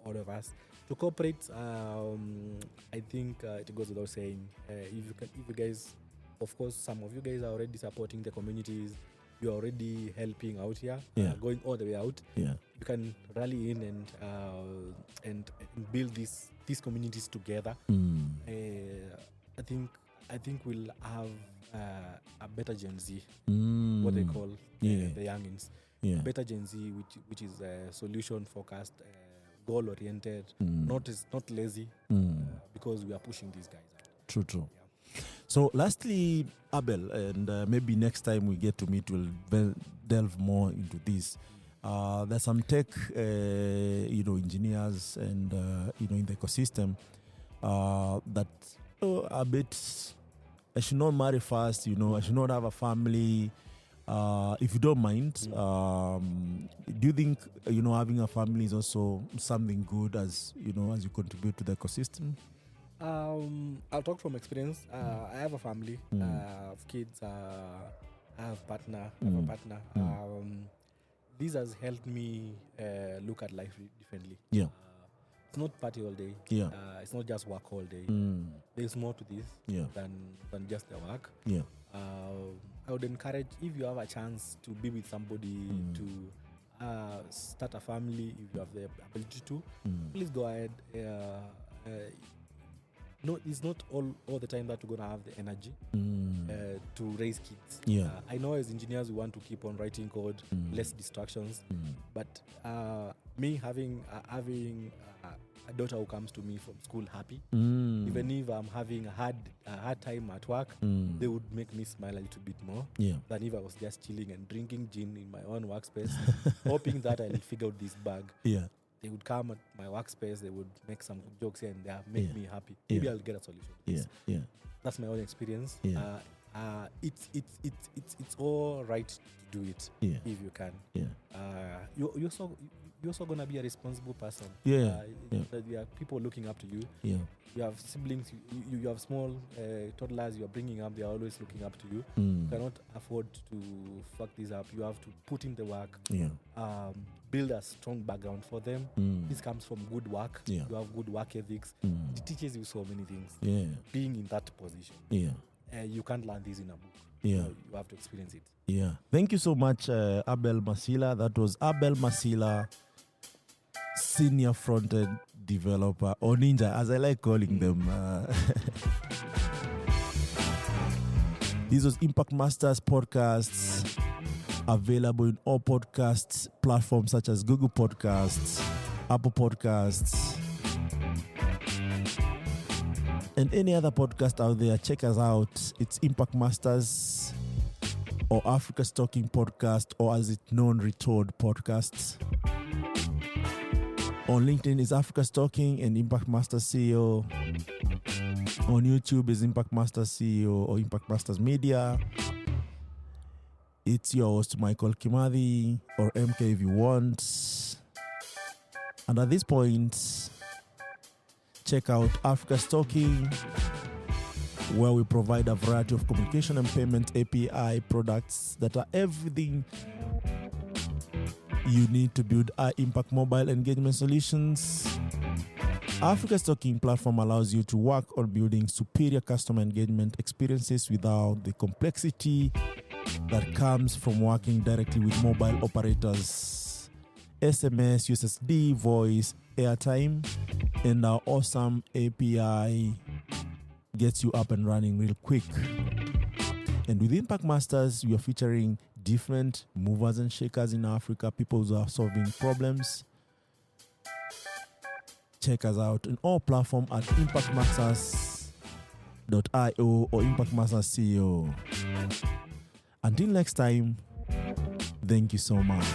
all of us. To corporate, I think it goes without saying, if you guys, of course, some of you guys are already supporting the communities. You're already helping out here, going all the way out. Yeah. You can rally in and build these communities together. I think we'll have a better Gen Z, what they call the youngins. Yeah. Better Gen Z, which is solution focused, goal oriented, not lazy, because we are pushing these guys out. True. So lastly, Abel, and maybe next time we get to meet, we'll delve more into this. There's some tech, engineers and in the ecosystem that a bit. I should not marry fast. I should not have a family. If you don't mind, do you think having a family is also something good as as you contribute to the ecosystem? I'll talk from experience. I have a family. I have kids. I have a partner. This has helped me look at life differently. Yeah. It's not party all day. Yeah. It's not just work all day. There's more to this than just the work. Yeah. I would encourage, if you have a chance to be with somebody, to start a family, if you have the ability to, please go ahead. No, it's not all the time that we're going to have the energy to raise kids. Yeah. I know as engineers we want to keep on writing code, less distractions, but me having a daughter who comes to me from school happy, even if I'm having a hard time at work, they would make me smile a little bit more than if I was just chilling and drinking gin in my own workspace, hoping that I'll figure out this bug. Yeah. They would come at my workspace, they would make some jokes here and there, make me happy. Maybe I'll get a solution to this. Yeah. That's my own experience. Yeah. It's all right to do it if you can. Yeah. You're also gonna be a responsible person. Yeah. There are people looking up to you. Yeah. You have siblings. You have small toddlers. You are bringing up. They are always looking up to you. You cannot afford to fuck this up. You have to put in the work. Yeah. Build a strong background for them. This comes from good work. Yeah. You have good work ethics. It teaches you so many things. Yeah. Being in that position. Yeah. You can't learn this in a book. Yeah. You have to experience it. Yeah. Thank you so much, Abel Masila. That was Abel Masila, senior front-end developer, or ninja, as I like calling them. This was Impact Masters podcasts, available in all podcast platforms such as Google Podcasts, Apple Podcasts, and any other podcast out there. Check us out. It's Impact Masters or Africa's Talking Podcast, or as it's known, Retold Podcasts. On LinkedIn is Africa's Talking and Impact Masters CEO. On YouTube is Impact Masters CEO or Impact Masters Media. It's your host, Michael Kimathi, or MK if you want. And at this point, check out Africa's Talking, where we provide a variety of communication and payment API products that are everything you need to build high-impact mobile engagement solutions. Africa's Talking platform allows you to work on building superior customer engagement experiences without the complexity that comes from working directly with mobile operators. SMS, USSD, voice, airtime, and our awesome API gets you up and running real quick. And with Impact Masters, we are featuring different movers and shakers in Africa, people who are solving problems. Check us out on all platforms at impactmasters.io or impactmasters.co. Until next time, thank you so much.